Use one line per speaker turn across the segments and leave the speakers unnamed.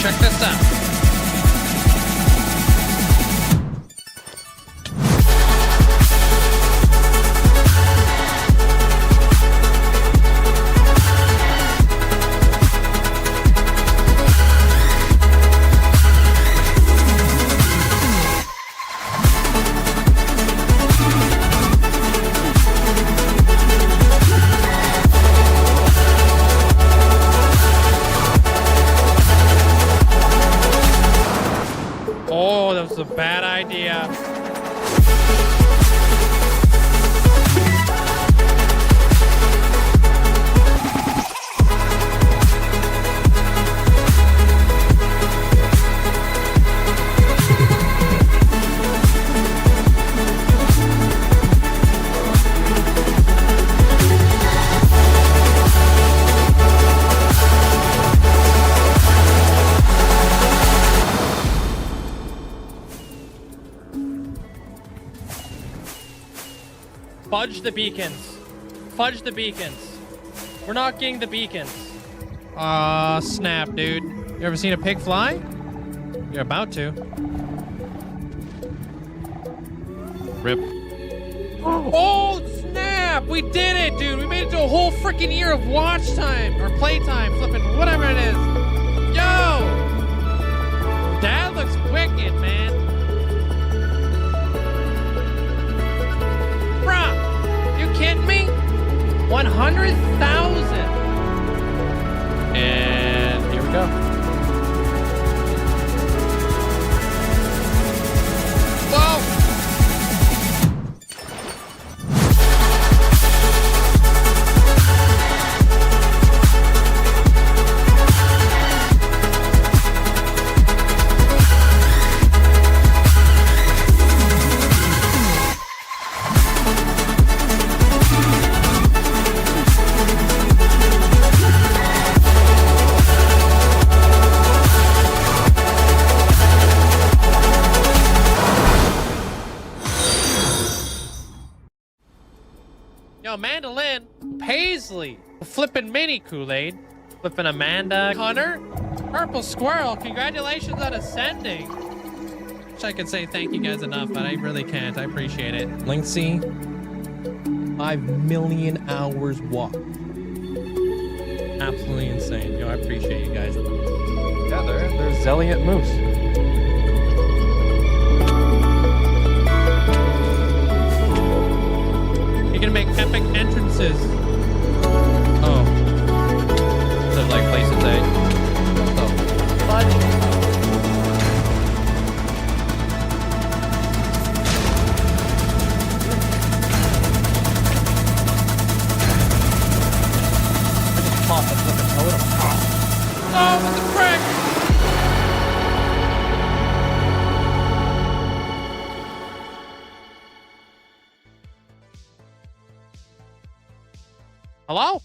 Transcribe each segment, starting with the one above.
check this out. Oh, that was a bad idea. Fudge the beacons. Fudge the beacons. We're not getting the beacons. Aw, snap, dude. You ever seen a pig fly? You're about to. Rip. Oh, snap! We did it, dude! We made it to a whole freaking year of watch time, or playtime, flipping, whatever it is. Yo! That looks wicked, man. Bruh, you kidding me? 100,000. And here we go. Whoa! Yo, Mandolin, Paisley, flipping mini Kool-Aid, flipping Amanda, Hunter, Purple Squirrel, congratulations on ascending. Wish I could say thank you guys enough, but I really can't. I appreciate it. Linkzzey, 5 million hours walked. Absolutely insane. Yo, I appreciate you guys.
Yeah, there's Zelliot Moose.
You're gonna make epic entrances. Oh. So like places A. Oh. Fudge. Pop a flipping totem. Oh, what the frick? Hello?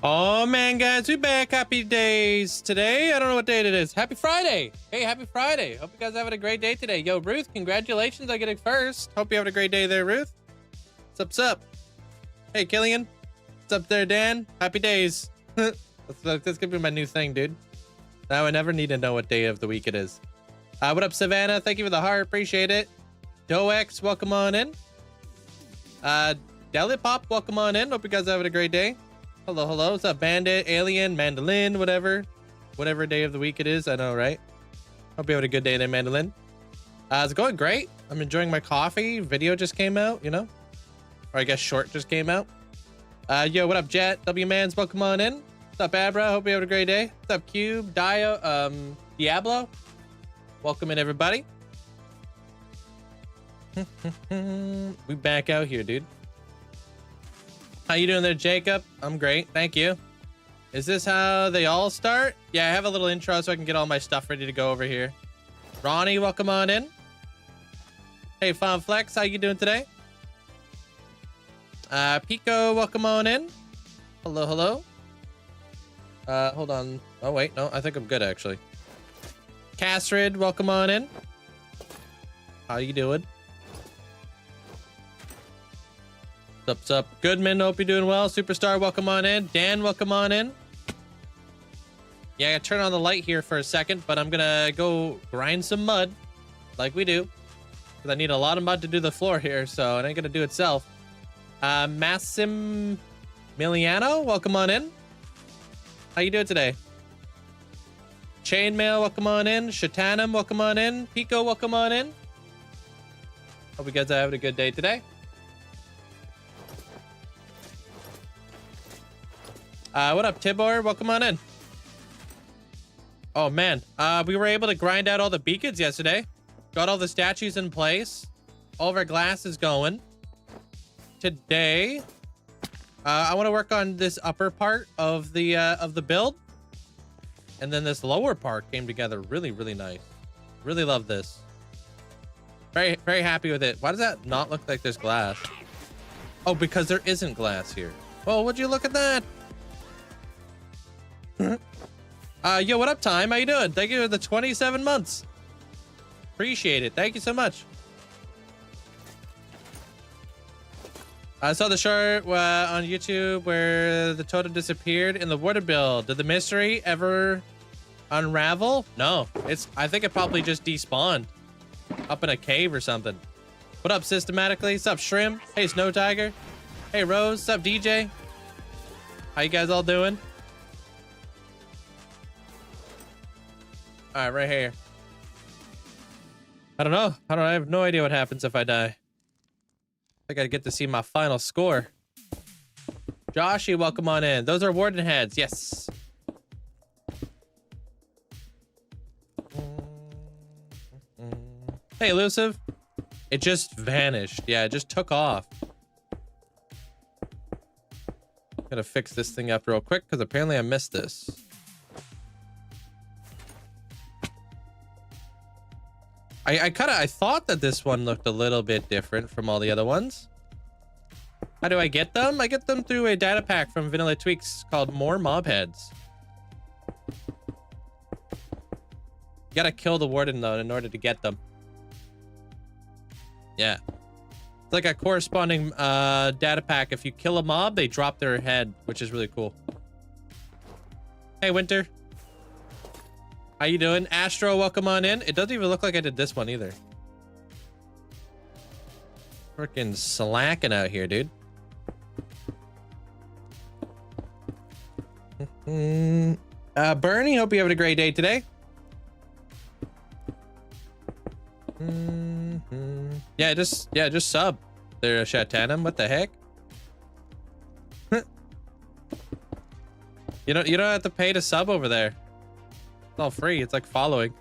Oh man, guys, we back. Happy days today. I don't know what date it is. Happy Friday. Hey, happy Friday. Hope you guys having a great day today. Yo, Ruth, congratulations on getting first. Hope you having a great day there, Ruth. What's up? Hey, Killian. What's up there, Dan? Happy days. That's gonna be my new thing, dude. Now I never need to know what day of the week it is. What up, Savannah? Thank you for the heart. Appreciate it. Doex, welcome on in. Delipop, welcome on in. Hope you guys are having a great day. Hello, hello. What's up, Bandit, Alien, Mandolin, whatever day of the week it is. I know, right? Hope you having a good day there, Mandolin. It's going great. I'm enjoying my coffee. Video just came out, you know? Or I guess short just came out. Yo, what up, Jet? W-Mans, welcome on in. What's up, Abra? Hope you having a great day. What's up, Cube, Dio, Diablo? Welcome in, everybody. We back out here, dude. How you doing there, Jacob? I'm great, thank you. Is this how they all start? Yeah, I have a little intro so I can get all my stuff ready to go over here. Ronnie, welcome on in. Hey, Flex, how you doing today? Pico, welcome on in. Hello, hello. Hold on. Oh, wait, no, I think I'm good, actually. Castrid, welcome on in. How you doing? What's up? Goodman, hope you're doing well. Superstar, welcome on in. Dan, welcome on in. Yeah, I gotta turn on the light here for a second, but I'm gonna go grind some mud, like we do. Because I need a lot of mud to do the floor here, so it ain't gonna do itself. Massimiliano, welcome on in. How you doing today? Chainmail, welcome on in. Shatanum, welcome on in. Pico, welcome on in. Hope you guys are having a good day today. What up, Tibor? Welcome on in. Oh, man. We were able to grind out all the beacons yesterday. Got all the statues in place. All of our glass is going. Today, I want to work on this upper part of the build. And then this lower part came together really, really nice. Really love this. Very, very happy with it. Why does that not look like there's glass? Oh, because there isn't glass here. Well, would you look at that? Yo, what up, Time? How you doing? Thank you for the 27 months. Appreciate it. Thank you so much. I saw the short on YouTube where the totem disappeared in the Warden build. Did the mystery ever unravel? No, I think it probably just despawned up in a cave or something. What up, Systematically? What's up, Shrimp? Hey, Snow Tiger. Hey, Rose. What's up, DJ? How you guys all doing? All right, right here. I don't know. I have no idea what happens if I die. I gotta get to see my final score. Joshy, welcome on in. Those are Warden heads. Yes. Hey, Elusive. It just vanished. Yeah, it just took off. Gotta fix this thing up real quick because apparently I missed this. I thought that this one looked a little bit different from all the other ones. How do I get them? I get them through a data pack from Vanilla Tweaks called More Mob Heads. You gotta kill the Warden though in order to get them. Yeah. It's like a corresponding data pack. If you kill a mob, they drop their head, which is really cool. Hey, Winter. How you doing? Astro, welcome on in. It doesn't even look like I did this one either. Freaking slacking out here, dude. Bernie, hope you having a great day today. Yeah, just sub there, Shatanum. What the heck? You don't have to pay to sub over there. It's all free. It's like following.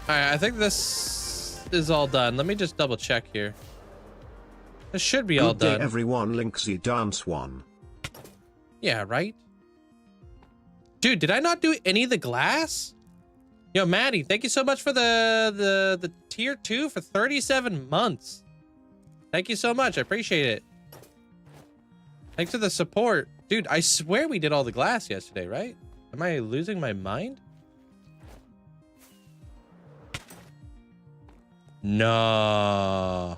All right, I think this is all done. Let me just double check here. This should be all done.
Good day, everyone. Linkzzey dance one.
Yeah, right? Dude, did I not do any of the glass? Yo, Maddie, thank you so much for the tier 2 for 37 months. Thank you so much. I appreciate it. Thanks for the support. Dude, I swear we did all the glass yesterday, right? Am I losing my mind? No.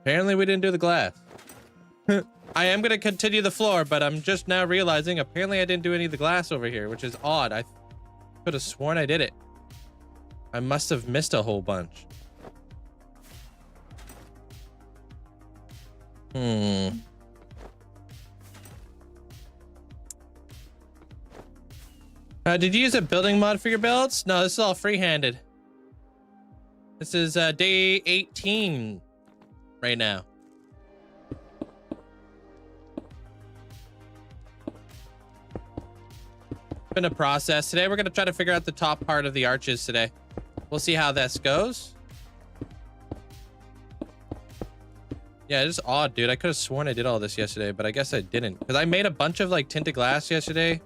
Apparently we didn't do the glass. I am going to continue the floor, but I'm just now realizing apparently I didn't do any of the glass over here, which is odd. I could have sworn I did it. I must have missed a whole bunch. Did you use a building mod for your builds? No, this is all free-handed. This is day 18 right now. Been a process. Today we're going to try to figure out the top part of the arches today. We'll see how this goes. Yeah, it's odd, dude. I could have sworn I did all this yesterday, but I guess I didn't. Because I made a bunch of like tinted glass yesterday.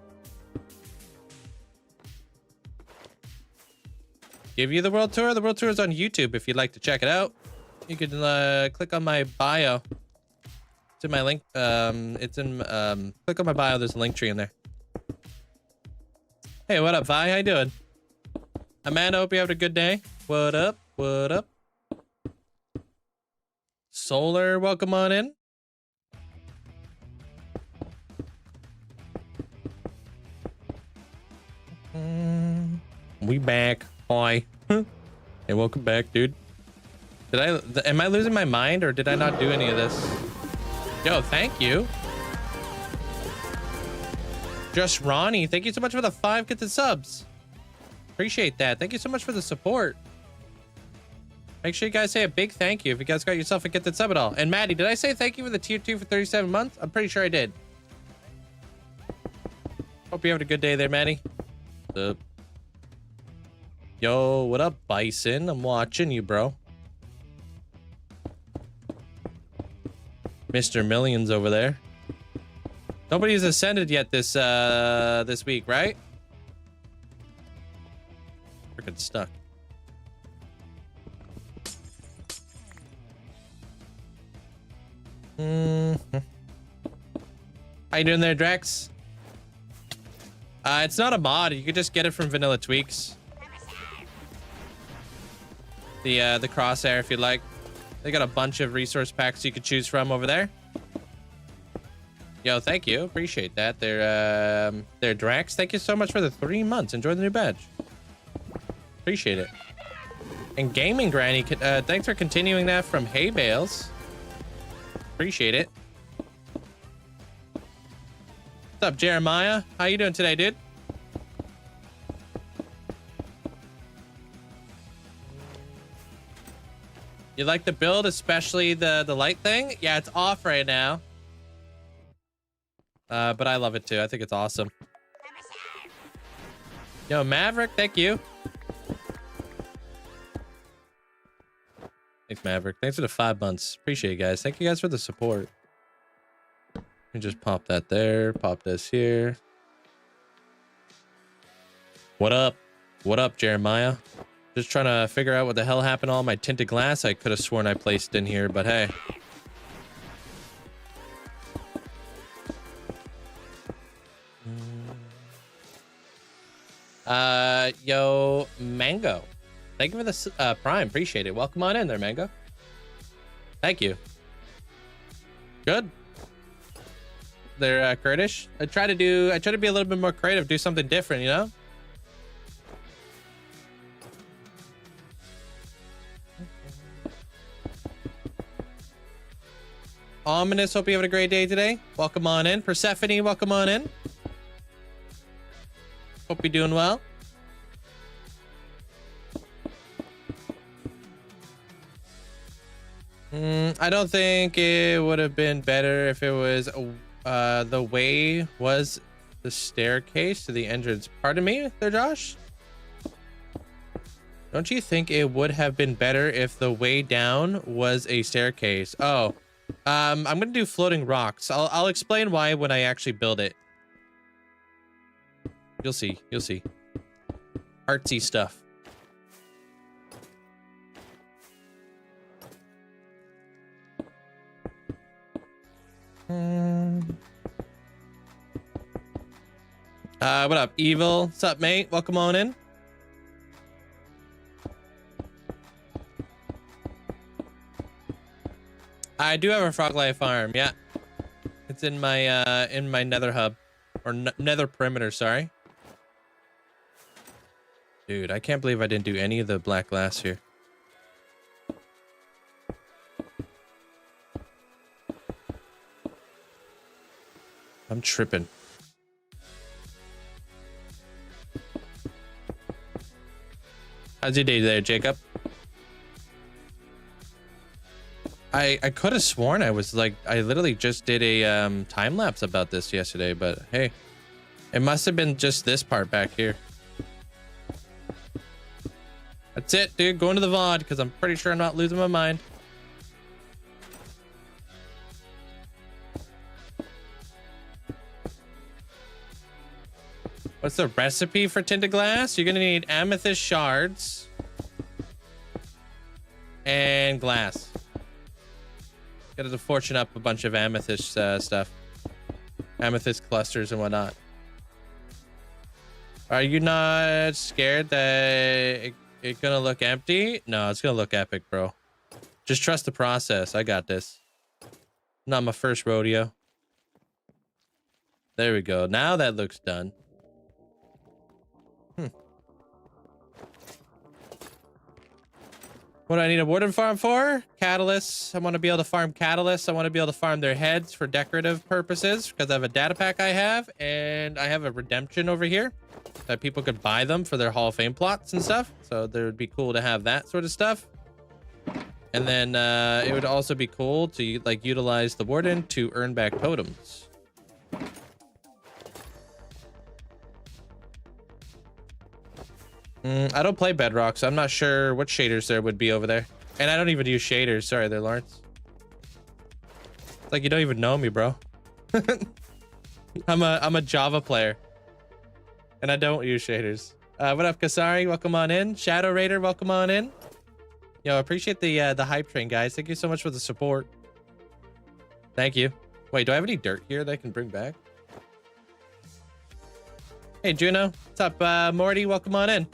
Give you the world tour. The world tour is on YouTube if you'd like to check it out. You can click on my bio. It's in my link. Click on my bio. There's a link tree in there. Hey, what up, Vi? How you doing? Amanda, hope you have a good day. What up? What up? Solar, welcome on in. We back. Hi. Hey, welcome back, dude. Am I losing my mind or did I not do any of this? Yo, thank you. Just Ronnie, thank you so much for the 5 gifted subs. Appreciate that. Thank you so much for the support. Make sure you guys say a big thank you if you guys got yourself a gifted sub at all. And Maddie, did I say thank you for the tier 2 for 37 months? I'm pretty sure I did. Hope you're having a good day there, Maddie. What's up? Yo, what up, Bison? I'm watching you, bro. Mr. Millions over there. Nobody's ascended yet this week, right? Freaking stuck. How you doing there, Drex? It's not a mod. You could just get it from Vanilla Tweaks. The crosshair, if you'd like. They got a bunch of resource packs you could choose from over there. Yo, thank you. Appreciate that. They're Drax. Thank you so much for the 3 months. Enjoy the new badge. Appreciate it. And Gaming Granny, thanks for continuing that from Hay Bales. Appreciate it. What's up, Jeremiah? How you doing today, dude? You like the build, especially the light thing? Yeah, it's off right now. But I love it too. I think it's awesome. Yo, Maverick, thank you. Thanks, Maverick. Thanks for the 5 months. Appreciate it, guys. Thank you guys for the support. Let me just pop that there. Pop this here. What up? What up, Jeremiah? Just trying to figure out what the hell happened to all my tinted glass. I could have sworn I placed in here, but hey. Yo, Mango. Thank you for the Prime. Appreciate it. Welcome on in there, Mango. Thank you. Good. They're Kurdish. I try to be a little bit more creative, do something different, you know? Ominous, hope you have a great day today. Welcome on in. Persephone, welcome on in. Hope you're doing well. I don't think it would have been better if it was the way was the staircase to the entrance. Pardon me there, Josh? Don't you think it would have been better if the way down was a staircase? Oh, I'm gonna do floating rocks. I'll explain why when I actually build it. You'll see. You'll see. Artsy stuff. What up, Evil? What's up, mate? Welcome on in. I do have a frog life farm. Yeah, it's in my nether hub, or nether perimeter. Sorry, dude. I can't believe I didn't do any of the black glass here. I'm tripping. How's your day there, Jacob? I could have sworn I literally just did a time lapse about this yesterday, but hey, it must have been just this part back here. That's it, dude. Going to the VOD because I'm pretty sure I'm not losing my mind. What's the recipe for tinted glass? You're gonna need amethyst shards and glass. Gotta fortune up a bunch of amethyst stuff, amethyst clusters and whatnot. Are you not scared that it's gonna look empty? No, it's gonna look epic, bro. Just trust the process. I got this. Not my first rodeo. There we go. Now that looks done. What do I need a Warden farm for? Catalysts. I want to be able to farm catalysts. I want to be able to farm their heads for decorative purposes because I have a data pack I have, and I have a redemption over here that people could buy them for their Hall of Fame plots and stuff. So there would be cool to have that sort of stuff. And then it would also be cool to like utilize the Warden to earn back totems. I don't play Bedrock, so I'm not sure what shaders there would be over there. And I don't even use shaders. Sorry there, Lawrence. It's like you don't even know me, bro. I'm a Java player. And I don't use shaders. What up, Kasari? Welcome on in. Shadow Raider, welcome on in. Yo, appreciate the hype train, guys. Thank you so much for the support. Thank you. Wait, do I have any dirt here that I can bring back? Hey, Juno. What's up, Morty? Welcome on in.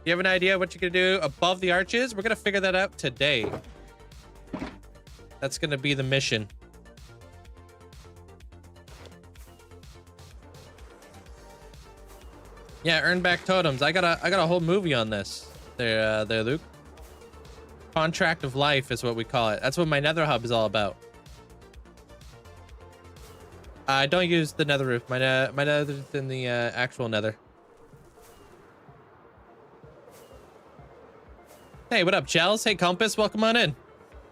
You have an idea what you're gonna do above the arches? We're gonna figure that out today. That's gonna be the mission. Yeah, earn back totems. I got a whole movie on this. There, Luke. Contract of life is what we call it. That's what my nether hub is all about. I don't use the nether roof. My nether's in the actual nether. Hey, what up, Chels? Hey, Compass, welcome on in.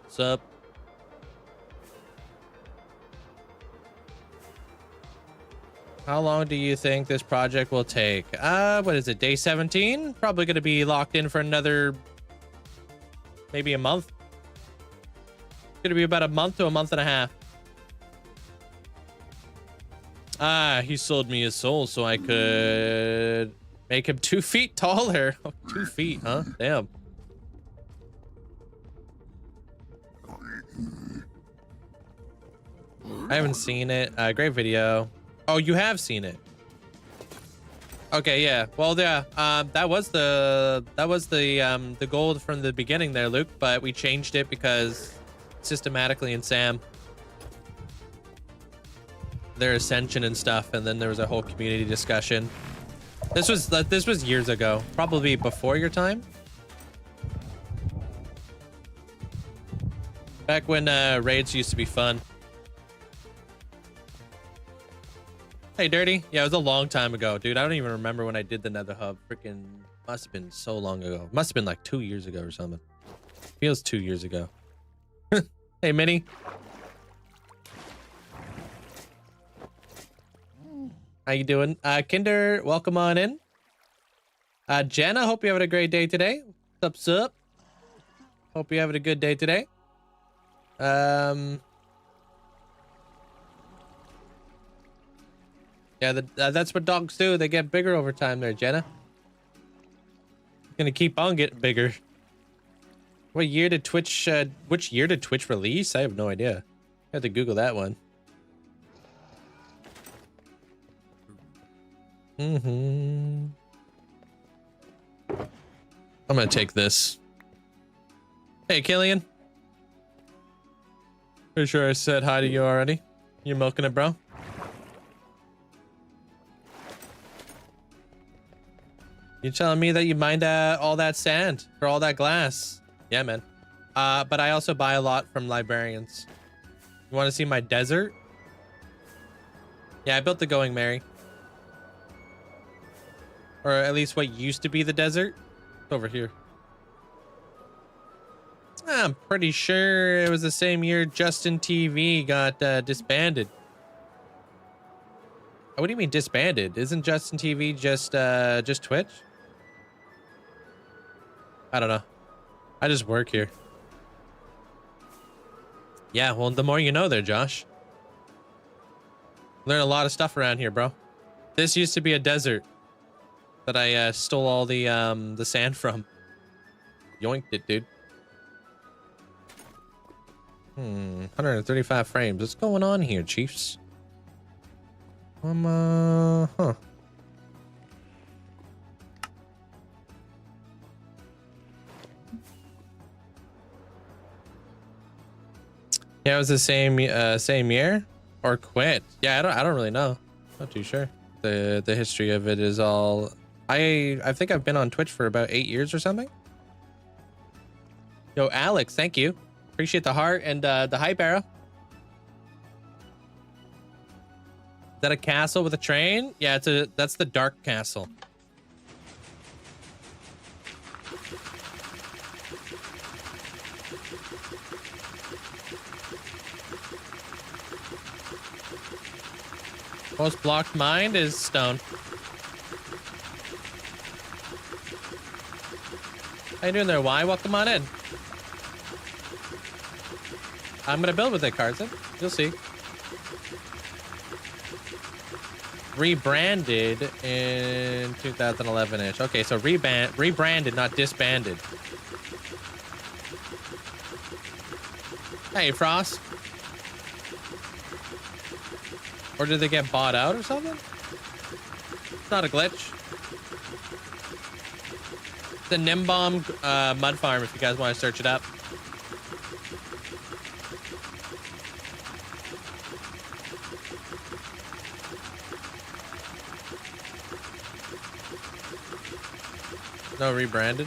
What's up? How long do you think this project will take? What is it, day 17? Probably going to be locked in for another, maybe a month. It's going to be about a month to a month and a half. He sold me his soul so I could make him 2 feet taller. 2 feet, huh? Damn. I haven't seen it. Great video. Oh, you have seen it. Okay, yeah. Well, yeah. That was the goal from the beginning there, Luke. But we changed it because systematically in Sam, their ascension and stuff, and then there was a whole community discussion. This was years ago, probably before your time. Back when raids used to be fun. Hey, Dirty. Yeah, it was a long time ago, dude. I don't even remember when I did the Nether Hub. Freaking must have been so long ago. Must have been like 2 years ago or something. Feels 2 years ago. Hey, Minnie. How you doing? Kinder, welcome on in. Jenna, hope you're having a great day today. What's up? Hope you're having a good day today. Yeah, that's what dogs do. They get bigger over time there, Jenna. Gonna keep on getting bigger. What year did Twitch, which year did Twitch release? I have no idea. I have to Google that one. I'm gonna take this. Hey, Killian. Pretty sure I said hi to you already. You milking it, bro? You telling me that you mined all that sand for all that glass? Yeah, man. But I also buy a lot from librarians. You want to see my desert? Yeah, I built the Going Merry. Or at least what used to be the desert. It's over here. I'm pretty sure it was the same year Justin TV got disbanded. What do you mean disbanded? Isn't Justin TV just Twitch? I don't know. I just work here. Yeah, well, the more you know there, Josh. Learn a lot of stuff around here, bro. This used to be a desert that I stole all the sand from. Yoinked it, dude. 135 frames. What's going on here, Chiefs? Huh. Yeah, it was the same year or quit. Yeah, I don't really know. Not too sure. The history of it is all. I think I've been on Twitch for about 8 years or something. Yo, Alex, thank you. Appreciate the heart and the hype arrow. Is that a castle with a train? Yeah, that's the Dark Castle. Most blocked mine is stone. How you doing there, Y? Welcome on in. I'm gonna build with it, Carson. You'll see. Rebranded in 2011-ish. Okay, so rebranded, not disbanded. Hey, Frost. Or did they get bought out or something? It's not a glitch. The Nimbomb mud farm, if you guys want to search it up. No rebranded?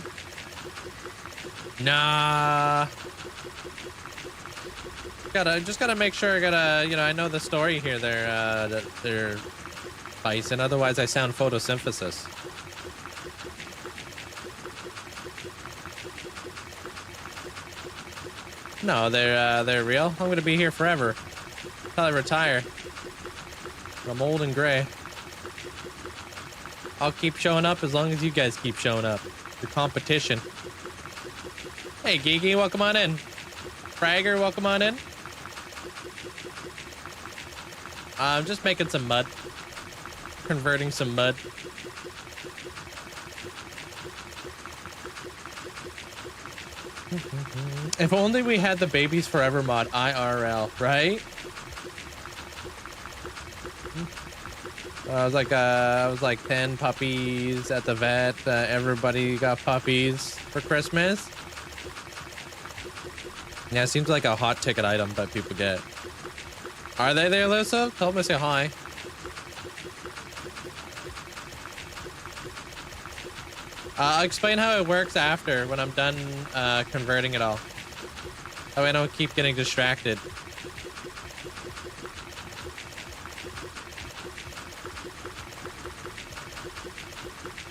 Nah. Just gotta make sure I know the story here. They're bison. Otherwise, I sound photosynthesis. No, they're real. I'm gonna be here forever until I retire. I'm old and gray. I'll keep showing up as long as you guys keep showing up. The competition. Hey, Gigi, welcome on in. Fragger, welcome on in. I'm just making some mud. Converting some mud. If only we had the Babies Forever mod IRL, right? I was like 10 puppies at the vet. Everybody got puppies for Christmas. Yeah, it seems like a hot ticket item that people get. Are they there, Lisa? Tell them to say hi. I'll explain how it works after, when I'm done converting it all. That way I don't keep getting distracted.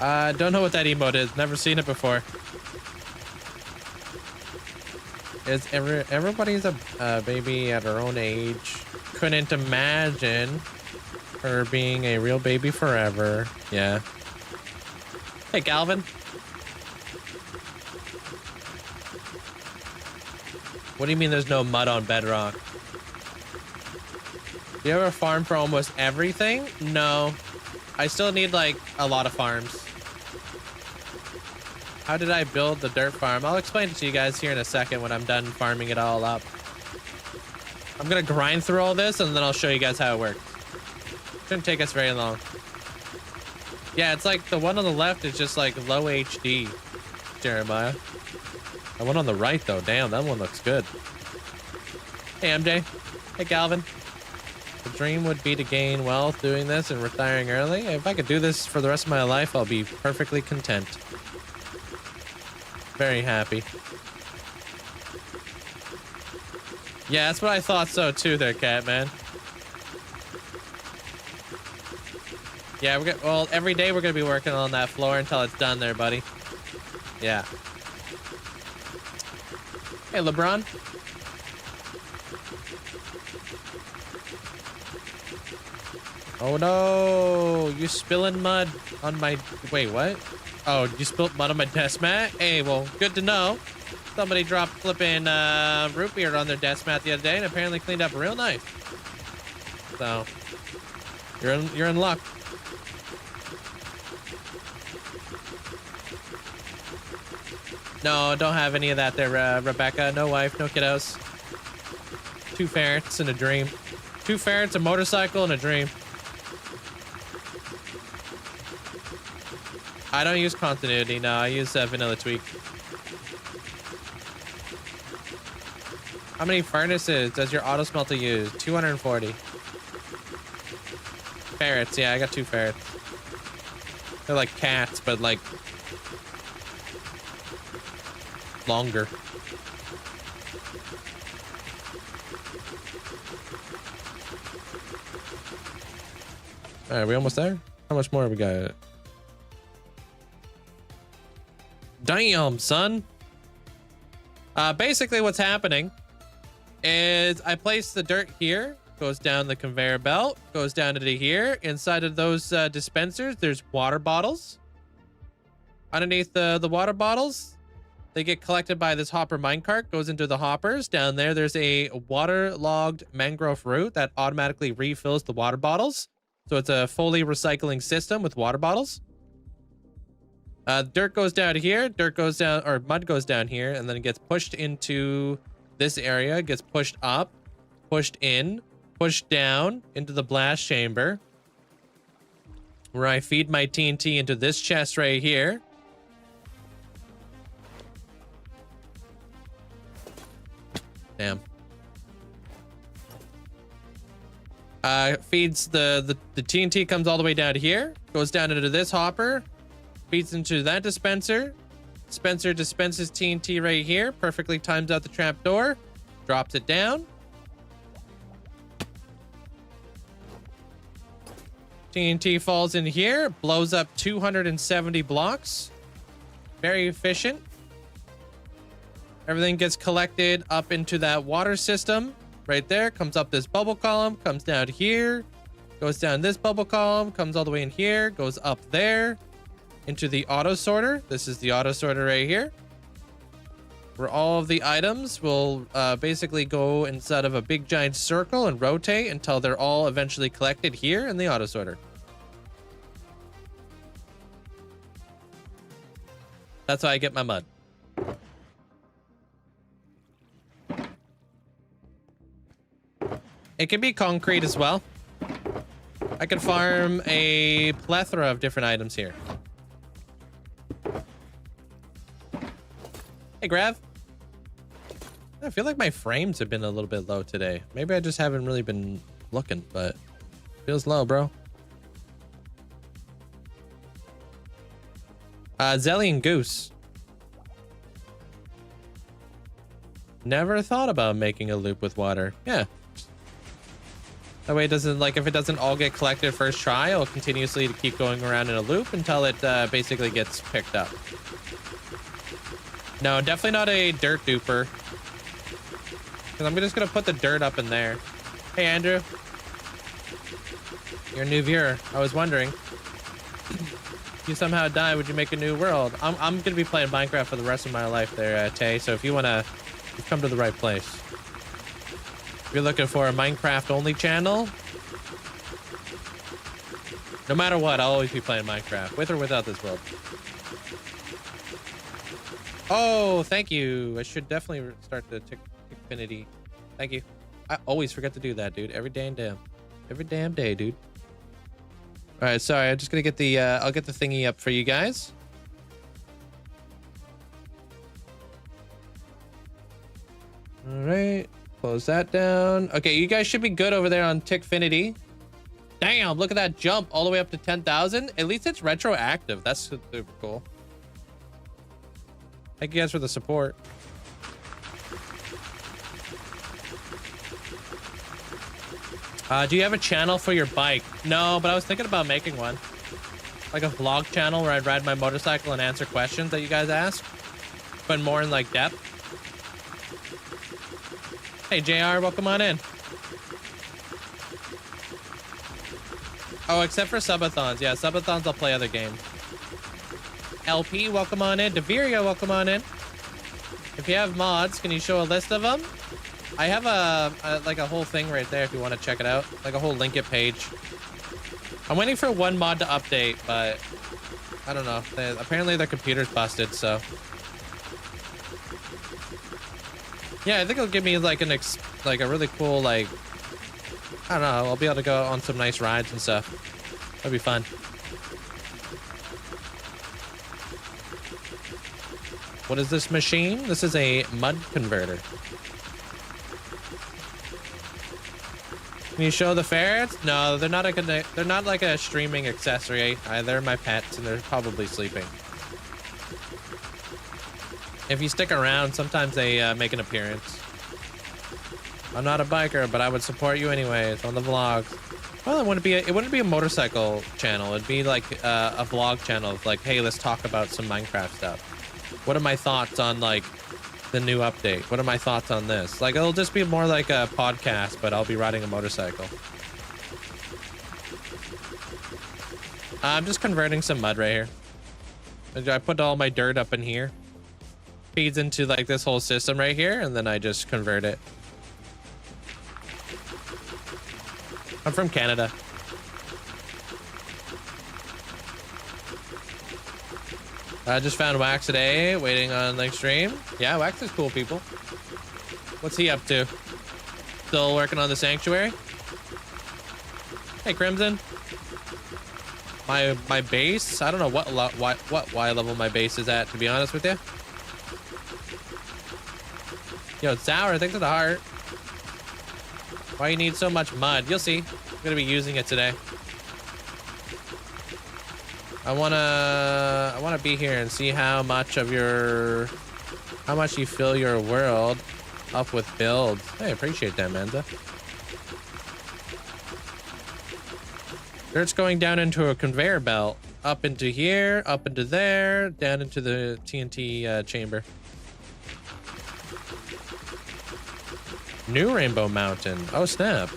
Don't know what that emote is. Never seen it before. Everybody's a baby at her own age. Couldn't imagine her being a real baby forever. Yeah. Hey, Galvin. What do you mean there's no mud on Bedrock? Do you ever farm for almost everything? No. I still need like a lot of farms. How did I build the dirt farm? I'll explain it to you guys here in a second when I'm done farming it all up. I'm gonna grind through all this and then I'll show you guys how it works. Shouldn't take us very long. Yeah, it's like the one on the left is just like low HD, Jeremiah. The one on the right though, damn, that one looks good. Hey MJ. Hey Galvin. The dream would be to gain wealth doing this and retiring early. If I could do this for the rest of my life, I'll be perfectly content. Very happy. Yeah, that's what I thought so too there, Cat Man. Yeah, well, every day we're gonna be working on that floor until it's done there, buddy. Yeah. Hey, LeBron. Oh no, you spilling mud on my, wait, what? Oh, you spilled mud on my desk mat? Hey, well, good to know. Somebody dropped flipping root beer on their desk mat the other day and apparently cleaned up real nice. So, you're in luck. No, don't have any of that there, Rebecca. No wife, no kiddos. 2 ferrets and a dream. 2 ferrets, a motorcycle, and a dream. I don't use continuity, no, I use vanilla tweak. How many furnaces does your auto smelter use? 240. Ferrets, yeah, I got 2 ferrets. They're like cats, but like longer. All right, we almost there? How much more have we got? Damn, son. Basically what's happening is I place the dirt here, goes down the conveyor belt, goes down into here. Inside of those dispensers, there's water bottles. Underneath the water bottles, they get collected by this hopper minecart, goes into the hoppers. Down there, there's a waterlogged mangrove root that automatically refills the water bottles. So it's a fully recycling system with water bottles. Dirt goes down here, dirt goes down, or mud goes down here, and then it gets pushed into this area, gets pushed up, pushed in, pushed down into the blast chamber, where I feed my TNT into this chest right here. Damn. Feeds the TNT comes all the way down here, goes down into this hopper, feeds into that dispenser. Dispenser dispenses TNT right here, perfectly times out the trap door, drops it down. TNT falls in here, blows up 270 blocks. Very efficient. Everything gets collected up into that water system right there, comes up this bubble column, comes down here, goes down this bubble column, comes all the way in here, goes up there into the auto sorter. This is the auto sorter right here, where all of the items will basically go inside of a big giant circle and rotate until they're all eventually collected here in the auto sorter. That's how I get my mud. It can be concrete as well. I can farm a plethora of different items here. Hey, Grav. I feel like my frames have been a little bit low today. Maybe I just haven't really been looking, but feels low, bro. Zelly and Goose. Never thought about making a loop with water. Yeah. That way it doesn't, like, if it doesn't all get collected first try, it'll continuously keep going around in a loop until it basically gets picked up. No, definitely not a dirt duper. Because I'm just going to put the dirt up in there. Hey, Andrew. You're a new viewer. I was wondering. If you somehow die, would you make a new world? I'm going to be playing Minecraft for the rest of my life there, Tay. So if you want to, you've come to the right place. If you're looking for a Minecraft-only channel, no matter what, I'll always be playing Minecraft, with or without this world. Oh, thank you. I should definitely start the Tickfinity. Thank you. I always forget to do that, dude. Every damn day, dude. All right, sorry. I'm just gonna get the. I'll get the thingy up for you guys. All right. Close that down. Okay, you guys should be good over there on Tickfinity. Damn, look at that jump all the way up to 10,000. At least it's retroactive. That's super cool. Thank you guys for the support. Do you have a channel for your bike? No, but I was thinking about making one. Like a vlog channel where I'd ride my motorcycle and answer questions that you guys ask. But more in like depth. Hey, JR, welcome on in. Oh, except for subathons. Yeah, subathons, I'll play other games. LP, welcome on in. Deviria, welcome on in. If you have mods, can you show a list of them? I have like a whole thing right there if you want to check it out. Like a whole link it page. I'm waiting for one mod to update, but I don't know. Apparently their computer's busted, so. Yeah, I think it'll give me like like a really cool, like, I don't know, I'll be able to go on some nice rides and stuff. That'd be fun. What is this machine? This is a mud converter. Can you show the ferrets? No, they're not they're not like a streaming accessory. They're my pets and they're probably sleeping. If you stick around, sometimes they make an appearance. I'm not a biker, but I would support you anyways on the vlogs. Well, it wouldn't be a motorcycle channel. It'd be like a vlog channel. Like, hey, let's talk about some Minecraft stuff. What are my thoughts on like the new update? What are my thoughts on this? Like, it'll just be more like a podcast, but I'll be riding a motorcycle. I'm just converting some mud right here. I put all my dirt up in here. Feeds into like this whole system right here, and then I just convert it. I'm from Canada. I just found Wax today, waiting on like stream. Yeah, Wax is cool, people. What's he up to? Still working on the sanctuary? Hey, Crimson. My base. I don't know what Y level my base is at, to be honest with you. Yo, Sour, thanks for the heart. Why you need so much mud? You'll see. I'm gonna be using it today. I wanna be here and see how much you fill your world up with builds. Hey, appreciate that, Manda. Dirt's going down into a conveyor belt, up into here, up into there, down into the TNT chamber. New Rainbow Mountain. Oh snap!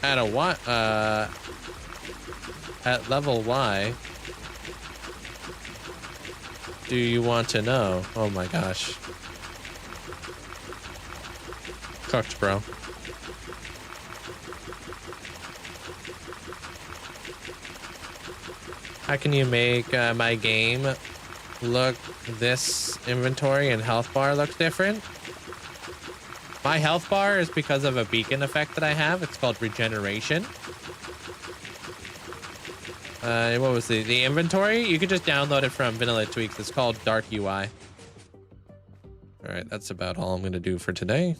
At at level Y. Do you want to know? Oh my gosh. Cooked, bro. How can you make my game look this inventory and health bar looks different? My health bar is because of a beacon effect that I have. It's called regeneration. What was the inventory? You could just download it from Vanilla Tweaks. It's called Dark UI. All right, that's about all I'm going to do for today.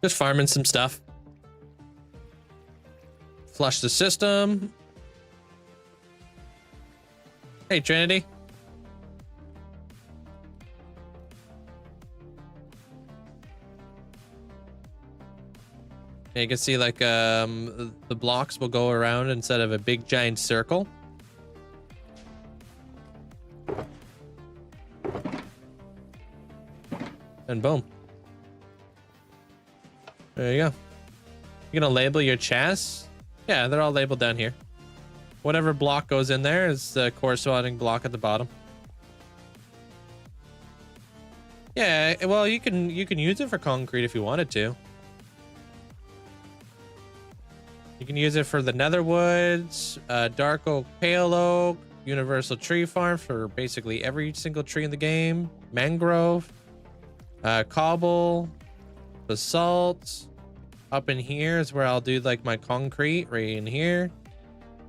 Just farming some stuff. Flush the system. Hey, Trinity. You can see like the blocks will go around instead of a big giant circle. And boom. There you go. You're gonna label your chests? Yeah, they're all labeled down here. Whatever block goes in there is the corresponding block at the bottom. Yeah, well, you can use it for concrete if you wanted to. You can use it for the nether woods, dark oak, pale oak, universal tree farm for basically every single tree in the game, mangrove, cobble, basalt. Up in here is where I'll do like my concrete right in here.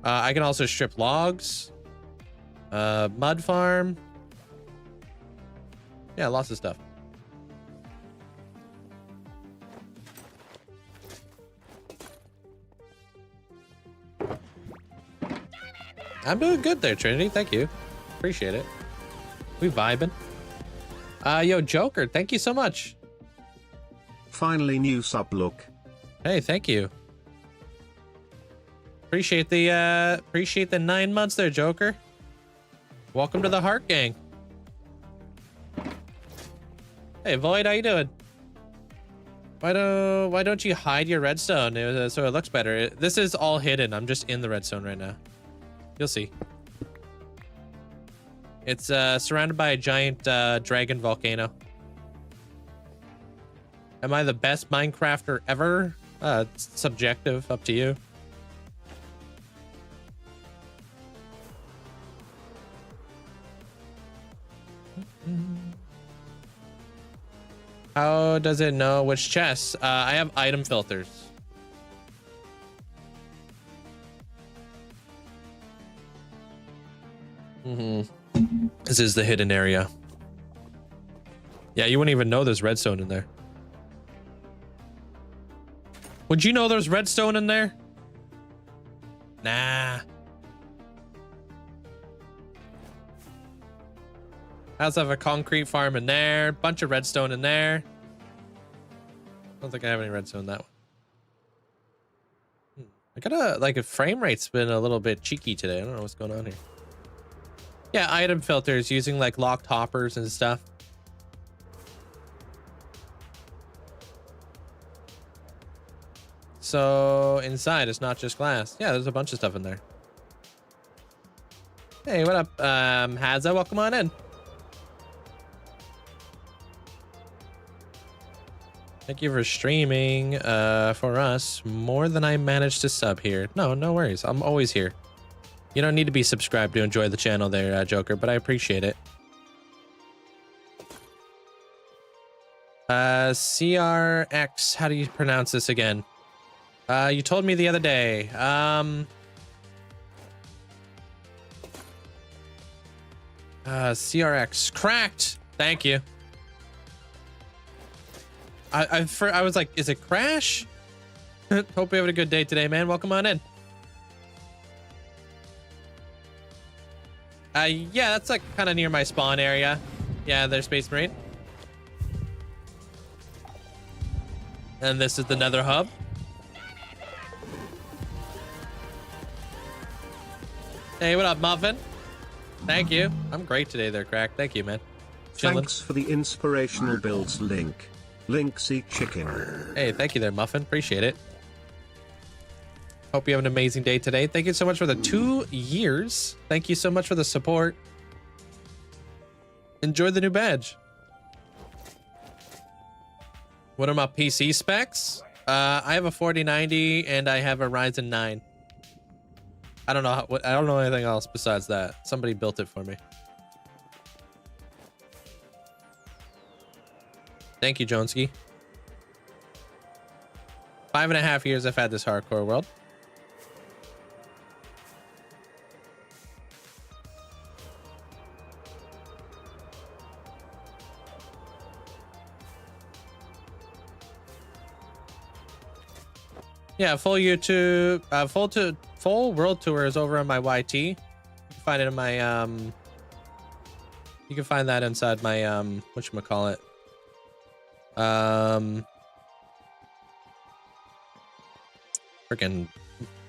I can also strip logs, mud farm. Yeah, lots of stuff. I'm doing good there, Trinity. Thank you. Appreciate it. We vibing. Yo, Joker, thank you so much.
Finally, new sub look.
Hey, thank you. Appreciate the 9 months there, Joker. Welcome to the Heart Gang. Hey, Void, how you doing? Why don't you hide your redstone so it looks better? This is all hidden. I'm just in the redstone right now. You'll see. It's surrounded by a giant dragon volcano. Am I the best Minecrafter ever? It's subjective, up to you. How does it know which chests? I have item filters. This is the hidden area. Yeah, you wouldn't even know there's redstone in there. Would you know there's redstone in there? Nah. I also have a concrete farm in there. Bunch of redstone in there. I don't think I have any redstone in that one. I gotta, like, a frame rate's been a little bit cheeky today. I don't know what's going on here. Yeah, item filters using like locked hoppers and stuff. So inside it's not just glass. Yeah, there's a bunch of stuff in there. Hey, what up, Hazza? Welcome on in. Thank you for streaming for us more than I managed to sub here. No worries. I'm always here. You don't need to be subscribed to enjoy the channel there, Joker, but I appreciate it. CRX, how do you pronounce this again? You told me the other day. CRX, cracked. Thank you. I was like, is it Crash? Hope you have a good day today, man. Welcome on in. Yeah, that's like kind of near my spawn area. Yeah, there's Space Marine. And this is the Nether Hub. Hey, what up, Muffin? Thank you. I'm great today there, Crack. Thank you, man. Chillin'.
Thanks for the inspirational builds link. Linkzzey chicken.
Hey, thank you there, Muffin. Appreciate it. Hope you have an amazing day today. Thank you so much for the 2 years. Thank you so much for the support. Enjoy the new badge. What are my PC specs? I have a 4090 and I have a Ryzen 9. I don't know I don't know anything else besides that. Somebody built it for me. Thank you, Jonesky. 5.5 years I've had this hardcore world. Yeah, full YouTube, full world tour is over on my YT. You can find it in my you can find that inside my whatchamacallit. Freaking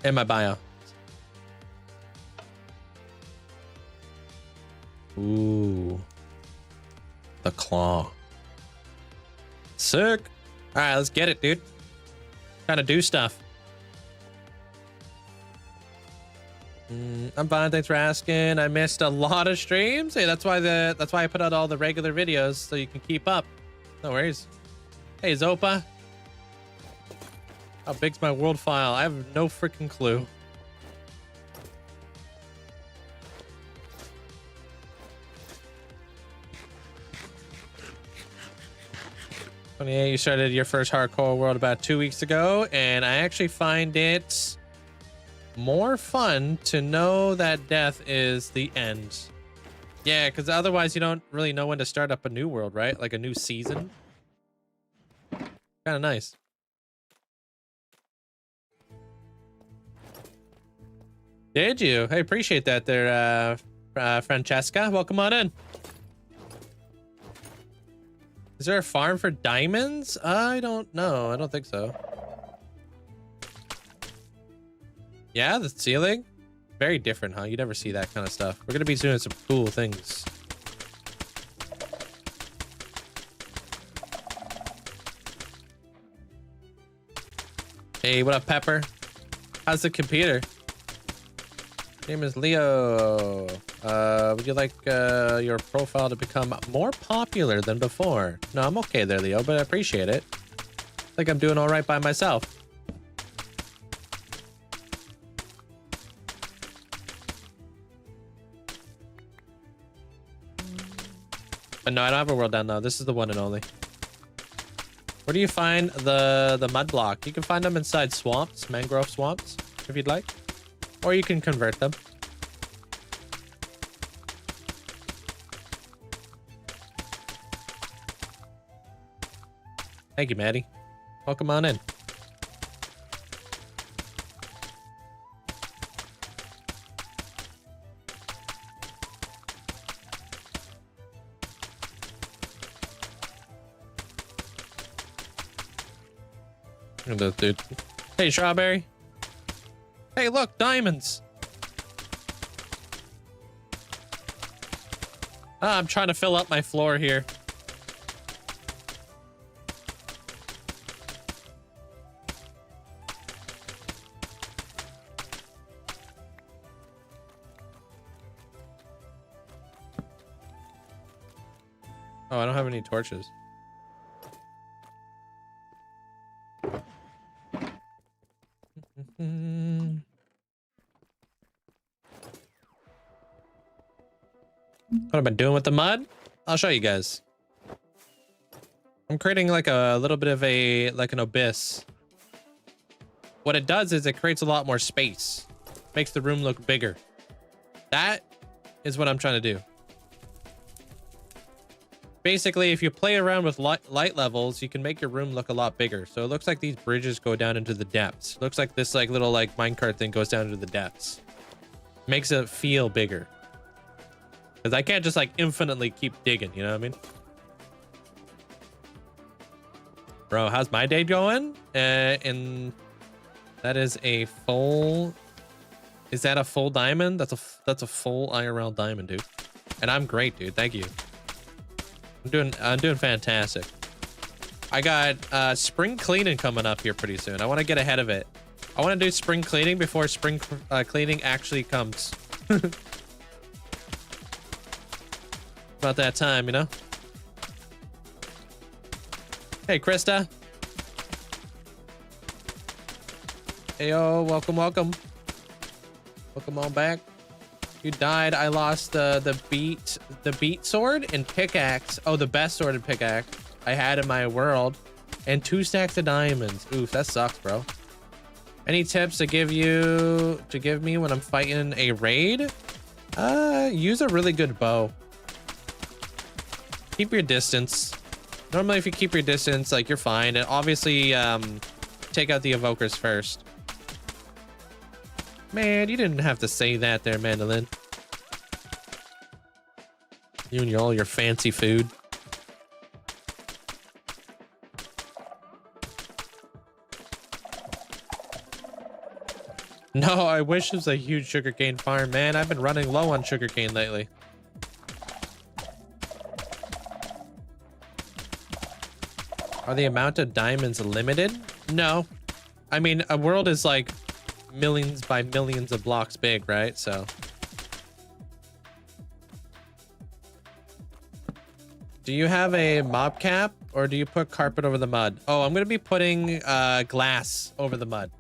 in my bio. Ooh, the claw. Sick. All right, let's get it, dude. Kind of do stuff. I'm fine, thanks for asking. I missed a lot of streams. Hey, that's why I put out all the regular videos so you can keep up. No worries. Hey, Zopa. How big's my world file? I have no freaking clue. Yeah, you started your first hardcore world about 2 weeks ago, and I actually find it more fun to know that death is the end. Yeah, because otherwise you don't really know when to start up a new world, right? Like a new season. Kind of nice. Did you? Hey, appreciate that there, Francesca. Welcome on in. Is there a farm for diamonds? I don't know. I don't think so. Yeah, the ceiling. Very different, huh? You never see that kind of stuff. We're going to be doing some cool things. Hey, what up, Pepper? How's the computer? Name is Leo. Would you like your profile to become more popular than before? No, I'm okay there, Leo, but I appreciate it. I think I'm doing all right by myself. But no, I don't have a world down now. This is the one and only. Where do you find the mud block? You can find them inside swamps, mangrove swamps, if you'd like. Or you can convert them. Thank you, Maddie. Welcome on in. Look at this dude. Hey, Strawberry. Hey, look, diamonds. I'm trying to fill up my floor here. Oh, I don't have any torches. What am I doing with the mud? I'll show you guys. I'm creating like a little bit of like an abyss. What it does is it creates a lot more space. Makes the room look bigger. That is what I'm trying to do. Basically, if you play around with light levels, you can make your room look a lot bigger. So it looks like these bridges go down into the depths. Looks like this like little like minecart thing goes down into the depths. Makes it feel bigger. Because I can't just like infinitely keep digging, you know what I mean? Bro, how's my day going? And that is a full... Is that a full diamond? That's a full IRL diamond, dude. And I'm great, dude. Thank you. I'm doing fantastic. I got spring cleaning coming up here pretty soon. I want to get ahead of it. I want to do spring cleaning before spring cleaning actually comes. About that time, you know? Hey, Krista. Hey, yo, welcome, welcome. Welcome on back. You died. I lost the beat sword and pickaxe. Oh, the best sword and pickaxe I had in my world. And 2 stacks of diamonds. Oof, that sucks, bro. Any tips to give me when I'm fighting a raid? Use a really good bow. Keep your distance. Normally, if you keep your distance, like, you're fine. And obviously, take out the evokers first. Man, you didn't have to say that there, Mandolin. You and all your fancy food. No, I wish it was a huge sugarcane farm, man. I've been running low on sugarcane lately. Are the amount of diamonds limited? No. I mean, a world is like millions by millions of blocks big, right? So. Do you have a mob cap or do you put carpet over the mud? Oh, I'm going to be putting glass over the mud.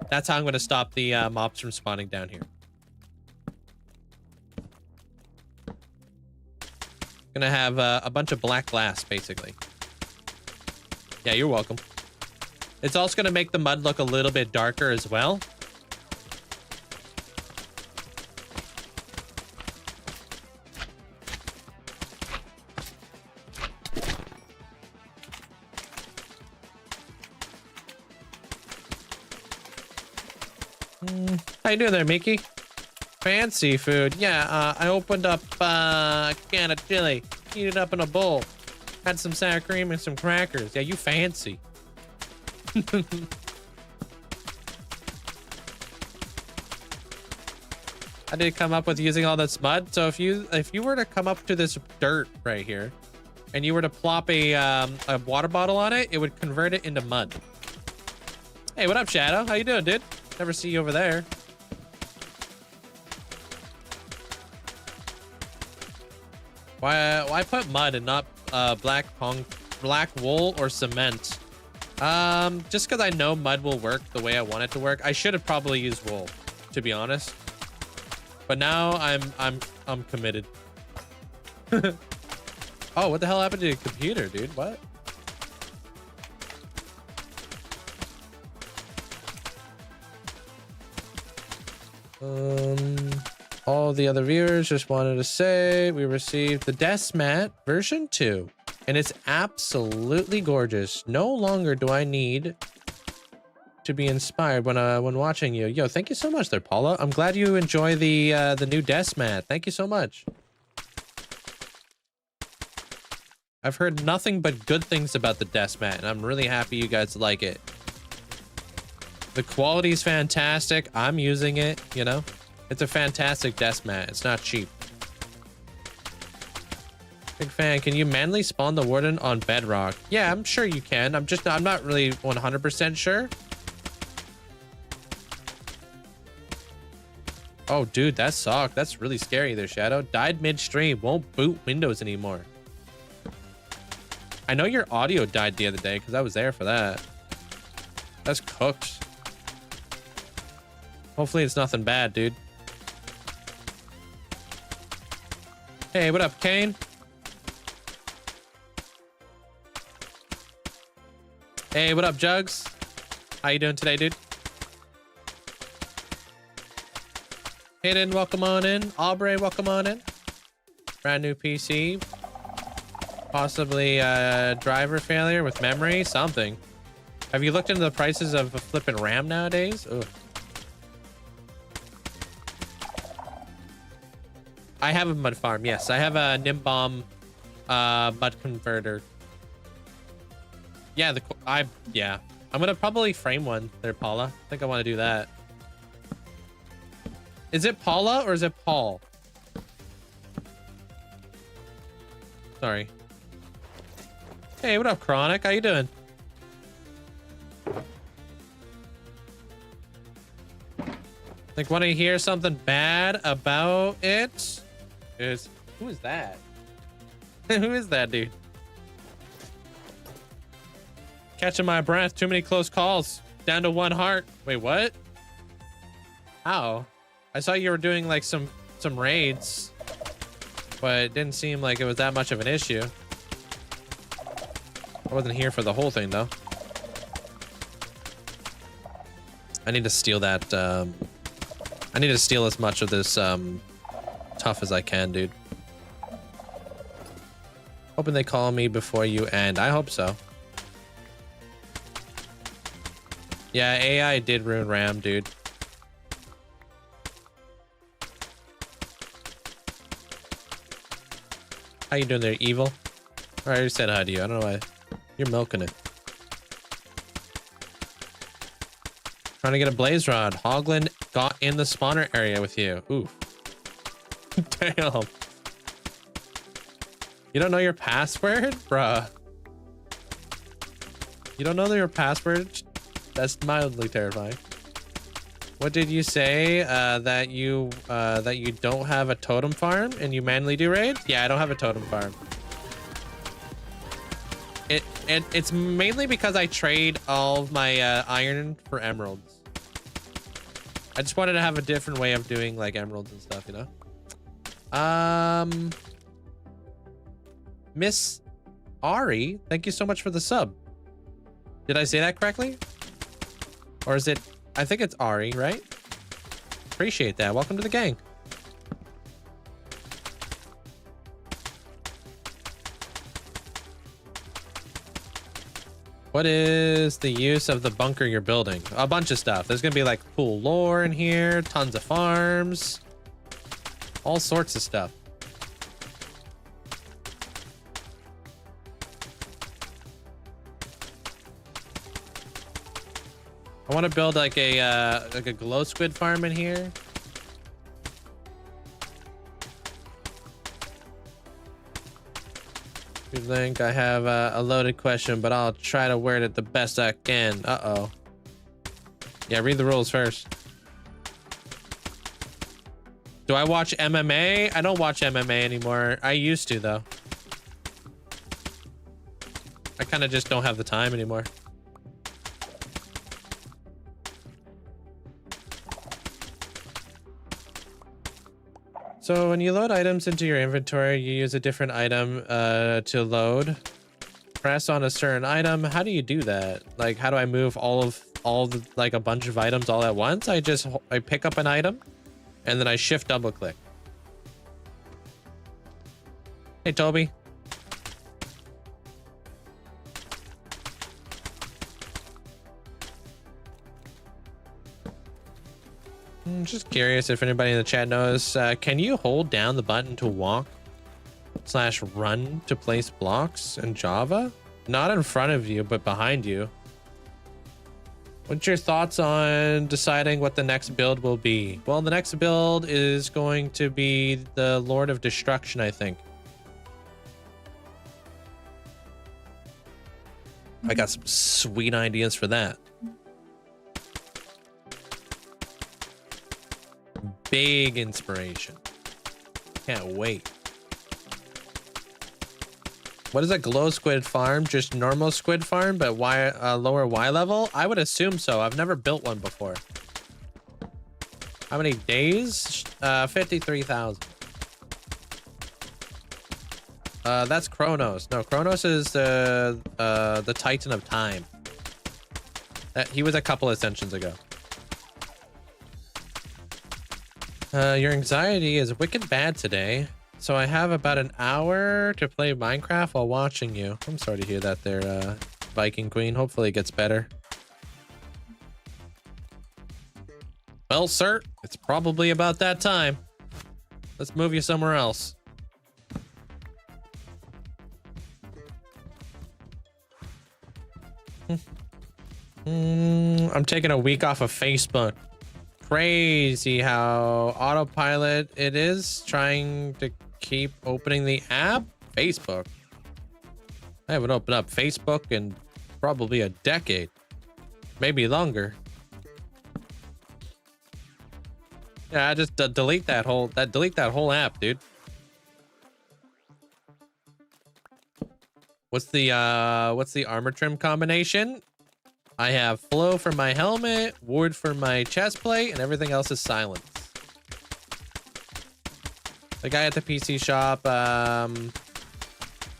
That's how I'm going to stop the mobs from spawning down here. Gonna have a bunch of black glass, basically. Yeah, you're welcome. It's also going to make the mud look a little bit darker as well. How you doing there, Mickey? Fancy food. Yeah, I opened up a can of chili, heated it up in a bowl, had some sour cream and some crackers. Yeah, you fancy. I did come up with using all this mud. So if you were to come up to this dirt right here, and you were to plop a water bottle on it, it would convert it into mud. Hey, what up, Shadow? How you doing, dude? Never see you over there. Why put mud and not black wool or cement? Just because I know mud will work the way I want it to work. I should have probably used wool, to be honest. But now I'm committed. Oh, what the hell happened to your computer, dude? What? All the other viewers just wanted to say we received the Death Mat version 2. And it's absolutely gorgeous. No longer do I need to be inspired when watching you. Yo, thank you so much there, Paula. I'm glad you enjoy the new desk mat. Thank you so much. I've heard nothing but good things about the desk mat, and I'm really happy you guys like it. The quality's fantastic. I'm using it, you know? It's a fantastic desk mat. It's not cheap. Big fan. Can you manually spawn the Warden on Bedrock? Yeah, I'm sure you can. I'm not really 100% sure. Oh, dude, that sucked. That's really scary there, Shadow. Died midstream. Won't boot Windows anymore. I know your audio died the other day because I was there for that. That's cooked. Hopefully it's nothing bad, dude. Hey, what up, Kane? Hey, what up, Jugs? How you doing today, dude? Hayden, welcome on in. Aubrey, welcome on in. Brand new PC. Possibly driver failure with memory, something. Have you looked into the prices of a flipping RAM nowadays? Ugh. I have a mud farm, yes. I have a Nimbomb mud converter. Yeah, yeah. I'm gonna probably frame one there, Paula. I think I want to do that. Is it Paula or is it Paul? Sorry. Hey, what up, Chronic? How you doing? Like, want to hear something bad about it? Who is that? Who is that, dude? Catching my breath. Too many close calls. Down to 1 heart. Wait, what? How? I saw you were doing like some raids, but it didn't seem like it was that much of an issue. I wasn't here for the whole thing though. I need to steal that. I need to steal as much of this tough as I can, dude. Hoping they call me before you end. I hope so. Yeah, AI did ruin RAM, dude. How you doing there, Evil? I already said hi to you. I don't know why. You're milking it. Trying to get a blaze rod. Hoglin got in the spawner area with you. Ooh. Damn. You don't know your password? Bruh. You don't know your password? That's mildly terrifying. What did you say? That you don't have a totem farm and you manually do raids? Yeah, I don't have a totem farm. It's mainly because I trade all of my iron for emeralds. I just wanted to have a different way of doing like emeralds and stuff, you know? Miss Ari, thank you so much for the sub. Did I say that correctly? Or is it, I think it's Ari, right? Appreciate that. Welcome to the gang. What is the use of the bunker you're building? A bunch of stuff. There's gonna be like cool lore in here, tons of farms, all sorts of stuff. I want to build like a glow squid farm in here. Good Link, I have a loaded question, but I'll try to word it the best I can. Uh-oh. Yeah, read the rules first. Do I watch MMA? I don't watch MMA anymore. I used to, though. I kind of just don't have the time anymore. So when you load items into your inventory, you use a different item to load. Press on a certain item. How do you do that? Like, how do I move all the like a bunch of items all at once? I pick up an item and then I shift double click. Hey, Toby. I'm just curious if anybody in the chat knows, can you hold down the button to walk / run to place blocks in Java? Not in front of you, but behind you. What's your thoughts on deciding what the next build will be? Well, the next build is going to be the Lord of Destruction, I think. I got some sweet ideas for that. Big inspiration. Can't wait. What is a glow squid farm? Just normal squid farm, but lower Y level? I would assume so. I've never built one before. How many days? 53,000. That's Kronos. No, Kronos is the Titan of Time. He was a couple ascensions ago. Your anxiety is wicked bad today. So I have about an hour to play Minecraft while watching you. I'm sorry to hear that there, Viking Queen. Hopefully it gets better. Well, sir, it's probably about that time. Let's move you somewhere else. I'm taking a week off of Facebook. Crazy how autopilot it is trying to keep opening the app. Facebook. I haven't opened up Facebook in probably a decade, maybe longer. Yeah, I just delete that whole app, dude. What's the armor trim combination? I have flow for my helmet, ward for my chest plate, and everything else is silence. The guy at the PC shop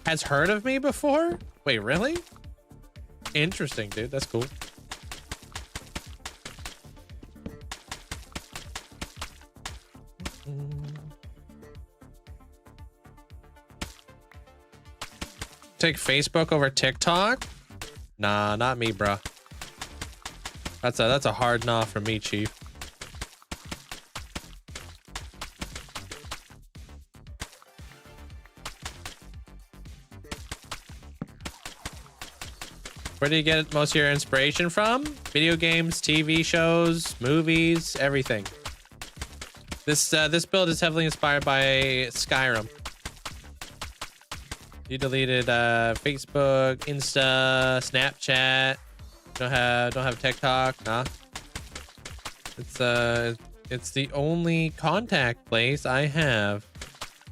has heard of me before? Wait, really? Interesting, dude. That's cool. Take Facebook over TikTok? Nah, not me, bruh. That's a hard nah for me, Chief. Where do you get most of your inspiration from? Video games, TV shows, movies, everything. This build is heavily inspired by Skyrim. You deleted Facebook, Insta, Snapchat. Don't have TikTok, nah. It's the only contact place I have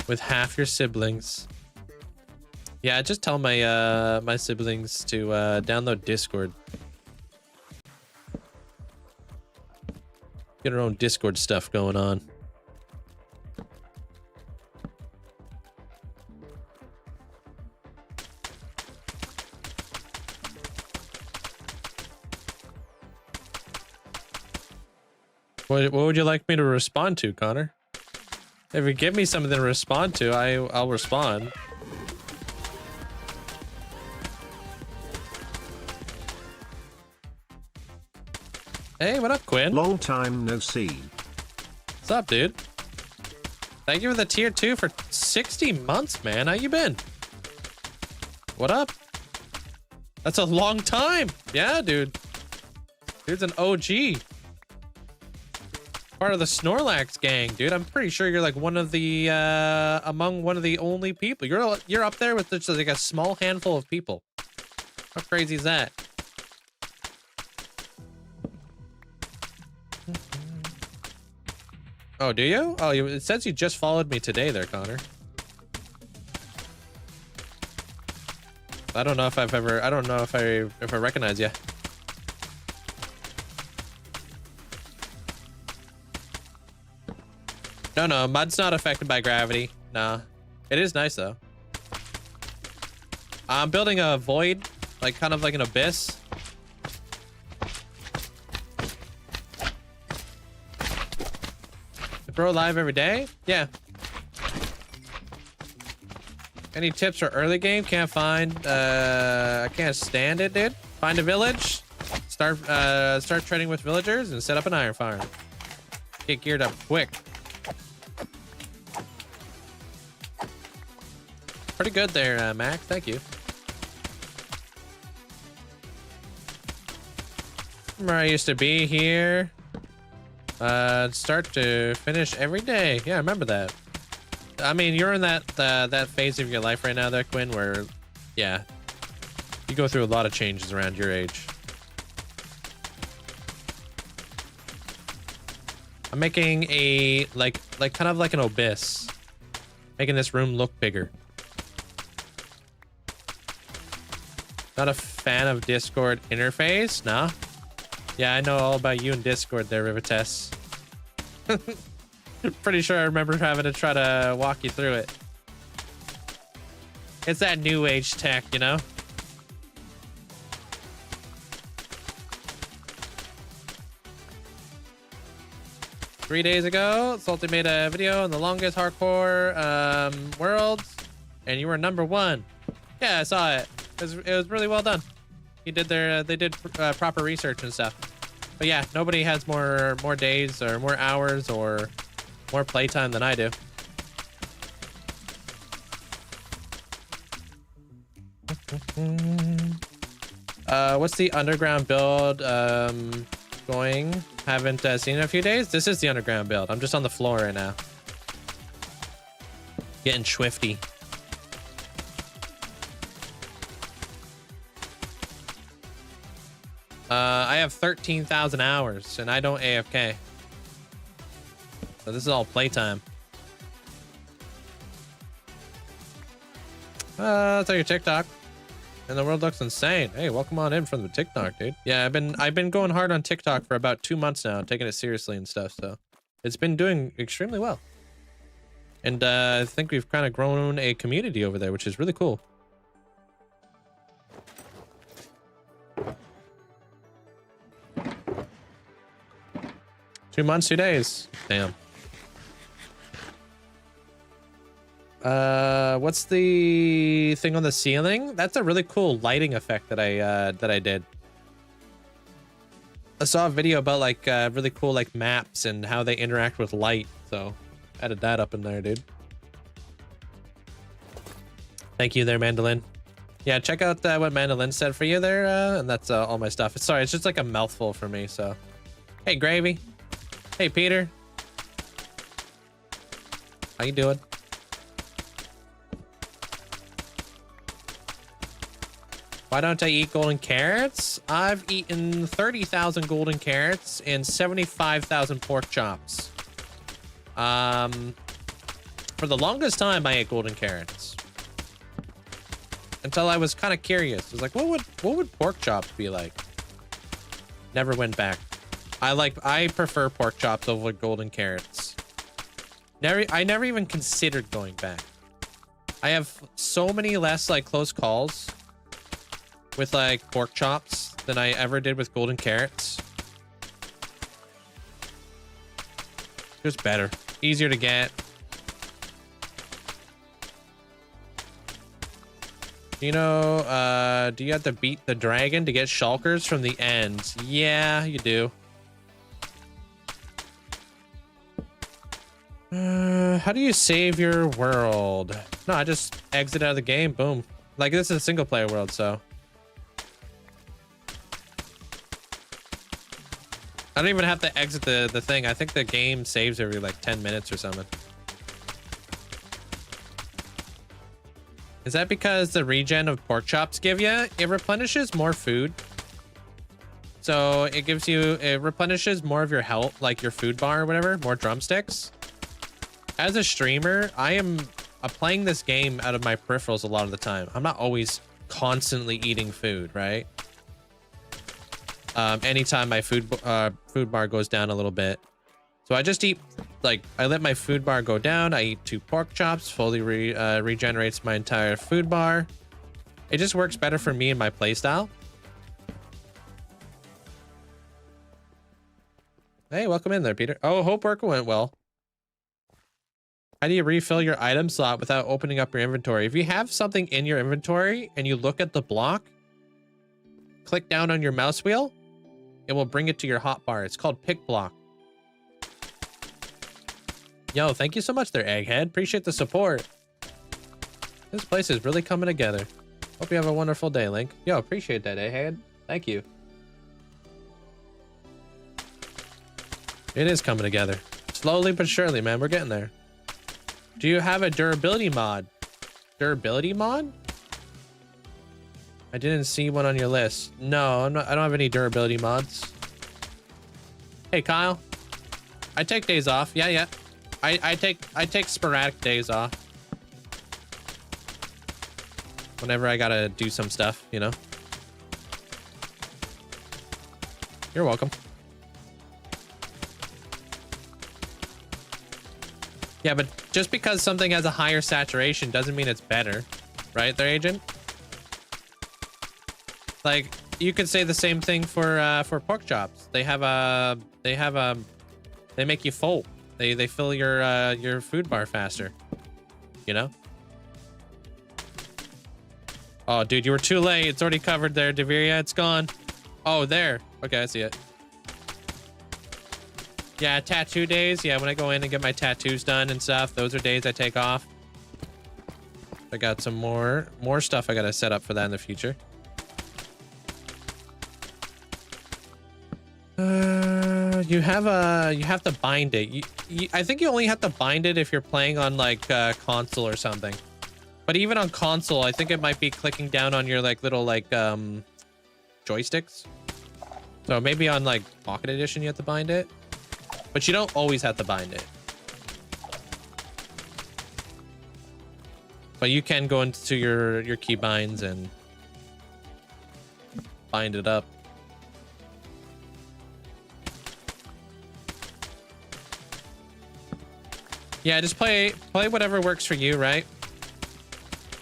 with half your siblings. Yeah, just tell my my siblings to download Discord. Get our own Discord stuff going on. What would you like me to respond to, Connor? If you give me something to respond to, I'll respond. Hey, what up, Quinn?
Long time no see.
What's up, dude? Thank you for the tier 2 for 60 months, man. How you been? What up? That's a long time. Yeah, dude. Dude's an OG. Part of the Snorlax gang, dude. I'm pretty sure you're like one of the among one of the only people. You're up there with just like a small handful of people. How crazy is that? Oh, do you? Oh, it says you just followed me today there, Connor. I don't know if I recognize you. No, mud's not affected by gravity. Nah. It is nice though. I'm building a void, like kind of like an abyss. Bro, live every day? Yeah. Any tips for early game? Can't find. I can't stand it, dude. Find a village. Start trading with villagers and set up an iron farm. Get geared up quick. Pretty good there, Mac. Thank you. Remember I used to be here. Start to finish every day. Yeah, I remember that. I mean, you're in that phase of your life right now there, Quinn, where, yeah, you go through a lot of changes around your age. I'm making a, like kind of like an abyss. Making this room look bigger. Not a fan of Discord interface? Nah. Yeah, I know all about you and Discord there, Rivites. Pretty sure I remember having to try to walk you through it. It's that new age tech, you know? Three days ago, Salty made a video on the longest hardcore worlds, and you were #1. Yeah, I saw it. It was really well done. They did proper research and stuff. But yeah, nobody has more days or more hours or more playtime than I do. What's the underground build going? Haven't seen it in a few days. This is the underground build. I'm just on the floor right now. Getting swifty. I have 13,000 hours and I don't AFK. So this is all playtime. That's on your TikTok. And the world looks insane. Hey, welcome on in from the TikTok, dude. Yeah, I've been going hard on TikTok for about 2 months now, taking it seriously and stuff, so it's been doing extremely well. And I think we've kind of grown a community over there, which is really cool. Two months, 2 days. Damn. What's the thing on the ceiling? That's a really cool lighting effect that I did. I saw a video about like really cool like maps and how they interact with light, so added that up in there, dude. Thank you there, Mandolin. Yeah, check out what Mandolin said for you there, and that's all my stuff. Sorry, it's just like a mouthful for me, so. Hey, Gravy. Hey, Peter. How you doing? Why don't I eat golden carrots? I've eaten 30,000 golden carrots and 75,000 pork chops. For the longest time, I ate golden carrots. Until I was kind of curious. I was like, what would pork chops be like? Never went back. I prefer pork chops over golden carrots. I never even considered going back. I have so many less like close calls with like pork chops than I ever did with golden carrots. Just better, easier to get. You know, do you have to beat the dragon to get shulkers from the end? Yeah, you do. How do you save your world? No, I just exit out of the game. Boom. Like, this is a single player world, so. I don't even have to exit the thing. I think the game saves every like 10 minutes or something. Is that because the regen of pork chops give you? It replenishes more food. So it replenishes more of your health, like your food bar or whatever, more drumsticks. As a streamer, I am playing this game out of my peripherals a lot of the time. I'm not always constantly eating food, right? Anytime my food bar goes down a little bit. So I just eat, like, I let my food bar go down. I eat 2 pork chops, fully regenerates my entire food bar. It just works better for me and my playstyle. Hey, welcome in there, Peter. Oh, hope work went well. How do you refill your item slot without opening up your inventory? If you have something in your inventory and you look at the block, click down on your mouse wheel, it will bring it to your hotbar. It's called pick block. Yo, thank you so much there, Egghead. Appreciate the support. This place is really coming together. Hope you have a wonderful day, Link. Yo, appreciate that, Egghead. Thank you. It is coming together. Slowly but surely, man. We're getting there. Do you have a durability mod? Durability mod? I didn't see one on your list. No, I don't have any durability mods. Hey, Kyle. I take days off. Yeah. I take sporadic days off. Whenever I gotta do some stuff, you know? You're welcome. Yeah, but just because something has a higher saturation doesn't mean it's better, right there, Agent? Like, you could say the same thing for pork chops. They make you full. They fill your food bar faster, you know? Oh, dude, you were too late. It's already covered there, Deviria. It's gone. Oh, there. Okay, I see it. Yeah, tattoo days. Yeah, when I go in and get my tattoos done and stuff, those are days I take off. I got some more stuff I gotta set up for that in the future. You have to bind it. I think you only have to bind it if you're playing on like console or something. But even on console, I think it might be clicking down on your like little like joysticks. So maybe on like Pocket Edition you have to bind it. But you don't always have to bind it. But you can go into your key binds and bind it up. Yeah, just play whatever works for you, right?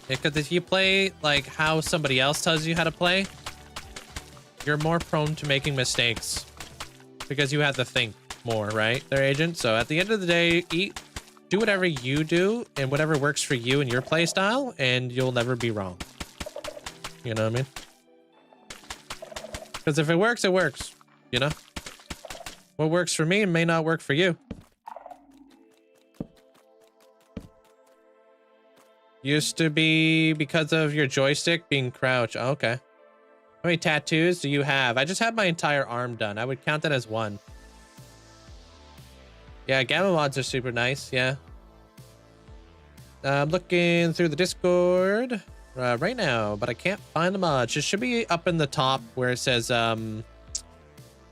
Because if you play like how somebody else tells you how to play, you're more prone to making mistakes because you have to think more, right there, Agent? So at the end of the day, do whatever you do and whatever works for you and your play style, and you'll never be wrong. You know what I mean? Because if it works, it works, you know? What works for me may not work for you. Used to be because of your joystick being crouched. Oh, okay. How many tattoos do you have? I just had my entire arm done. I would count that as one. Yeah, gamma mods are super nice. Yeah. I'm looking through the Discord right now, but I can't find the mods. It should be up in the top where it says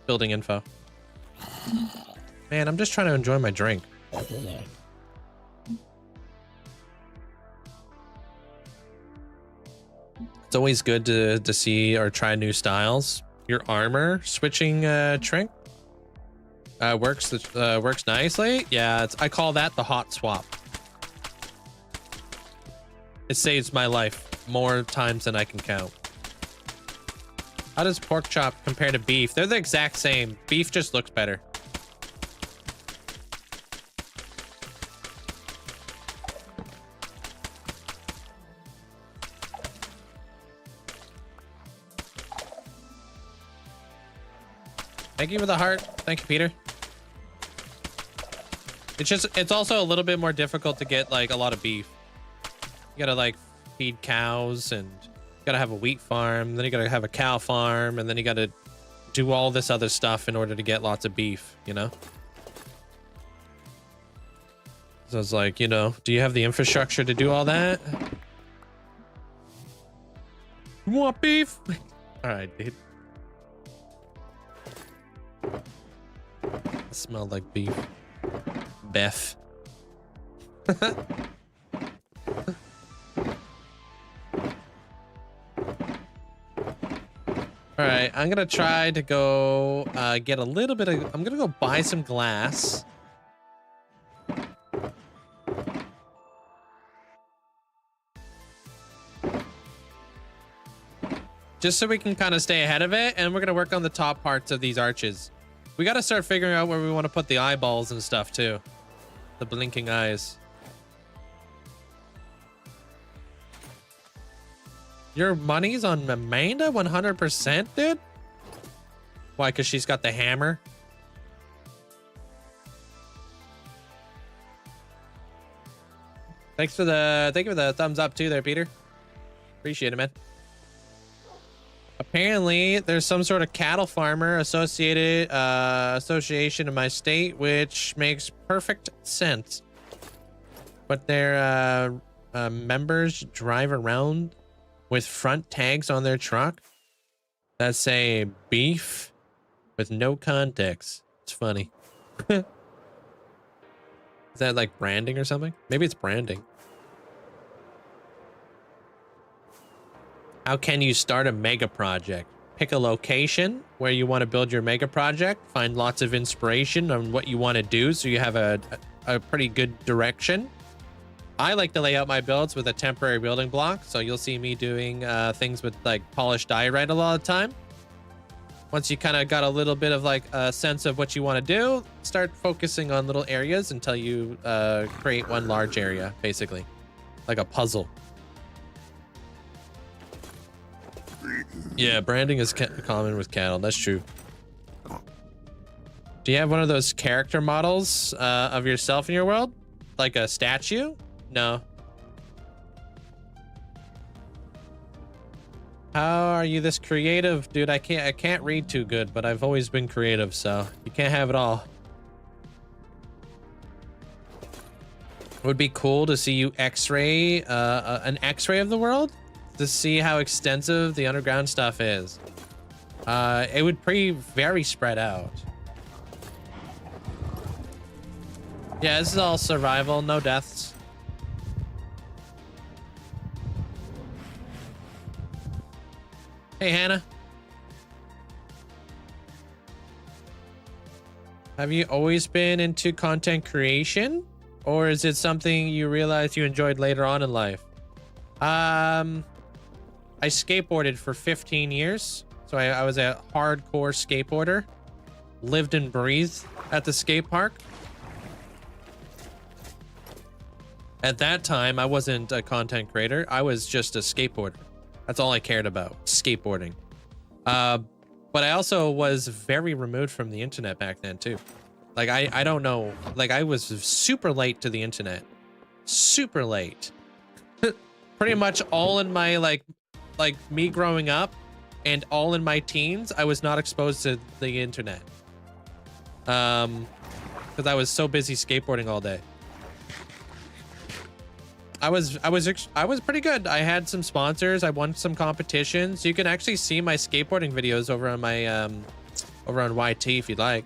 building info. Man, I'm just trying to enjoy my drink. It's always good to see or try new styles. Your armor switching trick works nicely. Yeah, I call that the hot swap. It saves my life more times than I can count. How does pork chop compare to beef? They're the exact same. Beef just looks better. Thank you for the heart. Thank you, Peter. It's also a little bit more difficult to get like a lot of beef. You gotta like feed cows, and you gotta have a wheat farm, then you gotta have a cow farm, and then you gotta do all this other stuff in order to get lots of beef, you know? So it's like, you know, do you have the infrastructure to do all that? You want beef? All right, dude. It smelled like beef. Beef. All right, I'm gonna try to go get a little bit of. I'm gonna go buy some glass. Just so we can kind of stay ahead of it, and we're gonna work on the top parts of these arches. We gotta start figuring out where we want to put the eyeballs and stuff too. The blinking eyes. Your money's on Amanda 100%, dude? Why? Because she's got the hammer? Thank you for the thumbs up too there, Peter. Appreciate it, man. Apparently, there's some sort of cattle farmer association in my state, which makes perfect sense. But their members drive around with front tags on their truck that say beef with no context. It's funny. Is that like branding or something? Maybe it's branding. How can you start a mega project? Pick a location where you want to build your mega project. Find lots of inspiration on what you want to do so you have a pretty good direction. I like to lay out my builds with a temporary building block. So you'll see me doing things with like polished diorite a lot of the time. Once you kind of got a little bit of like a sense of what you want to do, start focusing on little areas until you create one large area, basically. Like a puzzle. Yeah, branding is common with cattle. That's true. Do you have one of those character models of yourself in your world? Like a statue? No. How are you this creative? Dude, I can't read too good, but I've always been creative, so you can't have it all. It would be cool to see you x-ray an x-ray of the world to see how extensive the underground stuff is. It would be very spread out. Yeah, this is all survival, no deaths. Hey, Hannah. Have you always been into content creation? Or is it something you realized you enjoyed later on in life? I skateboarded for 15 years. So I was a hardcore skateboarder. Lived and breathed at the skate park. At that time, I wasn't a content creator. I was just a skateboarder. That's all I cared about, skateboarding. But I also was very removed from the internet back then too. Like I don't know, like I was super late to the internet. Super late. Pretty much all in my like me growing up and all in my teens, I was not exposed to the internet. Because I was so busy skateboarding all day. I was pretty good. I had some sponsors. I won some competitions. You can actually see my skateboarding videos over on my over on YT if you'd like.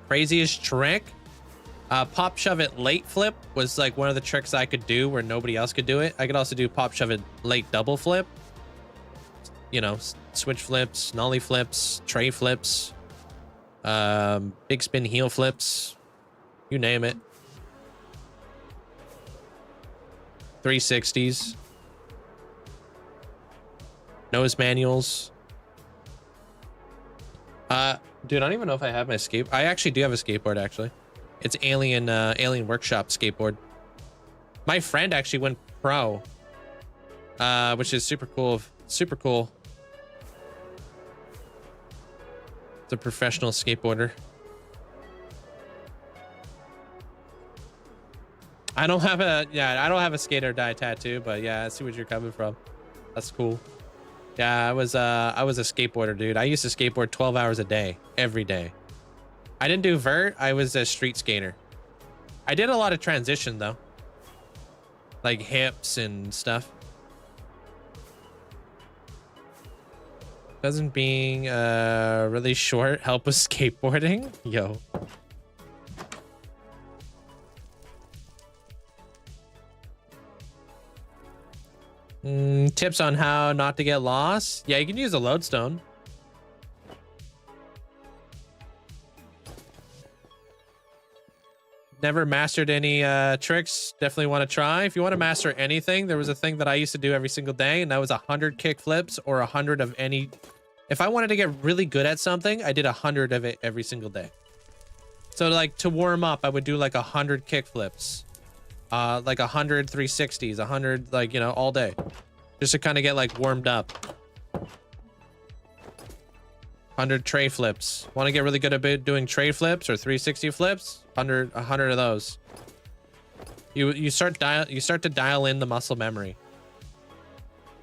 Craziest trick? Pop shove it late flip was like one of the tricks I could do where nobody else could do it. I could also do pop shove it late double flip. You know, switch flips, nollie flips, tray flips, big spin heel flips, you name it. 360s, nose manuals. Dude, I don't even know if I have my skate. I actually do have a skateboard. Actually, it's Alien Workshop skateboard. My friend actually went pro, which is super cool. Super cool. It's a professional skateboarder. I don't have a skate or die tattoo, but yeah, I see what you're coming from. That's cool. Yeah, I was a skateboarder, dude. I used to skateboard 12 hours a day, every day. I didn't do vert. I was a street skater. I did a lot of transition though, like hips and stuff. Doesn't being really short help with skateboarding? Yo. Tips on how not to get lost? Yeah, you can use a lodestone. Never mastered any tricks. Definitely want to try. If you want to master anything, there was a thing that I used to do every single day, and that was 100 kick flips or 100 of any. If I wanted to get really good at something, I did 100 of it every single day. So like to warm up, I would do like 100 kick flips. Like 100 360s, 100, like, you know, all day, just to kind of get like warmed up. 100 tray flips. Want to get really good at doing tray flips or 360 flips? 100 of those. You start to dial in the muscle memory.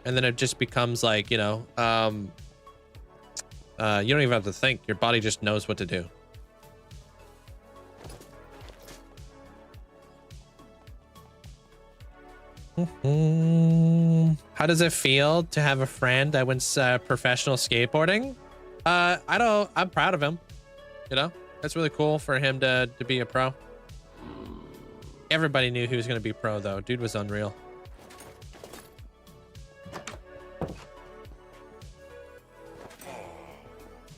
And then it just becomes like, you know, you don't even have to think. Your body just knows what to do. How does it feel to have a friend that went professional skateboarding? I'm proud of him. You know, that's really cool for him to be a pro. Everybody knew he was going to be pro though. Dude was unreal.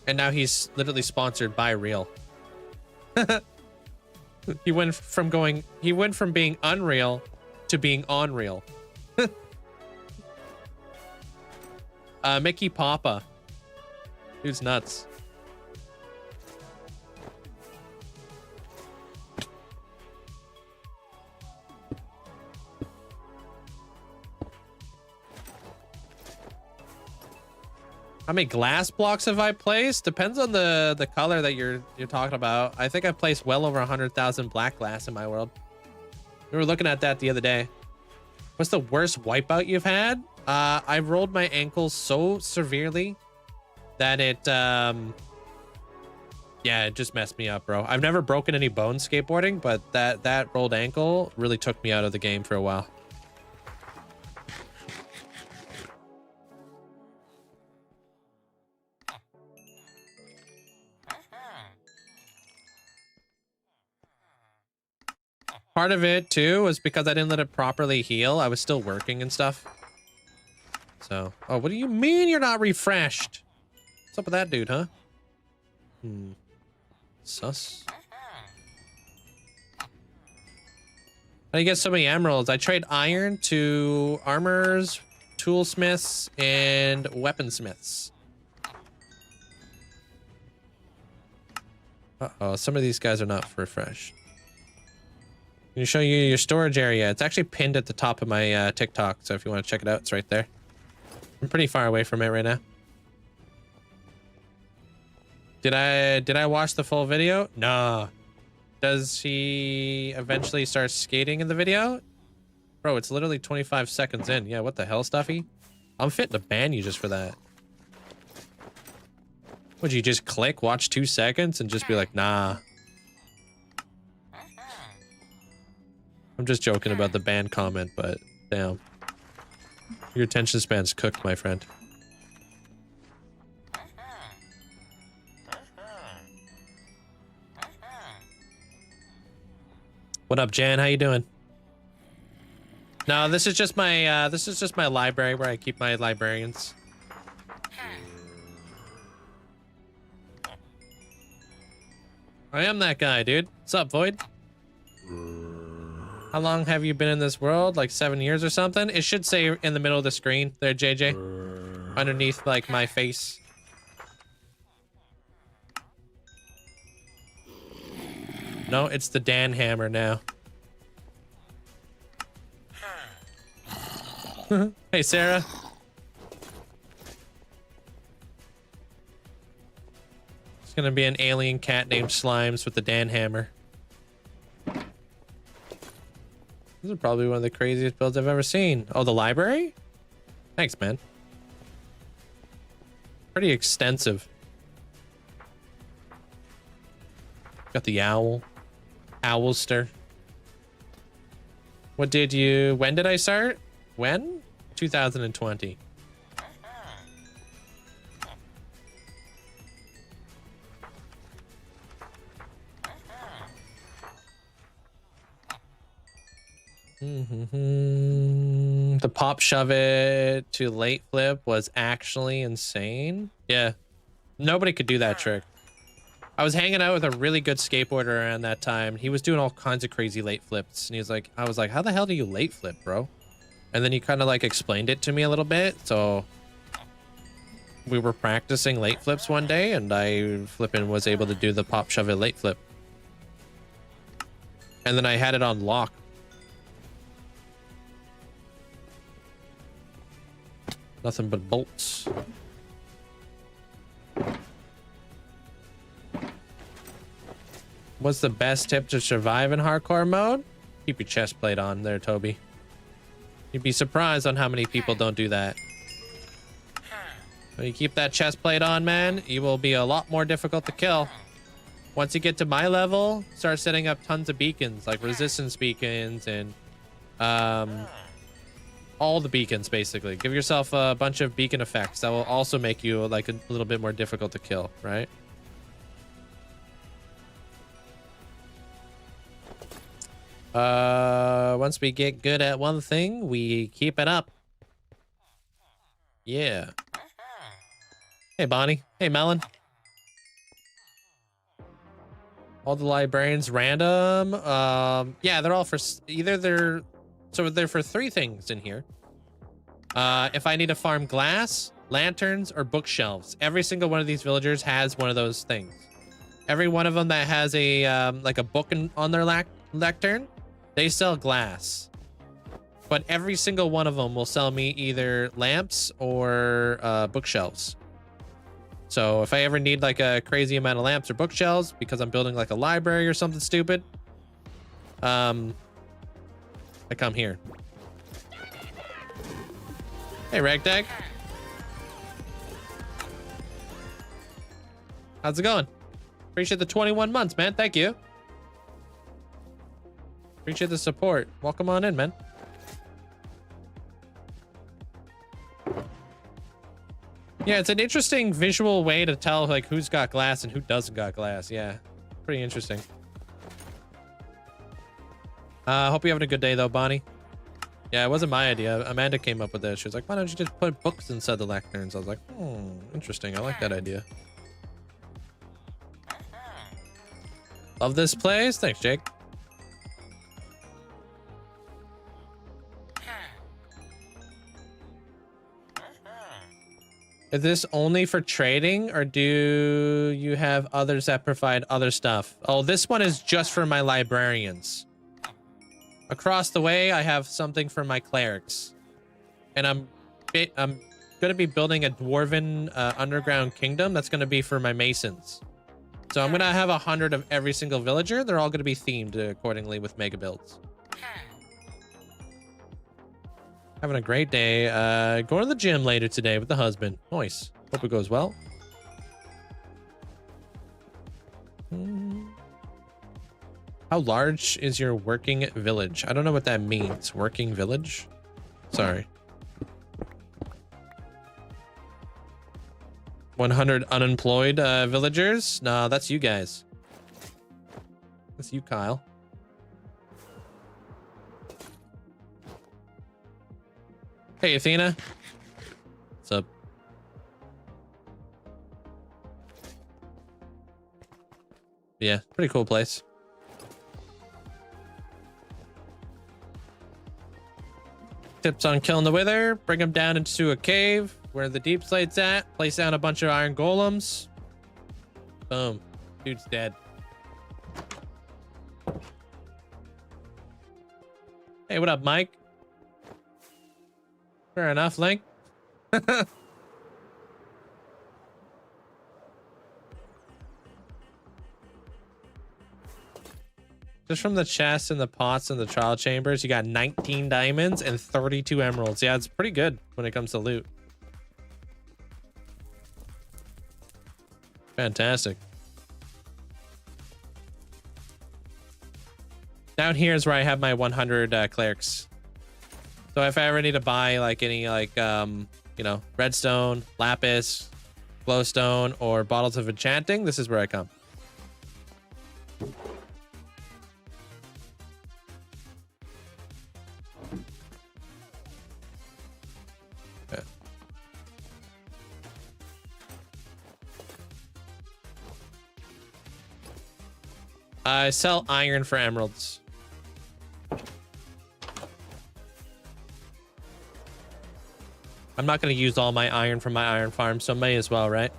And now he's literally sponsored by Real. He went from being unreal to being on Real. Mickey Papa. Dude's nuts. How many glass blocks have I placed? Depends on the color that you're talking about. I think I've placed well over 100,000 black glass in my world. We were looking at that the other day. What's the worst wipeout you've had? I rolled my ankle so severely that it it just messed me up, bro. I've never broken any bones skateboarding, but that rolled ankle really took me out of the game for a while. Part of it too was because I didn't let it properly heal. I was still working and stuff. So, oh, what do you mean you're not refreshed? What's up with that dude, huh? Sus. How do you get so many emeralds? I trade iron to armors, toolsmiths, and weaponsmiths. Uh-oh, some of these guys are not refreshed. Can you show you your storage area? It's actually pinned at the top of my TikTok, so if you want to check it out, it's right there. I'm pretty far away from it right now. Did I watch the full video? Nah. Does he eventually start skating in the video? Bro, it's literally 25 seconds in. Yeah, what the hell, Stuffy? I'm fit to ban you just for that. Would you just click, watch 2 seconds, and just be like, nah. I'm just joking about the ban comment, but damn. Your attention span's cooked, my friend. What up, Jan? How you doing? No, this is just my library where I keep my librarians. I am that guy, dude. What's up, Void? How long have you been in this world? Like 7 years or something? It should say in the middle of the screen there, JJ. Underneath, like, my face. No, it's the Dan Hammer now. Hey, Sarah. It's gonna be an alien cat named Slimes with the Dan Hammer. This is probably one of the craziest builds I've ever seen. Oh, the library? Thanks, man. Pretty extensive. Got the owl. Owlster. When did I start? When? 2020. The pop shove it to late flip was actually insane. Yeah, nobody could do that trick. I was hanging out with a really good skateboarder around that time. He was doing all kinds of crazy late flips, and he was like, I was like, how the hell do you late flip, bro? And then he kind of like explained it to me a little bit. So we were practicing late flips one day, and I flipping was able to do the pop shove it late flip. And then I had it on lock. Nothing but bolts. What's the best tip to survive in hardcore mode? Keep your chest plate on there, Toby. You'd be surprised on how many people don't do that. When you keep that chest plate on, man, you will be a lot more difficult to kill. Once you get to my level, start setting up tons of beacons, like resistance beacons and all the beacons, basically. Give yourself a bunch of beacon effects that will also make you like a little bit more difficult to kill, right? Once we get good at one thing, we keep it up. Yeah. Hey, Bonnie. Hey, Melon. All the librarians random. Yeah, they're all for either they're for 3 things in here. If I need to farm glass, lanterns, or bookshelves, every single one of these villagers has one of those things. Every one of them that has a like a book on their lectern, they sell glass. But every single one of them will sell me either lamps or bookshelves. So if I ever need like a crazy amount of lamps or bookshelves because I'm building like a library or something stupid, I come here. Hey, Ragtag. How's it going? Appreciate the 21 months, man. Thank you. Appreciate the support. Welcome on in, man. Yeah, it's an interesting visual way to tell like who's got glass and who doesn't got glass. Yeah, pretty interesting. Hope you're having a good day though, Bonnie. Yeah, it wasn't my idea. Amanda came up with this. She was like, why don't you just put books inside the lecterns? I was like, interesting. I like that idea. Love this place. Thanks, Jake. Is this only for trading, or do you have others that provide other stuff? Oh, this one is just for my librarians. Across the way, I have something for my clerics. And I'm going to be building a dwarven underground kingdom that's going to be for my masons. So I'm going to have 100 of every single villager. They're all going to be themed accordingly with mega builds. Having a great day. Going to the gym later today with the husband. Nice. Hope it goes well. How large is your working village? I don't know what that means. Working village? Sorry. 100 unemployed villagers? Nah, that's you guys. That's you, Kyle. Hey, Athena. What's up? Yeah, pretty cool place. Tips on killing the wither. Bring them down into a cave where the deep slate's at. Place down a bunch of iron golems. Boom. Dude's dead. Hey, what up, Mike? Fair enough, Link. Just from the chests and the pots and the trial chambers, you got 19 diamonds and 32 emeralds. Yeah, it's pretty good when it comes to loot. Fantastic. Down here is where I have my 100 clerics. So if I ever need to buy like any like, you know, redstone, lapis, glowstone, or bottles of enchanting, this is where I come. Okay. I sell iron for emeralds. I'm not going to use all my iron from my iron farm, so may as well, right?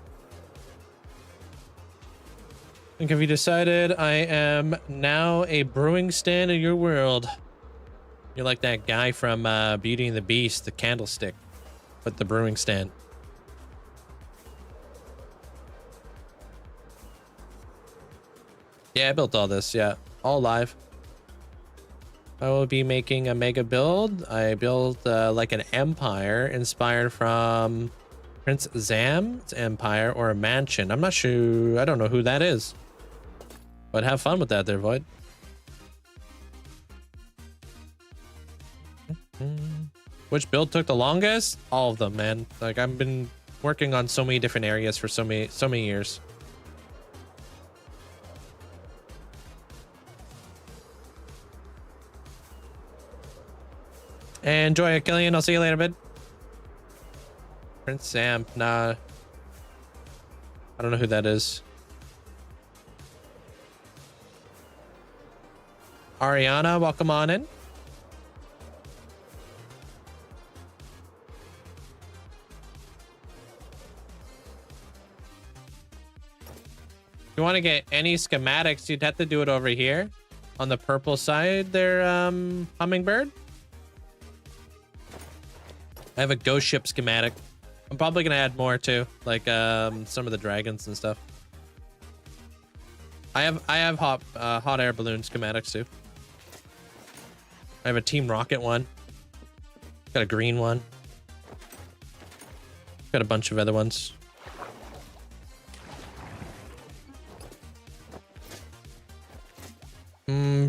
And have you decided I am now a brewing stand in your world? You're like that guy from Beauty and the Beast, the candlestick, with the brewing stand. Yeah, I built all this. Yeah, all live. I will be making a mega build. I built like an empire inspired from Prince Zam's empire or a mansion. I'm not sure. I don't know who that is. But have fun with that there, Void. Which build took the longest? All of them, man. Like I've been working on so many different areas for so many years. Enjoy, Killian. I'll see you later, bud. Prince Sam. Nah. I don't know who that is. Ariana, welcome on in. If you want to get any schematics, you'd have to do it over here on the purple side there, Hummingbird. I have a ghost ship schematic. I'm probably gonna add more too, like some of the dragons and stuff. I have hot air balloon schematics too. I have a Team Rocket one. Got a green one. Got a bunch of other ones.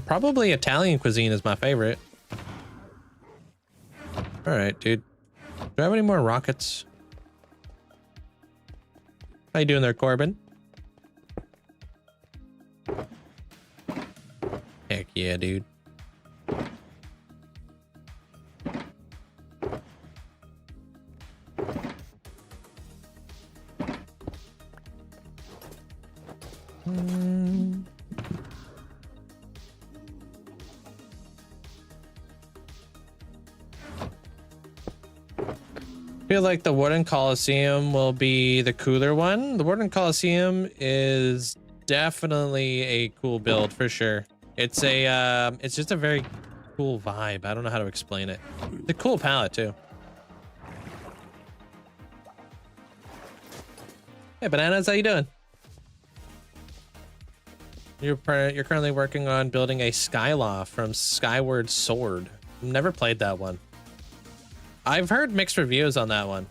Probably Italian cuisine is my favorite. All right, dude. Do I have any more rockets? How you doing there, Corbin? Heck yeah, dude. I feel like the Warden Coliseum will be the cooler one. The Warden Coliseum is definitely a cool build for sure. It's a it's just a very cool vibe. I don't know how to explain it. It's a cool palette too. Hey Bananas, how you doing? You're currently working on building a Skyloft from Skyward Sword. Never played that one. I've heard mixed reviews on that one.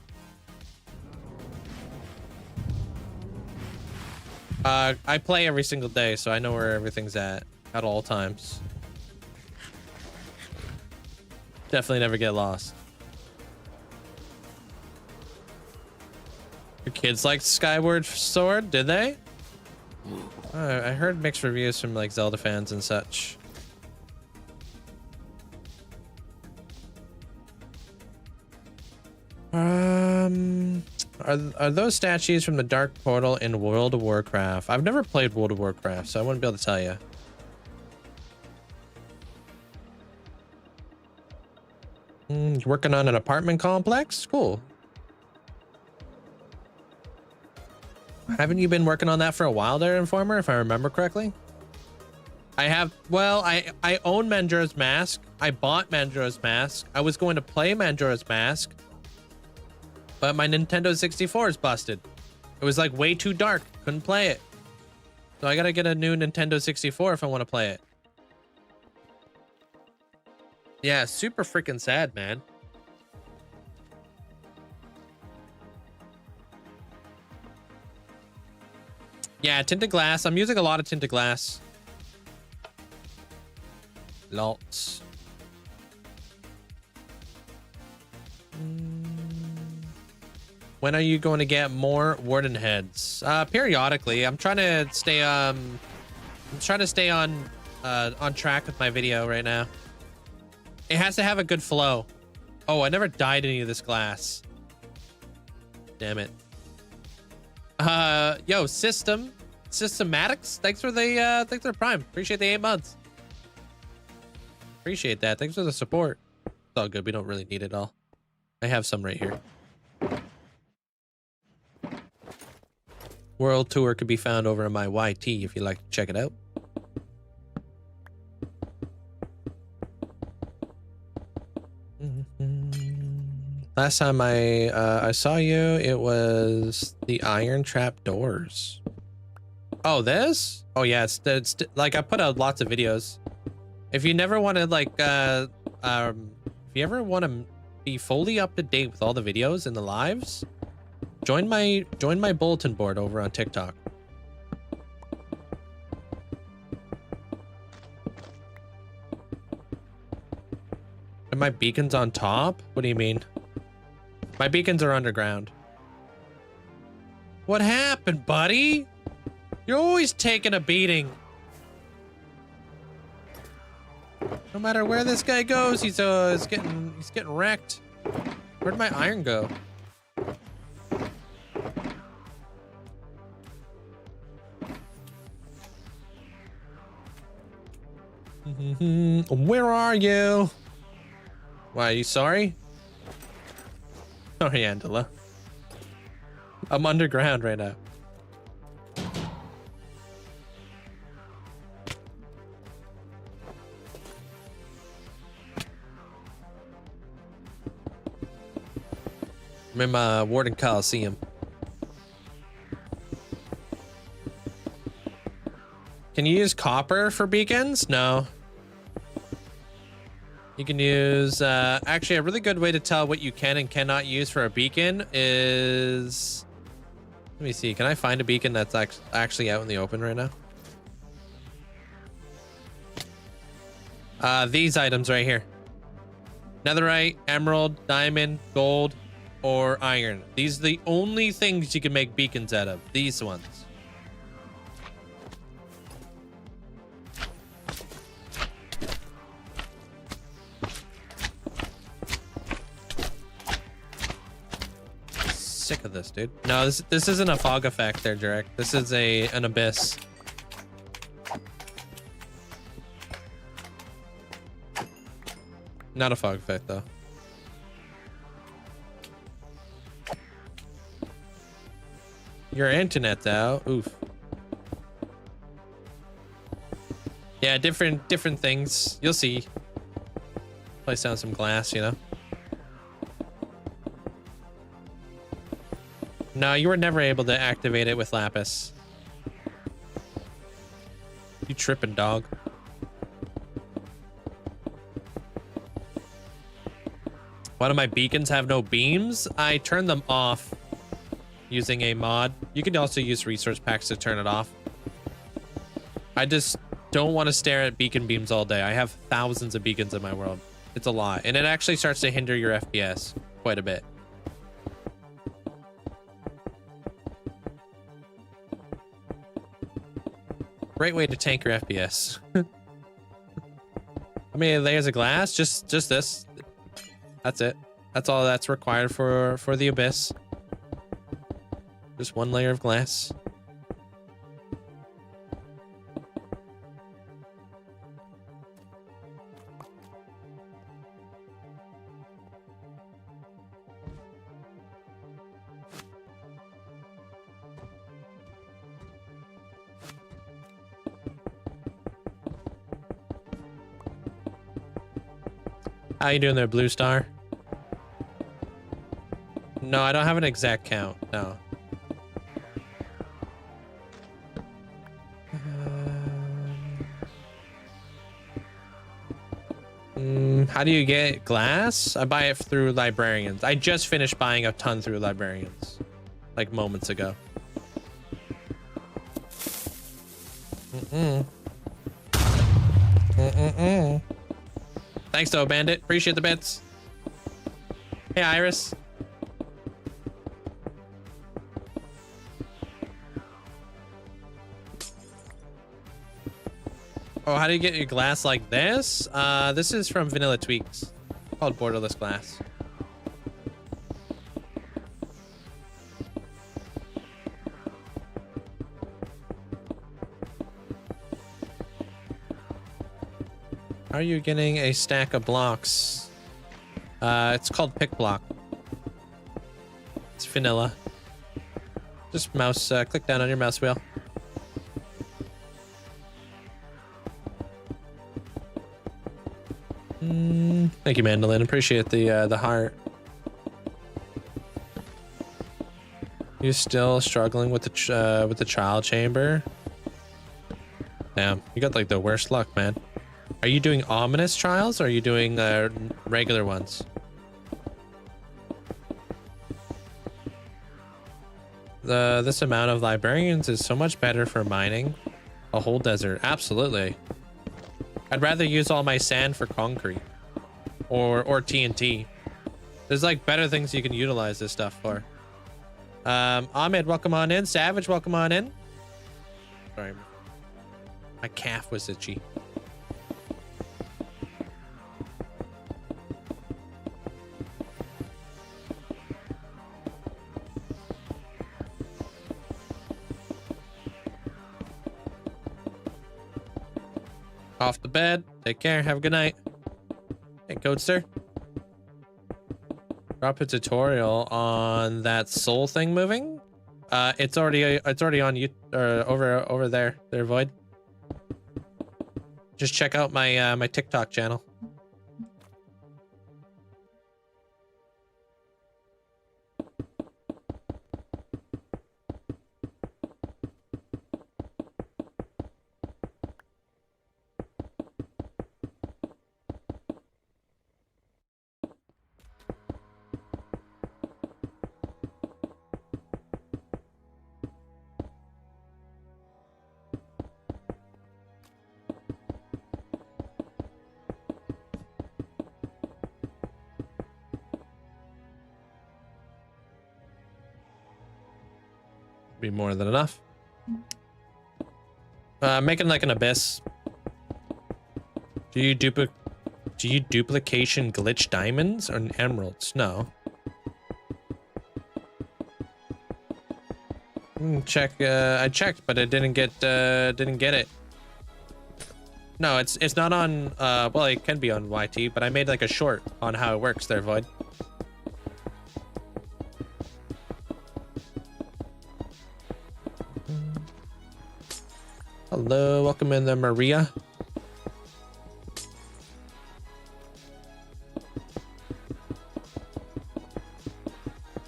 I play every single day, so I know where everything's at all times. Definitely never get lost. Your kids liked Skyward Sword, did they? I heard mixed reviews from like Zelda fans and such. Are those statues from the Dark Portal in World of Warcraft? I've never played World of Warcraft, so I wouldn't be able to tell you. You're working on an apartment complex? Cool. Haven't you been working on that for a while there, Informer, if I remember correctly? I have, well, I own Manjora's Mask. I bought Manjora's Mask. I was going to play Manjora's Mask, but my Nintendo 64 is busted. It was like way too dark. Couldn't play it. So I gotta get a new Nintendo 64 if I want to play it. Yeah, super freaking sad, man. Yeah, tinted glass. I'm using a lot of tinted glass. Lots. When are you going to get more Warden heads? Periodically. I'm trying to stay on track with my video right now. It has to have a good flow. Oh, I never dyed any of this glass. Damn it. Yo, Systematics. Thanks for the Prime. Appreciate the 8 months. Appreciate that. Thanks for the support. It's all good. We don't really need it all. I have some right here. World Tour could be found over in my YT if you'd like to check it out. Last time I saw you, it was the Iron Trap Doors. Oh, this? Oh yeah, it's like I put out lots of videos. If you never want to like if you ever want to be fully up to date with all the videos and the lives, join my bulletin board over on TikTok. And my beacons on top? What do you mean? My beacons are underground. What happened, buddy? You're always taking a beating. No matter where this guy goes, he's getting wrecked. Where'd my iron go? Where are you? Why, are you sorry? Sorry, Angela. I'm underground right now. I'm in my Warden Coliseum. Can you use copper for beacons? No. You can use, actually a really good way to tell what you can and cannot use for a beacon is, let me see, can I find a beacon that's actually out in the open right now? These items right here. Netherite, emerald, diamond, gold, or iron. These are the only things you can make beacons out of. These ones. Sick of this, dude. No, this isn't a fog effect there, Jarek. This is an abyss. Not a fog effect though. Your internet's out. Oof. Yeah, different things. You'll see. Place down some glass, you know. No, you were never able to activate it with lapis. You tripping, dog. One of my beacons have no beams. I turned them off using a mod. You can also use resource packs to turn it off. I just don't want to stare at beacon beams all day. I have thousands of beacons in my world. It's a lot. And it actually starts to hinder your FPS quite a bit. Great way to tank your FPS. How many layers of glass? Just this. That's it. That's all that's required for the abyss. Just one layer of glass. How you doing there, Blue Star? No, I don't have an exact count. No. How do you get glass? I buy it through librarians. I just finished buying a ton through librarians, like moments ago. Thanks though, Bandit. Appreciate the bits. Hey, Iris. Oh, how do you get your glass like this? This is from Vanilla Tweaks, called borderless glass. How are you getting a stack of blocks? It's called pick block. It's vanilla. Just mouse, click down on your mouse wheel. Thank you, Mandolin. Appreciate the heart. You still struggling with the child chamber? Damn, you got like the worst luck, man. Are you doing ominous trials or are you doing regular ones? This amount of librarians is so much better for mining a whole desert. Absolutely. I'd rather use all my sand for concrete or TNT. There's like better things you can utilize this stuff for. Ahmed, welcome on in. Savage, welcome on in. Sorry, my calf was itchy. Off the bed. Take care. Have a good night. Hey, Codester. Drop a tutorial on that soul thing moving. It's already on you over there, Void. Just check out my my TikTok channel. Be more than enough. Making like an abyss. Do you duplication glitch diamonds or emeralds? No. Check. I checked, but it didn't get it. No, it's not on. Well, it can be on YT, but I made like a short on how it works there, Void. Hello, welcome in there, Maria.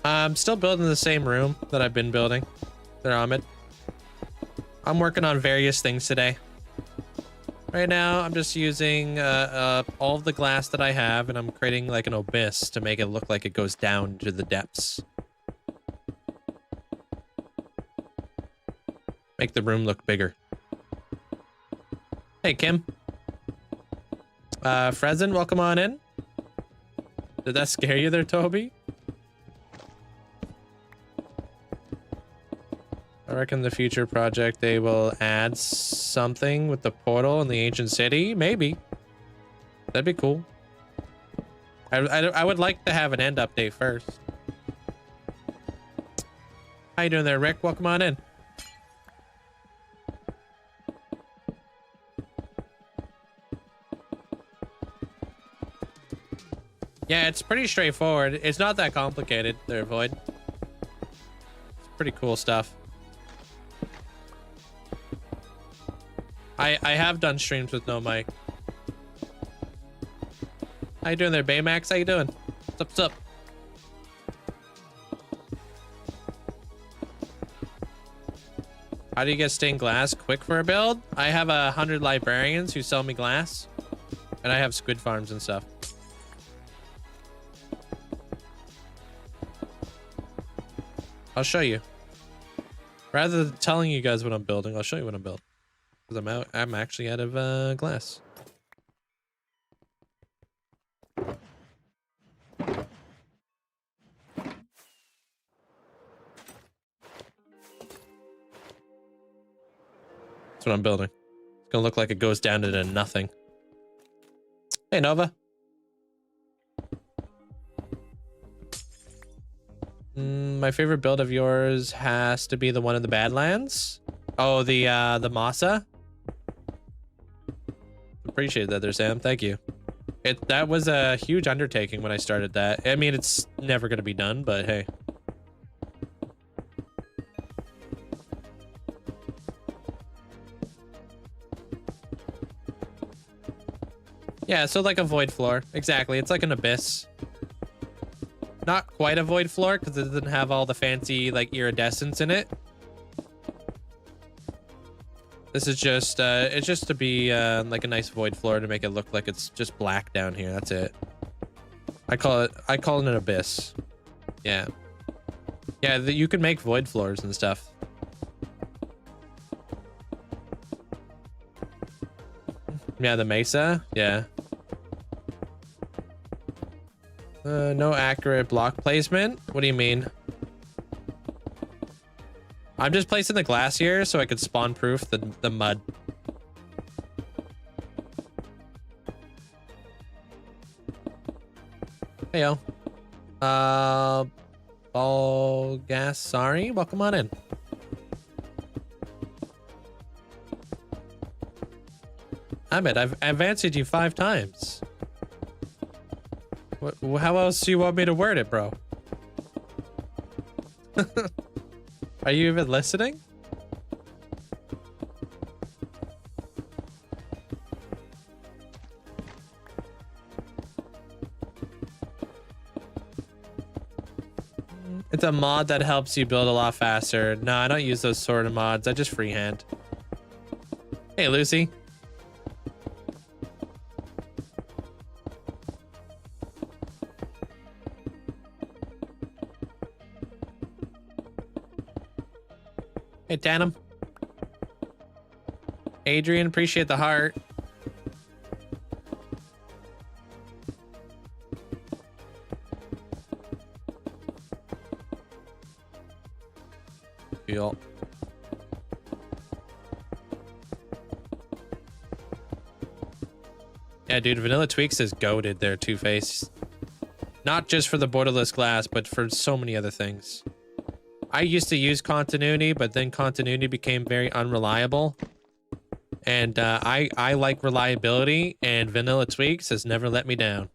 I'm still building the same room that I've been building there, Ahmed. I'm working on various things today. Right now, I'm just using all of the glass that I have, and I'm creating like an abyss to make it look like it goes down to the depths. Make the room look bigger. Hey, Kim. Frezen, welcome on in. Did that scare you there, Toby? I reckon the future project, they will add something with the portal in the ancient city. Maybe. That'd be cool. I would like to have an end update first. How you doing there, Rick? Welcome on in. Yeah, it's pretty straightforward. It's not that complicated there, Void. It's pretty cool stuff. I have done streams with no mic. How you doing there, Baymax? How you doing? What's up? How do you get stained glass quick for a build? I have 100 librarians who sell me glass. And I have squid farms and stuff. I'll show you. Rather than telling you guys what I'm building, I'll show you what I'm building. Because I'm actually out of glass. That's what I'm building. It's gonna look like it goes down into nothing. Hey, Nova. My favorite build of yours has to be the one in the Badlands. Oh, the Masa. Appreciate that there, Sam. Thank you. That was a huge undertaking when I started that. I mean, it's never gonna be done, but hey. Yeah, so like a void floor. Exactly. It's like an abyss. Not quite a void floor because it doesn't have all the fancy like iridescence in it. This is just it's just to be like a nice void floor to make it look like it's just black down here. That's it. I call it an abyss. Yeah. Yeah, you can make void floors and stuff. Yeah, the mesa. Yeah. No accurate block placement. What do you mean? I'm just placing the glass here so I could spawn proof the mud. Hey yo. Ball gas, sorry. Welcome on in. Ahmed, I've answered you 5 times. How else do you want me to word it, bro? Are you even listening? It's a mod that helps you build a lot faster. No, I don't use those sort of mods. I just freehand. Hey, Lucy. Hey, Tanum. Adrian, appreciate the heart. Feel. Yeah, dude, Vanilla Tweaks is goated there, Two-Face. Not just for the borderless glass, but for so many other things. I used to use continuity, but then continuity became very unreliable. And I like reliability, and Vanilla Tweaks has never let me down.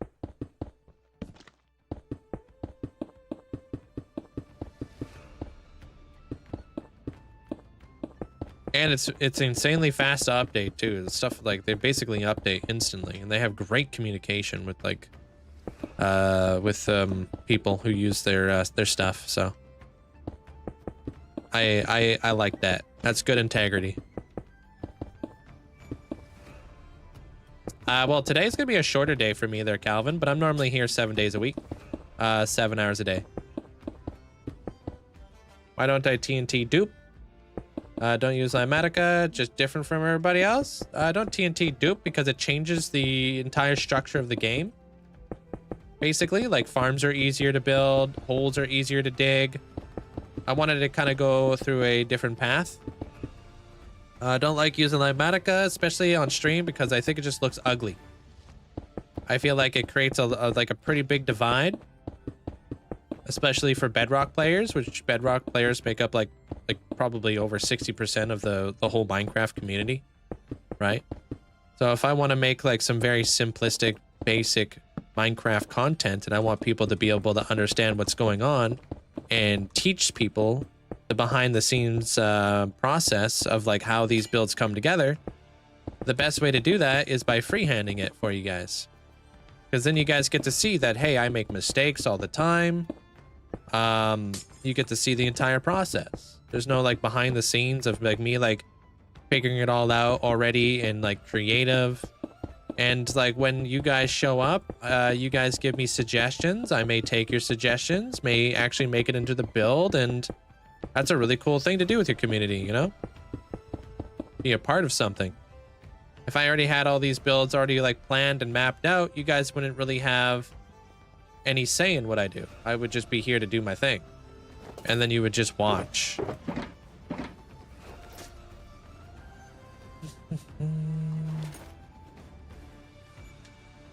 And it's insanely fast to update too. The stuff like they basically update instantly, and they have great communication with like people who use their stuff. So I like that. That's good integrity. Well, today's gonna be a shorter day for me there, Calvin, but I'm normally here 7 days a week, 7 hours a day. Why don't I TNT dupe? Don't use Limatica, just different from everybody else. Don't TNT dupe because it changes the entire structure of the game. Basically, like farms are easier to build, holes are easier to dig. I wanted to kind of go through a different path. Don't like using Limatica, especially on stream, because I think it just looks ugly. I feel like it creates like a pretty big divide, especially for Bedrock players, which Bedrock players make up like probably over 60% of the whole Minecraft community, right? So if I want to make like some very simplistic, basic Minecraft content, and I want people to be able to understand what's going on and teach people the behind the scenes process of like how these builds come together, the best way to do that is by freehanding it for you guys. Because then you guys get to see that, hey, I make mistakes all the time. You get to see the entire process. There's no like behind the scenes of like me like figuring it all out already and like creative. And like when you guys show up, you guys give me suggestions. I may take your suggestions, may actually make it into the build, and that's a really cool thing to do with your community, you know? Be a part of something. If I already had all these builds already like planned and mapped out, you guys wouldn't really have any say in what I do. I would just be here to do my thing. And then you would just watch.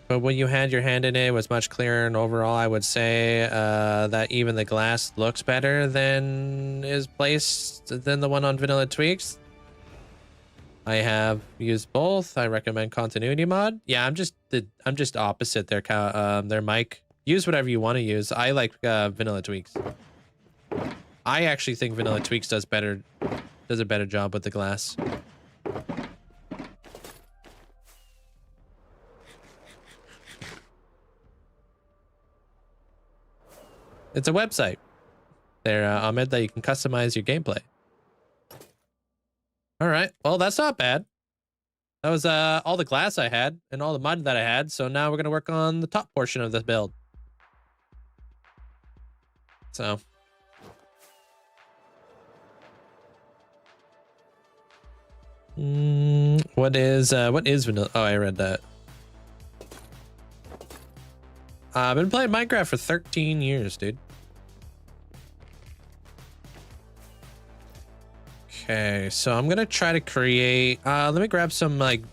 But when you had your hand in it, it was much clearer, and overall I would say that even the glass looks better than is placed than the one on Vanilla Tweaks. I have used both. I recommend continuity mod. Yeah, I'm just opposite there, Mike. Use whatever you want to use. I like Vanilla Tweaks. I actually think Vanilla Tweaks does a better job with the glass. It's a website there, Ahmed, that you can customize your gameplay. All right. Well, that's not bad. That was all the glass I had and all the mud that I had. So now we're going to work on the top portion of this build. So. What is vanilla? Oh, I read that. I've been playing Minecraft for 13 years, dude. Okay, so I'm gonna try to create, let me grab some like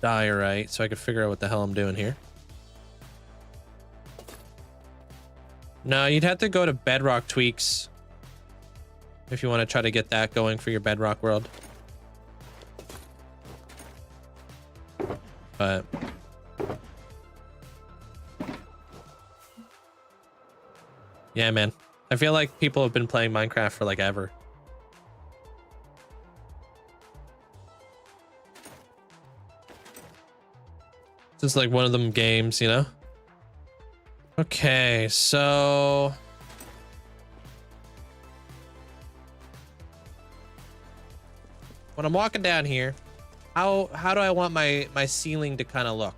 diorite so I can figure out what the hell I'm doing here. No, you'd have to go to bedrock tweaks if you want to try to get that going for your bedrock world. But yeah, man, I feel like people have been playing Minecraft for like ever. It's just like one of them games, you know? Okay, so when I'm walking down here, how do I want my ceiling to kind of look?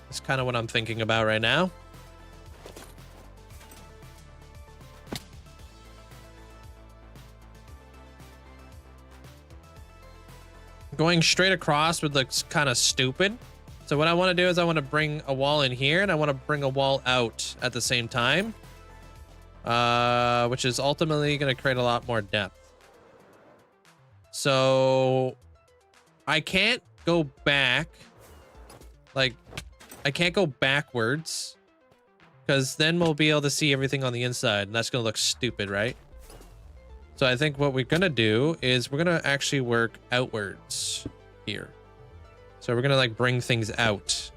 That's kind of what I'm thinking about right now. Going straight across would look kind of stupid. So what I want to do is I want to bring a wall in here and I want to bring a wall out at the same time. Which is ultimately going to create a lot more depth. So I can't go back. Like, I can't go backwards because then we'll be able to see everything on the inside and that's going to look stupid, right? So I think what we're going to do is we're going to actually work outwards here. So we're going to like bring things out.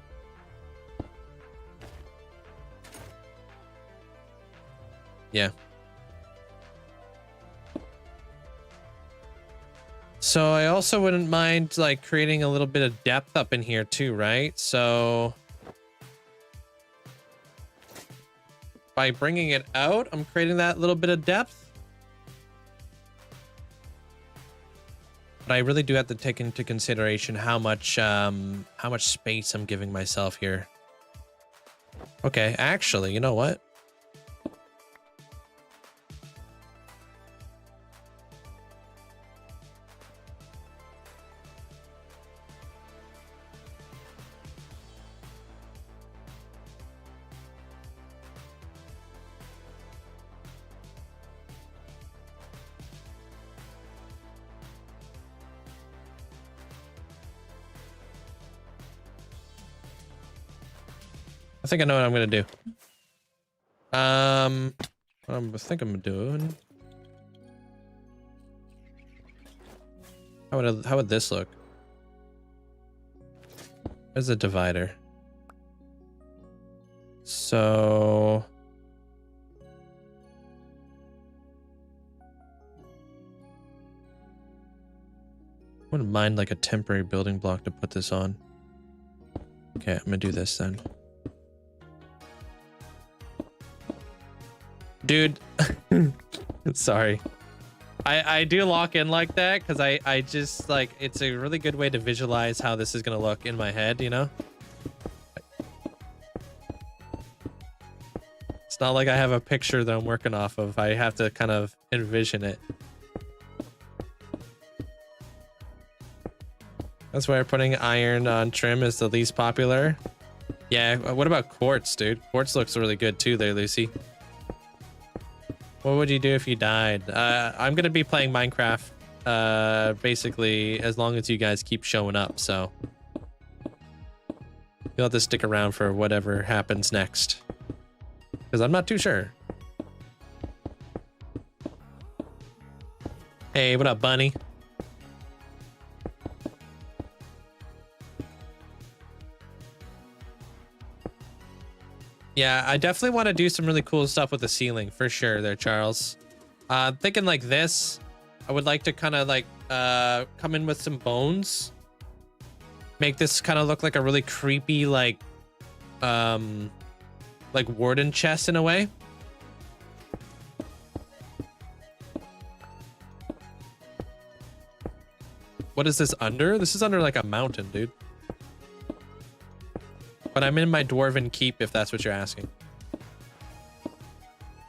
Yeah. So I also wouldn't mind like creating a little bit of depth up in here too, right? So by bringing it out, I'm creating that little bit of depth. But I really do have to take into consideration how much space I'm giving myself here. Okay, actually, you know what? I think I know what I'm gonna do. I think I'm doing. How would this look? There's a divider. So I wouldn't mind like a temporary building block to put this on. Okay, I'm gonna do this then. Dude, sorry. I do lock in like that because I just like, it's a really good way to visualize how this is gonna look in my head, you know? It's not like I have a picture that I'm working off of. I have to kind of envision it. That's why putting iron on trim is the least popular. Yeah, what about quartz, dude? Quartz looks really good too there, Lucy. What would you do if you died? I'm gonna be playing Minecraft basically as long as you guys keep showing up, so you'll have to stick around for whatever happens next, because I'm not too sure. Hey, what up, bunny? Yeah, I definitely want to do some really cool stuff with the ceiling for sure there, Charles. Thinking like this, I would like to kind of like come in with some bones. Make this kind of look like a really creepy like Warden chest in a way. What is this under? This is under like a mountain, dude. But I'm in my dwarven keep, if that's what you're asking.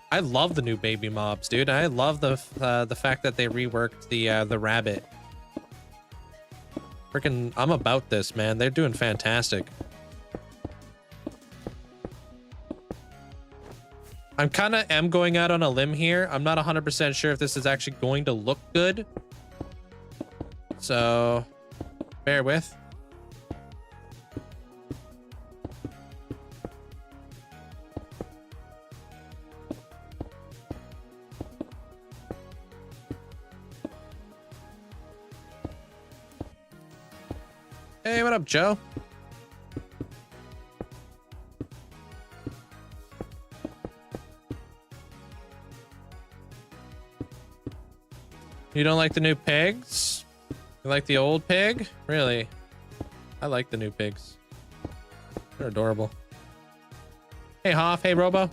I love the new baby mobs, dude. I love the fact that they reworked the rabbit. Freaking, I'm about this, man. They're doing fantastic. I'm kind of am going out on a limb here. I'm not 100% sure if this is actually going to look good. So, bear with. Hey, what up, Joe? You don't like the new pigs? You like the old pig? Really? I like the new pigs. They're adorable. Hey, Hoff. Hey, Robo.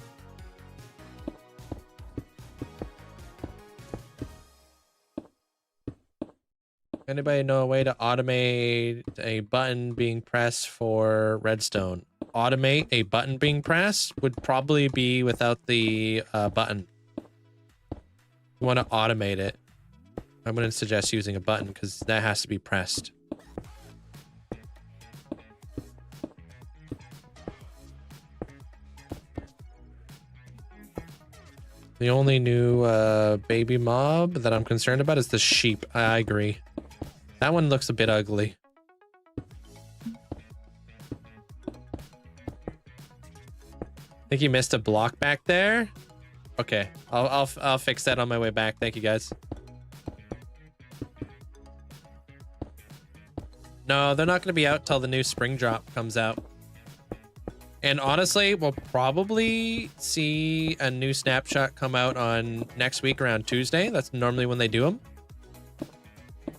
Anybody know a way to automate a button being pressed for redstone? Automate a button being pressed would probably be without the button. You want to automate it. I'm going to suggest using a button because that has to be pressed. The only new baby mob that I'm concerned about is the sheep. I agree. That one looks a bit ugly. Think you missed a block back there? Okay, I'll fix that on my way back. Thank you, guys. No, they're not going to be out till the new spring drop comes out. And honestly, we'll probably see a new snapshot come out on next week around Tuesday. That's normally when they do them.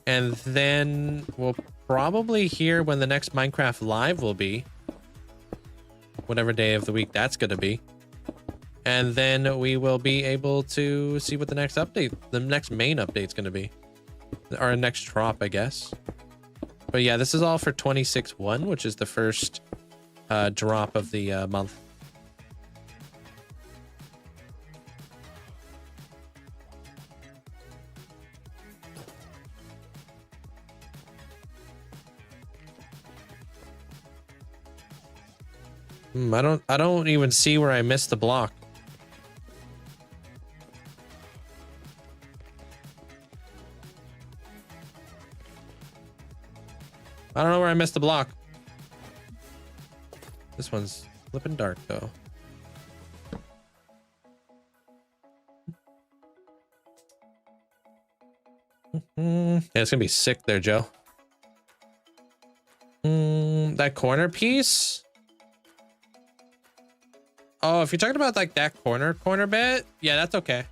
And then we'll probably hear when the next Minecraft Live will be. Whatever day of the week that's going to be. And then we will be able to see what the next update, the next main update is going to be. Our next drop, I guess. But yeah, this is all for 26.1, which is the first drop of the month. I don't even see where I missed the block. I don't know where I missed the block. This one's flipping dark though. Yeah, it's gonna be sick there, Joe. That corner piece. Oh, if you're talking about like that corner bit, yeah, that's okay.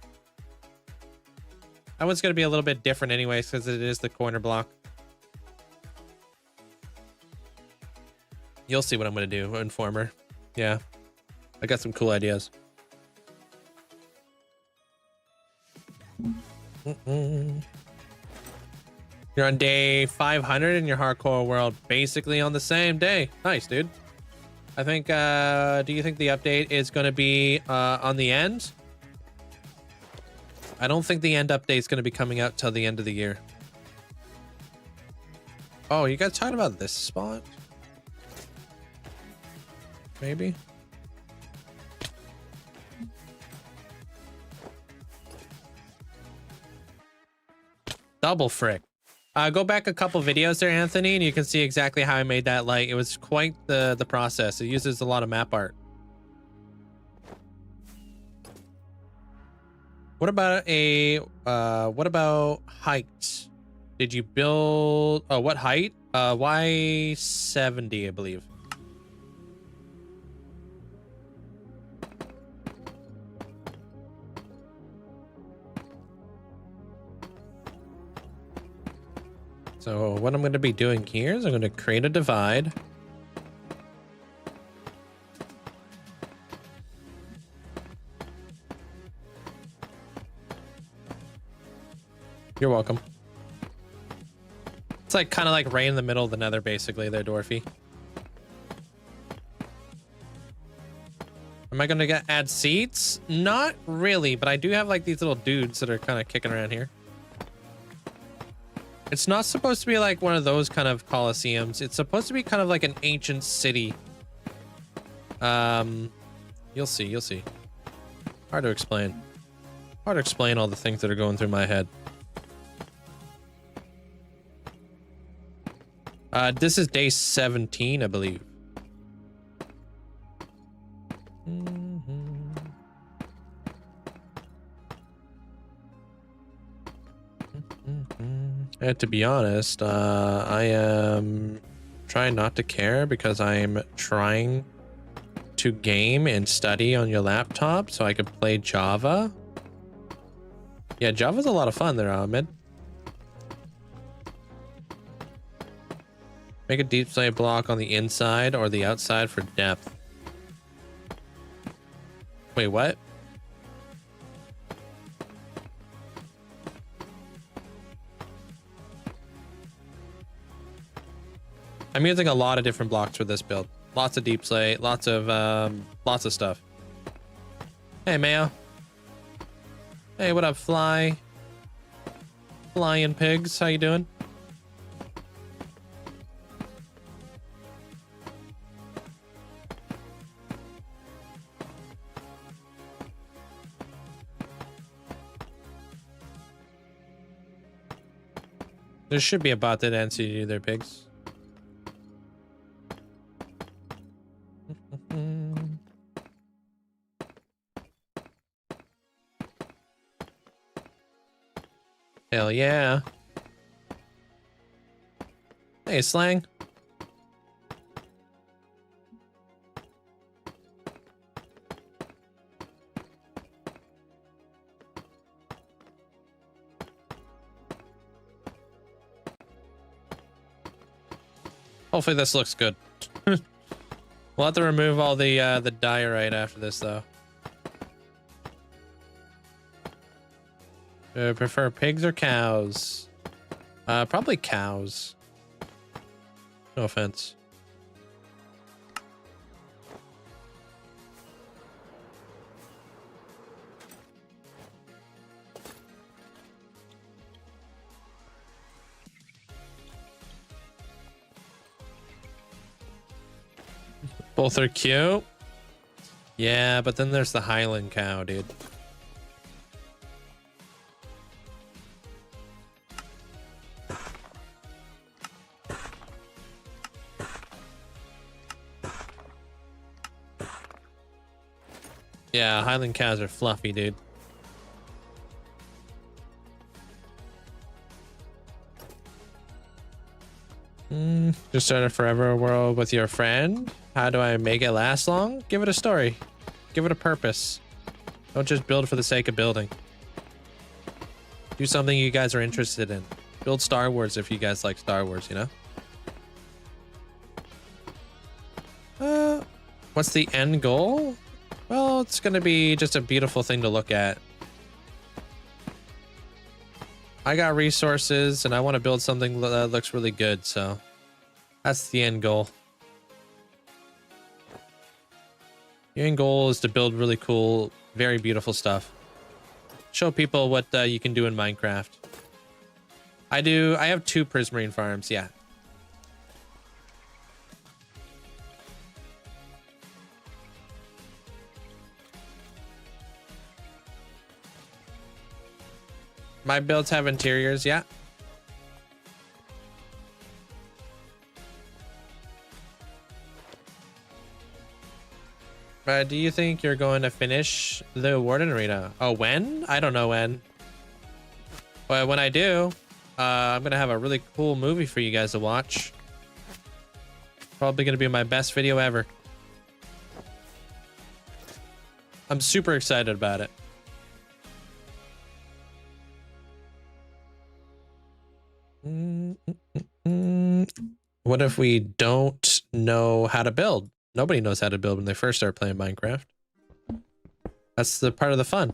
That one's gonna be a little bit different anyways because it is the corner block. You'll see what I'm gonna do, Informer. Yeah, I got some cool ideas. You're on day 500 in your hardcore world, basically on the same day. Nice, dude. I think, do you think the update is going to be on the end? I don't think the end update is going to be coming out till the end of the year. Oh, you guys talking about this spot? Maybe? Double frick. Go back a couple videos there, Anthony, and you can see exactly how I made that light. It was quite the process. It uses a lot of map art. What about what about height? Did you build, oh, what height? Y70, I believe. So what I'm going to be doing here is I'm going to create a divide. You're welcome. It's like kind of like right in the middle of the nether, basically, there, Dwarfy. Am I gonna add seats? Not really, but I do have like these little dudes that are kind of kicking around here. It's not supposed to be like one of those kind of coliseums. It's supposed to be kind of like an ancient city. You'll see, you'll see. Hard to explain. Hard to explain all the things that are going through my head. This is day 17, I believe. And to be honest, I am trying not to care because I'm trying to game and study on your laptop so I could play Java. Yeah, Java's a lot of fun there, Ahmed. Make a deep slate block on the inside or the outside for depth. Wait, what? I'm using a lot of different blocks for this build. Lots of deep slate, lots of stuff. Hey, Mayo. Hey, what up, Fly? Flying pigs, how you doing? There should be a bot that answers you there, pigs. Hell yeah. Hey, Slang. Hopefully this looks good. We'll have to remove all the diorite after this, though. Prefer pigs or cows? Probably cows. No offense. Both are cute. Yeah, but then there's the Highland cow, dude. Yeah, Highland cows are fluffy, dude. Just start a forever world with your friend. How do I make it last long? Give it a story. Give it a purpose. Don't just build for the sake of building. Do something you guys are interested in. Build Star Wars if you guys like Star Wars, you know? What's the end goal? Well, it's gonna be just a beautiful thing to look at. I got resources and I want to build something that looks really good, so that's the end goal. The end goal is to build really cool, very beautiful stuff. Show people what you can do in Minecraft. I have 2 prismarine farms, yeah. My builds have interiors, yeah. Do you think you're going to finish the Warden Arena? Oh, when? I don't know when. But when I do, I'm going to have a really cool movie for you guys to watch. Probably going to be my best video ever. I'm super excited about it. What if we don't know how to build? Nobody knows how to build when they first start playing Minecraft. That's the part of the fun.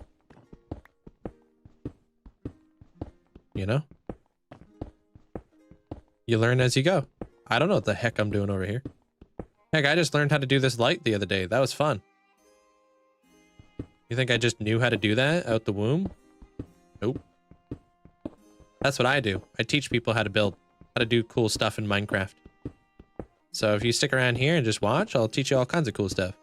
You know? You learn as you go. I don't know what the heck I'm doing over here. Heck, I just learned how to do this light the other day. That was fun. You think I just knew how to do that out the womb? Nope. That's what I do. I teach people how to build, how to do cool stuff in Minecraft. So if you stick around here and just watch, I'll teach you all kinds of cool stuff.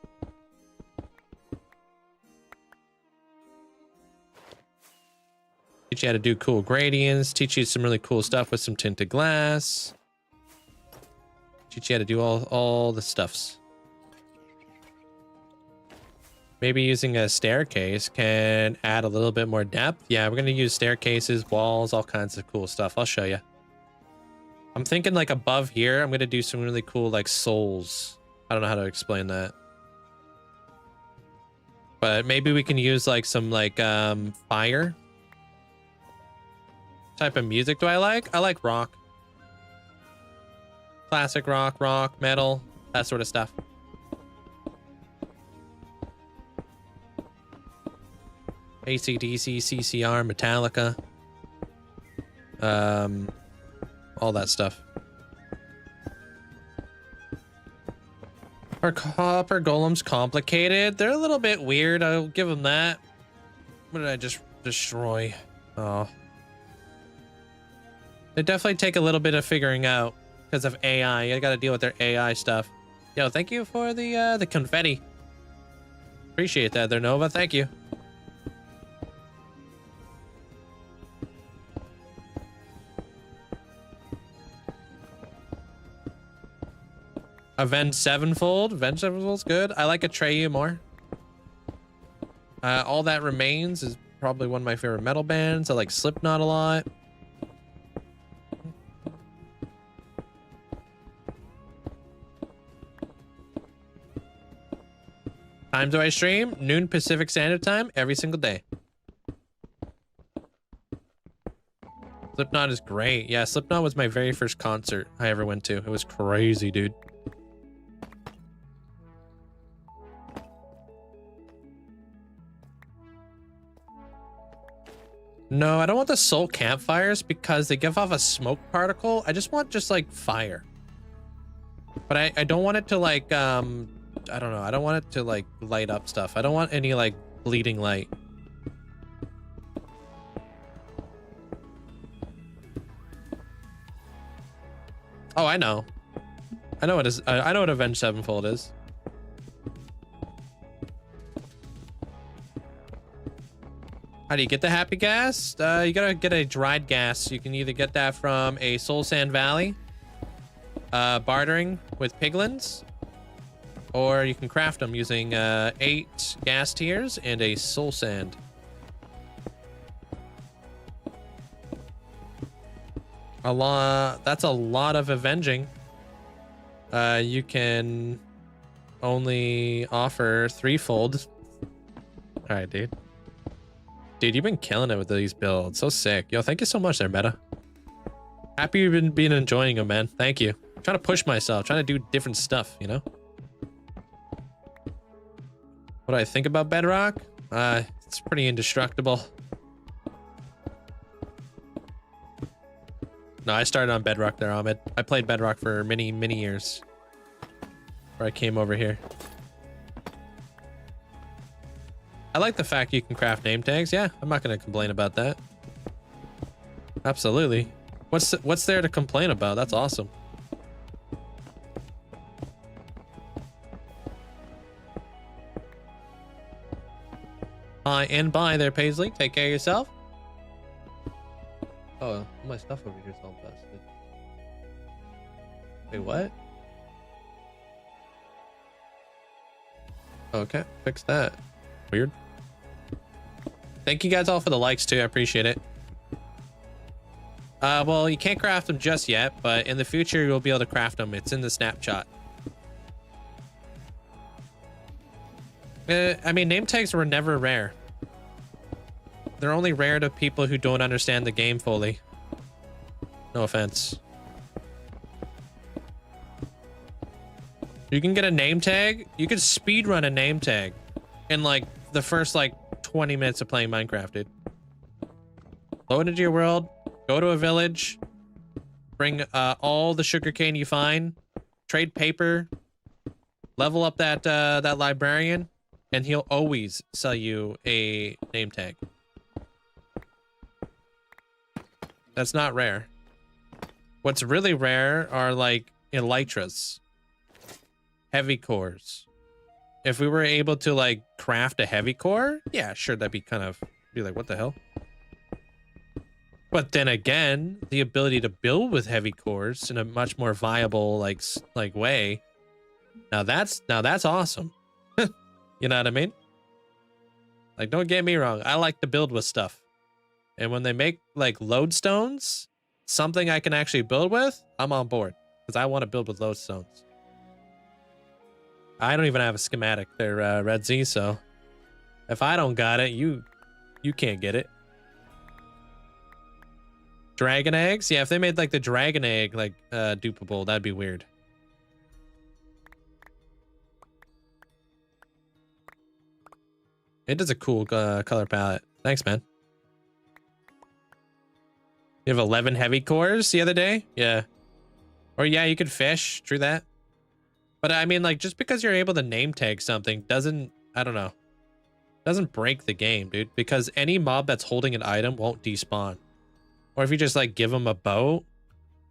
Teach you how to do cool gradients, teach you some really cool stuff with some tinted glass. Teach you how to do all the stuffs. Maybe using a staircase can add a little bit more depth. Yeah, we're gonna use staircases, walls, all kinds of cool stuff. I'll show you. I'm thinking like above here, I'm gonna do some really cool like souls. I don't know how to explain that. But maybe we can use like some like fire. Type of music do I like? I like rock. Classic rock, metal, that sort of stuff. AC/DC, CCR, Metallica. All that stuff. Our copper golems complicated. They're a little bit weird. I'll give them that. What did I just destroy? Oh. They definitely take a little bit of figuring out because of AI. You gotta deal with their AI stuff. Yo, thank you for the confetti. Appreciate that there, Nova. Thank you. Avenged Sevenfold. Avenged Sevenfold's good. I like Atreyu more. All That Remains is probably one of my favorite metal bands. I like Slipknot a lot. Time do I stream? Noon Pacific Standard Time every single day. Slipknot is great. Yeah, Slipknot was my very first concert I ever went to. It was crazy, dude. No, I don't want the soul campfires because they give off a smoke particle. I just want like fire. But I don't want it to like I don't know. I don't want it to like light up stuff. I don't want any like bleeding light. Oh, I know. I know what is. I know what Avenged Sevenfold is. How do you get the happy gas? You gotta get a dried gas. You can either get that from a Soul Sand Valley, bartering with piglins, or you can craft them using 8 gas tiers and a soul sand. That's a lot of avenging. You can only offer 3-fold. All right, dude. Dude, you've been killing it with these builds. So sick. Yo, thank you so much there, Meta. Happy you've been enjoying them, man. Thank you. I'm trying to push myself, trying to do different stuff, you know? What do I think about Bedrock? It's pretty indestructible. No, I started on Bedrock there, Ahmed. I played Bedrock for many, many years before I came over here. I like the fact you can craft name tags. Yeah, I'm not going to complain about that. Absolutely. What's there to complain about? That's awesome. Hi and bye there, Paisley. Take care of yourself. Oh, all my stuff over here is all busted. Wait, what? Okay, fix that. Weird. Thank you guys all for the likes too. I appreciate it. Well, you can't craft them just yet, but in the future you'll be able to craft them. It's in the snapshot. I mean, name tags were never rare. They're only rare to people who don't understand the game fully. No offense. You can get a name tag. You can speedrun a name tag in like the first like 20 minutes of playing Minecraft, dude. Load into your world, go to a village, Bring all the sugarcane you find, trade paper, level up that librarian, and he'll always sell you a name tag. That's not rare. What's really rare are like elytras, heavy cores. If we were able to like craft a heavy core, yeah, sure, that'd be kind of be like, what the hell? But then again, the ability to build with heavy cores in a much more viable like way. Now that's awesome. You know what I mean? Like, don't get me wrong, I like to build with stuff. And when they make like lodestones, something I can actually build with, I'm on board because I want to build with lodestones. I don't even have a schematic there, Linkzzey, so if I don't got it, you can't get it. Dragon eggs? Yeah, if they made like the dragon egg like dupable, that'd be weird. It is a cool color palette. Thanks, man. You have 11 heavy cores the other day? Yeah. Or yeah, you could fish. True that. But I mean, like, just because you're able to name tag something doesn't, I don't know, doesn't break the game, dude. Because any mob that's holding an item won't despawn. Or if you just like give them a boat,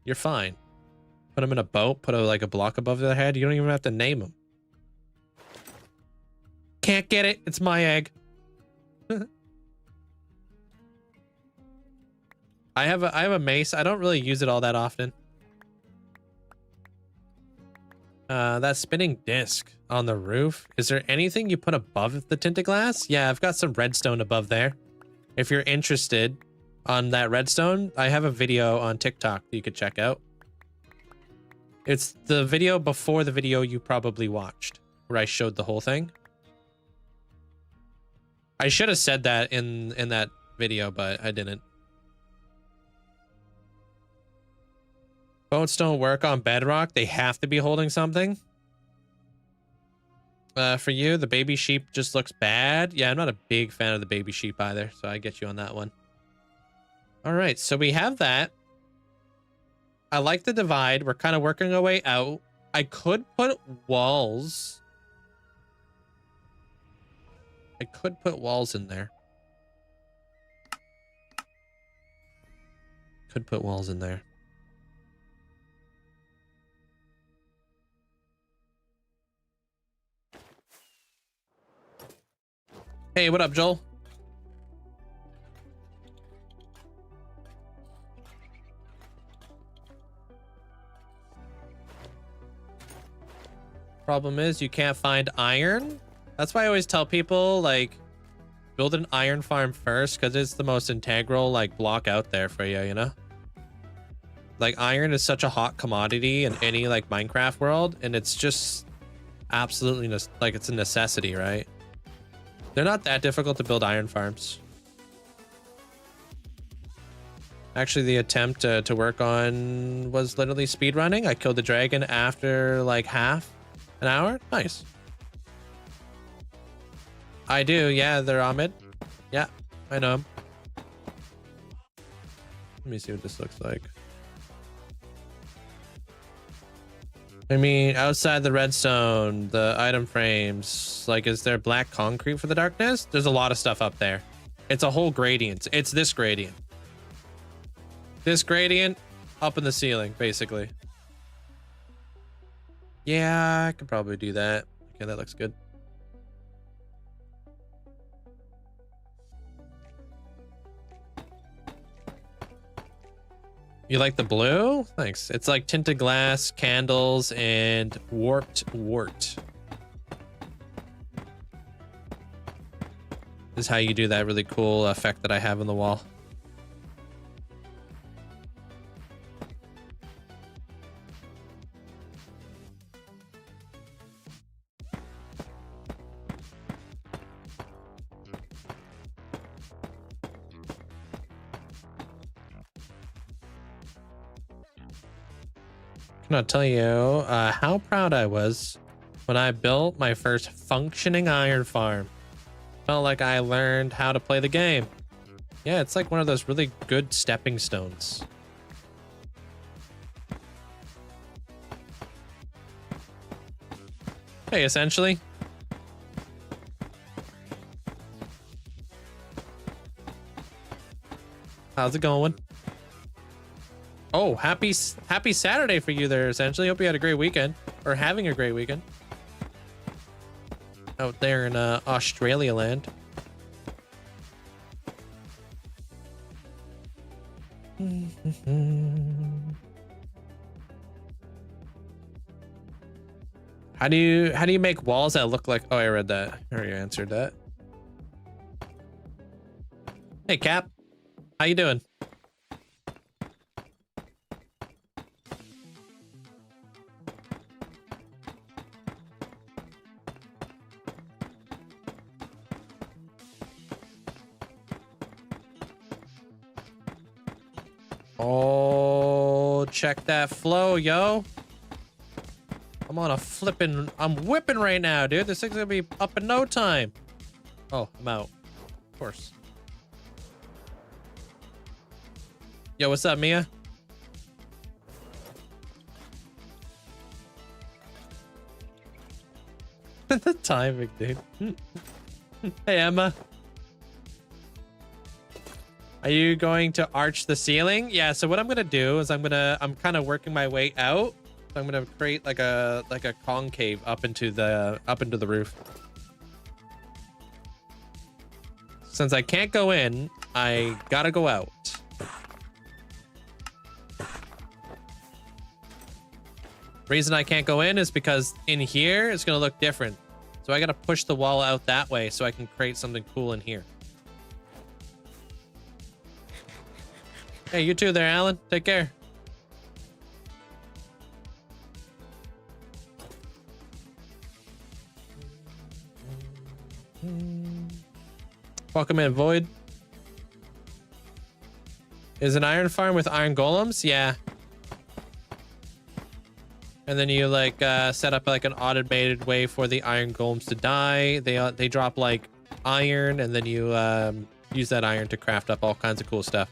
you're fine. Put them in a boat, put like a block above their head. You don't even have to name them. Can't get it. It's my egg. I have a mace. I don't really use it all that often. That spinning disc on the roof. Is there anything you put above the tinted glass? Yeah, I've got some redstone above there. If you're interested on that redstone, I have a video on TikTok that you could check out. It's the video before the video you probably watched, where I showed the whole thing. I should have said that in that video, but I didn't. Boats don't work on bedrock. They have to be holding something. For you, the baby sheep just looks bad. Yeah, I'm not a big fan of the baby sheep either, so I get you on that one. All right, so we have that. I like the divide. We're kind of working our way out. I could put walls. I could put walls in there. Could put walls in there. Hey, what up, Joel? Problem is, you can't find iron. That's why I always tell people, like, build an iron farm first, because it's the most integral, like, block out there for you, you know? Like, iron is such a hot commodity in any, like, Minecraft world, and it's just absolutely, like, it's a necessity, right? They're not that difficult to build iron farms. Actually, the attempt to work on was literally speedrunning. I killed the dragon after, like, half an hour. Nice. I do, yeah, they're Ahmed. Yeah, I know him. Let me see what this looks like. I mean, outside the redstone, the item frames, like, is there black concrete for the darkness? There's a lot of stuff up there. It's a whole gradient. It's this gradient. This gradient up in the ceiling, basically. Yeah, I could probably do that. Okay, that looks good. You like the blue? Thanks. It's like tinted glass, candles, and warped wart. This is how you do that really cool effect that I have on the wall. I'll tell you how proud I was when I built my first functioning iron farm. Felt like I learned how to play the game. Yeah, it's like one of those really good stepping stones. Hey, essentially. How's it going? Oh, happy Saturday for you there, essentially. Hope you had a great weekend, or having a great weekend out there in Australia land. How do you make walls that look like? Oh, I read that. I already answered that. Hey, Cap. How you doing? Oh, check that flow, yo. I'm whipping right now, dude. This thing's gonna be up in no time. Oh, I'm out. Of course. Yo, what's up, Mia? The timing, dude. Hey, Emma. Are you going to arch the ceiling? Yeah, so what I'm gonna do is I'm kind of working my way out. So I'm gonna create like a concave up into the roof. Since I can't go in, I gotta go out. Reason I can't go in is because in here it's gonna look different. So I gotta push the wall out that way so I can create something cool in here. Hey, you too there, Alan. Take care. Welcome in, Void. Is an iron farm with iron golems? Yeah. And then you like set up like an automated way for the iron golems to die. They drop like iron, and then you use that iron to craft up all kinds of cool stuff.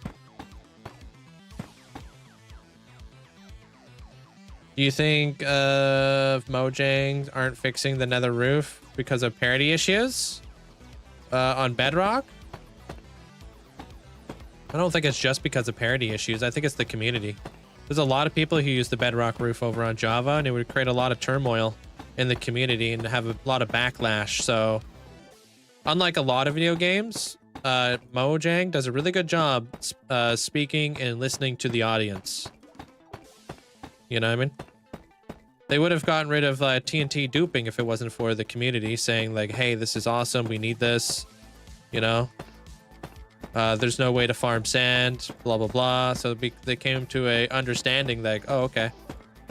Do you think Mojangs aren't fixing the nether roof because of parity issues on Bedrock? I don't think it's just because of parity issues. I think it's the community. There's a lot of people who use the Bedrock roof over on Java, and it would create a lot of turmoil in the community and have a lot of backlash. So unlike a lot of video games, Mojang does a really good job speaking and listening to the audience. You know what I mean? They would have gotten rid of TNT duping if it wasn't for the community saying like, hey, this is awesome. We need this, you know? There's no way to farm sand, blah, blah, blah. So they came to a understanding like, oh, okay.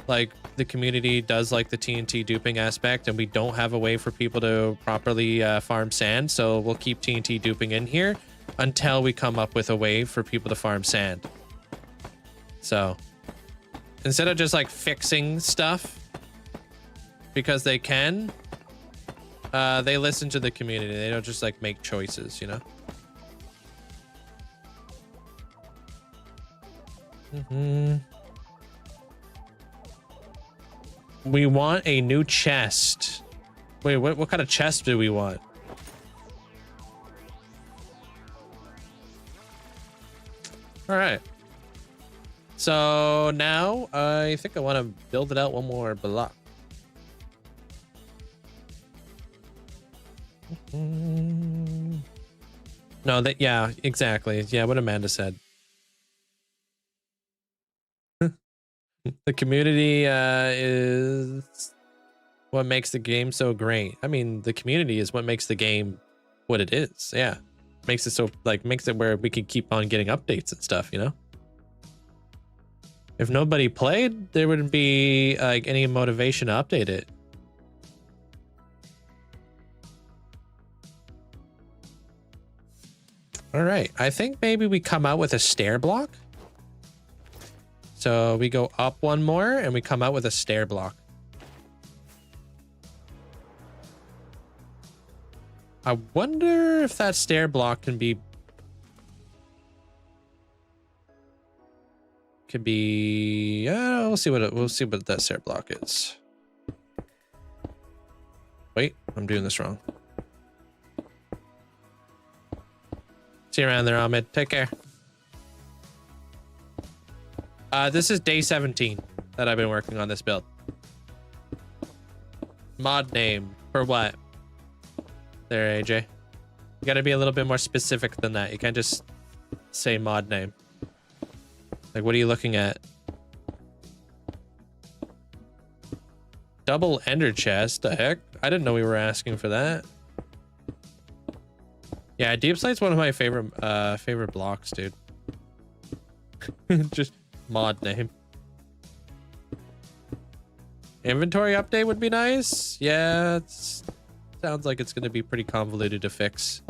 Like the community does like the TNT duping aspect, and we don't have a way for people to properly farm sand. So we'll keep TNT duping in here until we come up with a way for people to farm sand. So instead of just like fixing stuff because they can, they listen to the community. They don't just like make choices, you know? We want a new chest. Wait, what kind of chest do we want? All right. So now I think I want to build it out one more block. No, yeah, exactly. Yeah, what Amanda said. The community is what makes the game so great. I mean, the community is what makes the game what it is. Yeah. Makes it so, like, makes it where we can keep on getting updates and stuff, you know? If nobody played, there wouldn't be like any motivation to update it. All right, I think maybe we come out with a stair block. So we go up one more and we come out with a stair block. I wonder if that stair block can be we'll see what that stair block is. Wait, I'm doing this wrong. See you around there, Ahmed. Take care. This is day 17 that I've been working on this build. Mod name for what? There, AJ. You gotta be a little bit more specific than that. You can't just say mod name. Like, what are you looking at? Double ender chest? The heck? I didn't know we were asking for that. Yeah, deep slight's one of my favorite blocks, dude. Just mod name. Inventory update would be nice. Yeah, sounds like it's gonna be pretty convoluted to fix.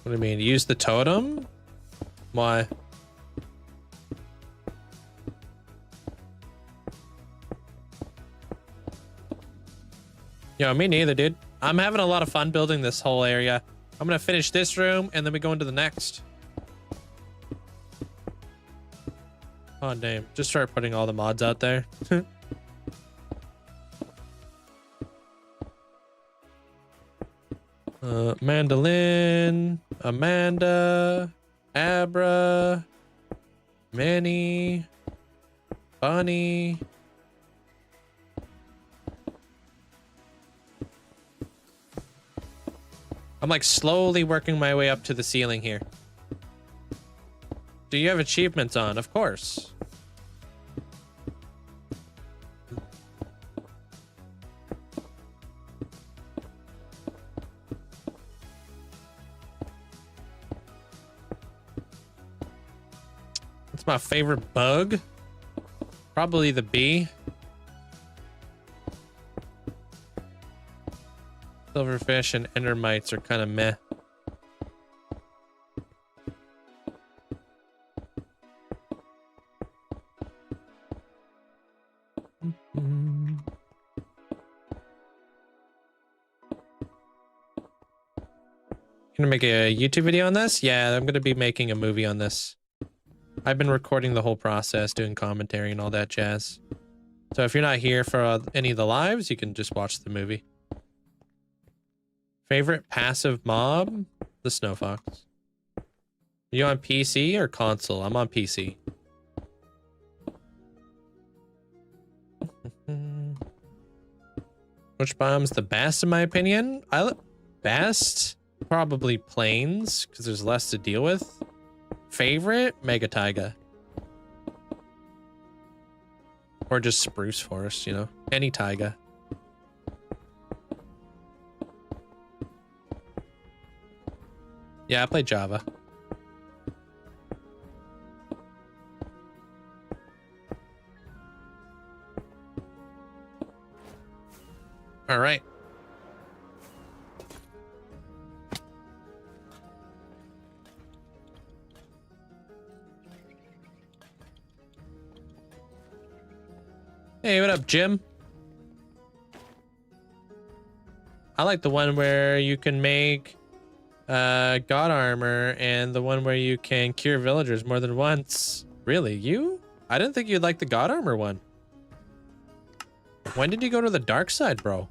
What do you mean? Use the totem? Why? Yo, me neither, dude. I'm having a lot of fun building this whole area. I'm gonna finish this room and then we go into the next. Oh, damn. Just start putting all the mods out there. Mandolin, Amanda, Abra, Manny, Bunny. I'm like slowly working my way up to the ceiling here. Do you have achievements on? Of course. What's my favorite bug? Probably the bee. Silverfish and endermites are kind of meh. Gonna make a YouTube video on this? Yeah, I'm gonna be making a movie on this. I've been recording the whole process, doing commentary and all that jazz. So if you're not here for any of the lives, you can just watch the movie. Favorite passive mob? The Snow Fox. Are you on PC or console? I'm on PC. Which biom's the best in my opinion? Best? Probably plains, because there's less to deal with. Favorite? Mega Taiga. Or just spruce forest, you know? Any taiga. Yeah, I play Java. All right. Hey, what up, Jim? I like the one where you can make god armor and the one where you can cure villagers more than once. Really? You? I didn't think you'd like the god armor one. When did you go to the dark side, bro?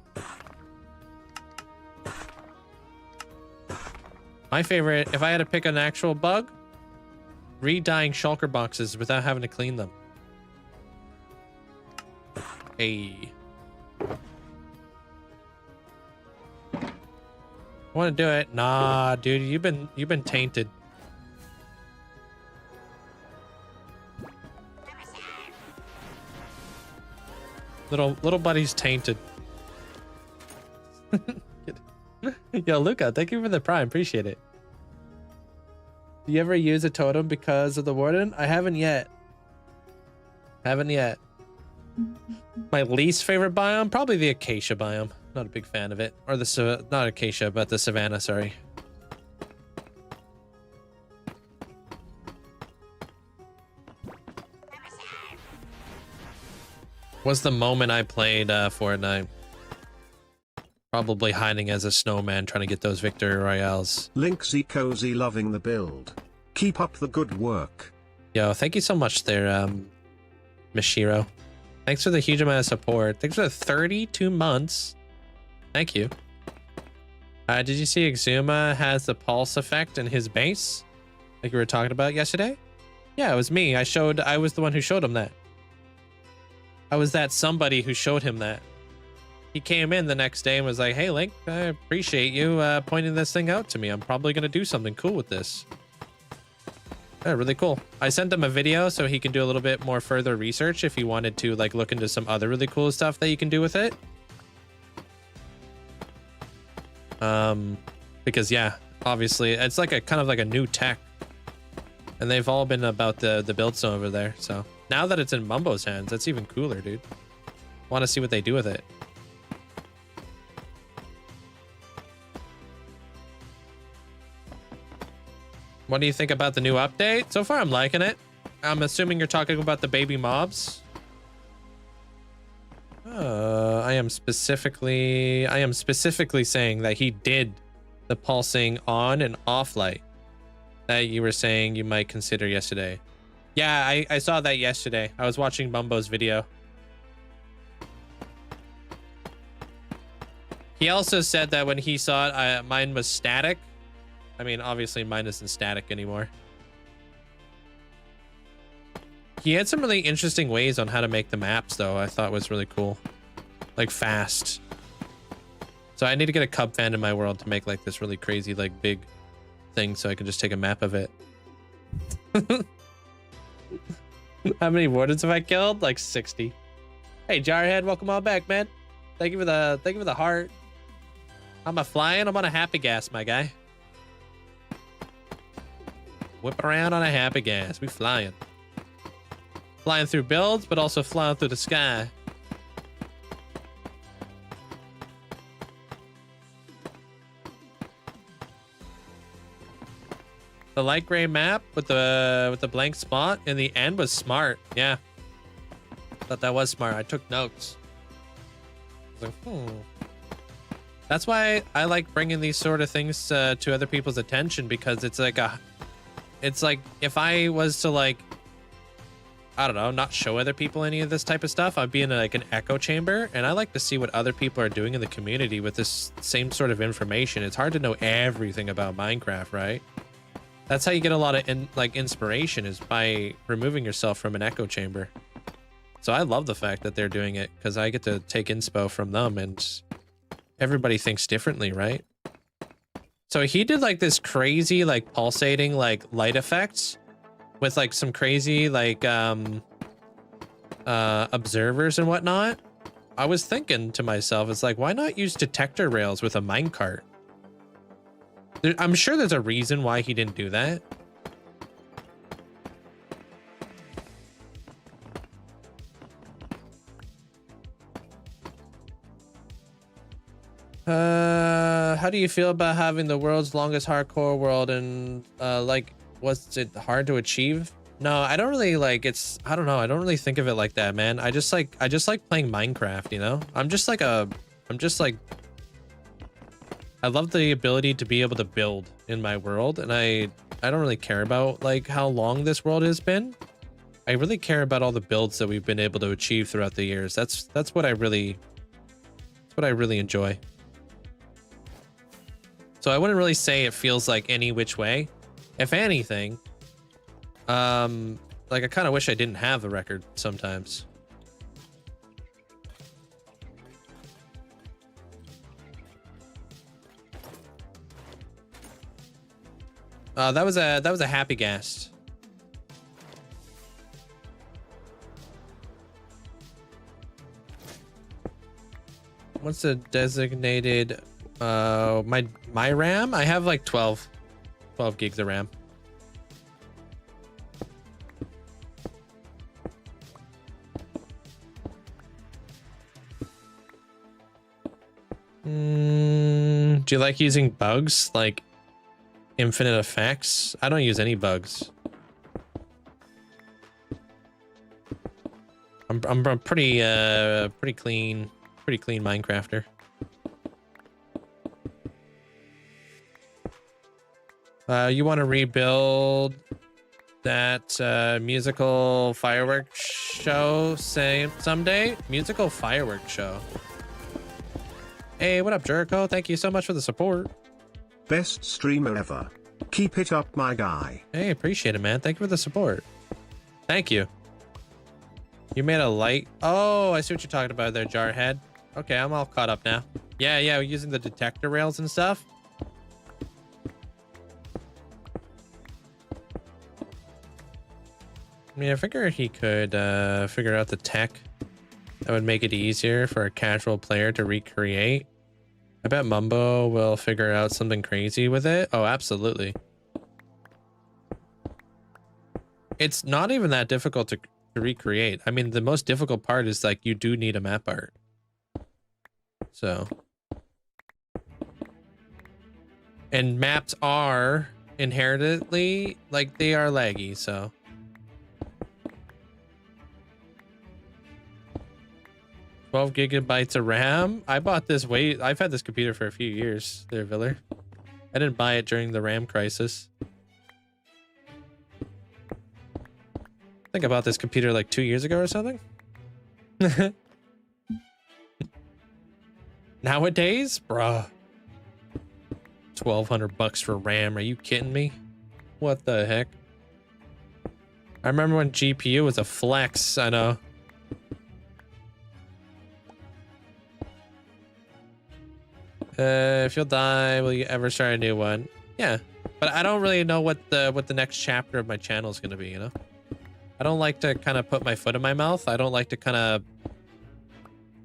My favorite, if I had to pick an actual bug, re-dyeing shulker boxes without having to clean them. Hey. Want to do it? Nah, dude, you've been tainted. Little buddy's tainted. Yo, Luca, thank you for the prime. Appreciate it. Do you ever use a totem because of the Warden? I haven't yet. Haven't yet. My least favorite biome? Probably the acacia biome. Not a big fan of it. Or the, not acacia, but the savanna, sorry. Was the moment I played Fortnite. Probably hiding as a snowman trying to get those victory royales.
Linkzzey cozy loving the build. Keep up the good work.
Yo, thank you so much there, Mishiro. Thanks for the huge amount of support. Thanks for the 32 months. Thank you. Did you see Exuma has the pulse effect in his base? Like we were talking about yesterday? Yeah, it was me. I was the one who showed him that. I was that somebody who showed him that. He came in the next day and was like, hey, Link, I appreciate you pointing this thing out to me. I'm probably going to do something cool with this. Yeah, really cool. I sent him a video so he can do a little bit more further research if he wanted to like look into some other really cool stuff that you can do with it. Because yeah, obviously it's like a kind of like a new tech. And they've all been about the build zone over there. So now that it's in Mumbo's hands, that's even cooler, dude. Want to see what they do with it. What do you think about the new update? So far, I'm liking it. I'm assuming you're talking about the baby mobs. I am specifically saying that he did the pulsing on and off light that you were saying you might consider yesterday. Yeah, I saw that yesterday. I was watching Mumbo's video. He also said that when he saw it, mine was static. I mean, obviously mine isn't static anymore. He had some really interesting ways on how to make the maps, though. I thought was really cool. Like fast. So I need to get a cub fan in my world to make like this really crazy, like big thing so I can just take a map of it. How many wardens have I killed? Like 60. Hey, Jarhead, welcome on back, man. Thank you for the heart. I'm a flying. I'm on a happy gas, my guy. Whip around on a happy gas. We flying. Flying through builds, but also flying through the sky. The light gray map with the blank spot in the end was smart. Yeah. Thought that was smart. I took notes. I was like, That's why I like bringing these sort of things to other people's attention, because it's like if I was to like, I don't know, not show other people any of this type of stuff, I'd be in like an echo chamber, and I like to see what other people are doing in the community with this same sort of information. It's hard to know everything about Minecraft, right? That's how you get a lot of inspiration, is by removing yourself from an echo chamber. So I love the fact that they're doing it, because I get to take inspo from them, and everybody thinks differently, right? So he did like this crazy like pulsating like light effects with like some crazy like observers and whatnot. I was thinking to myself, it's like, why not use detector rails with a minecart? I'm sure there's a reason why he didn't do that. How do you feel about having the world's longest hardcore world, and like, was it hard to achieve? No, I don't really like, I don't know, I don't really think of it like that, man. I just like playing Minecraft, you know? I love the ability to be able to build in my world, and I don't really care about like how long this world has been. I really care about all the builds that we've been able to achieve throughout the years. That's what I really enjoy. So I wouldn't really say it feels like any which way. If anything, like I kind of wish I didn't have the record sometimes. That was a happy gas. What's the designated my RAM? I have like 12 gigs of RAM. Do you like using bugs like infinite effects? I don't use any bugs. I'm a pretty clean Minecrafter. You want to rebuild that musical fireworks show someday? Musical fireworks show. Hey, what up, Jericho? Thank you so much for the support.
Best streamer ever. Keep it up, my guy.
Hey, appreciate it, man. Thank you for the support. Thank you. You made a light. Oh, I see what you're talking about there, Jarhead. Okay, I'm all caught up now. Yeah, we're using the detector rails and stuff. I mean, I figure he could figure out the tech that would make it easier for a casual player to recreate. I bet Mumbo will figure out something crazy with it. Oh, absolutely. It's not even that difficult to recreate. I mean, the most difficult part is like you do need a map art. So. And maps are inherently, like, they are laggy, so. $12 GB of RAM. I bought this I've had this computer for a few years there, Viller. I didn't buy it during the RAM crisis. I think I bought this computer like 2 years ago or something. Nowadays, bruh. $1,200 for RAM. Are you kidding me? What the heck? I remember when GPU was a flex. I know. If you'll die, will you ever start a new one? Yeah, but I don't really know what the next chapter of my channel is going to be, you know? I don't like to kind of put my foot in my mouth. I don't like to kind of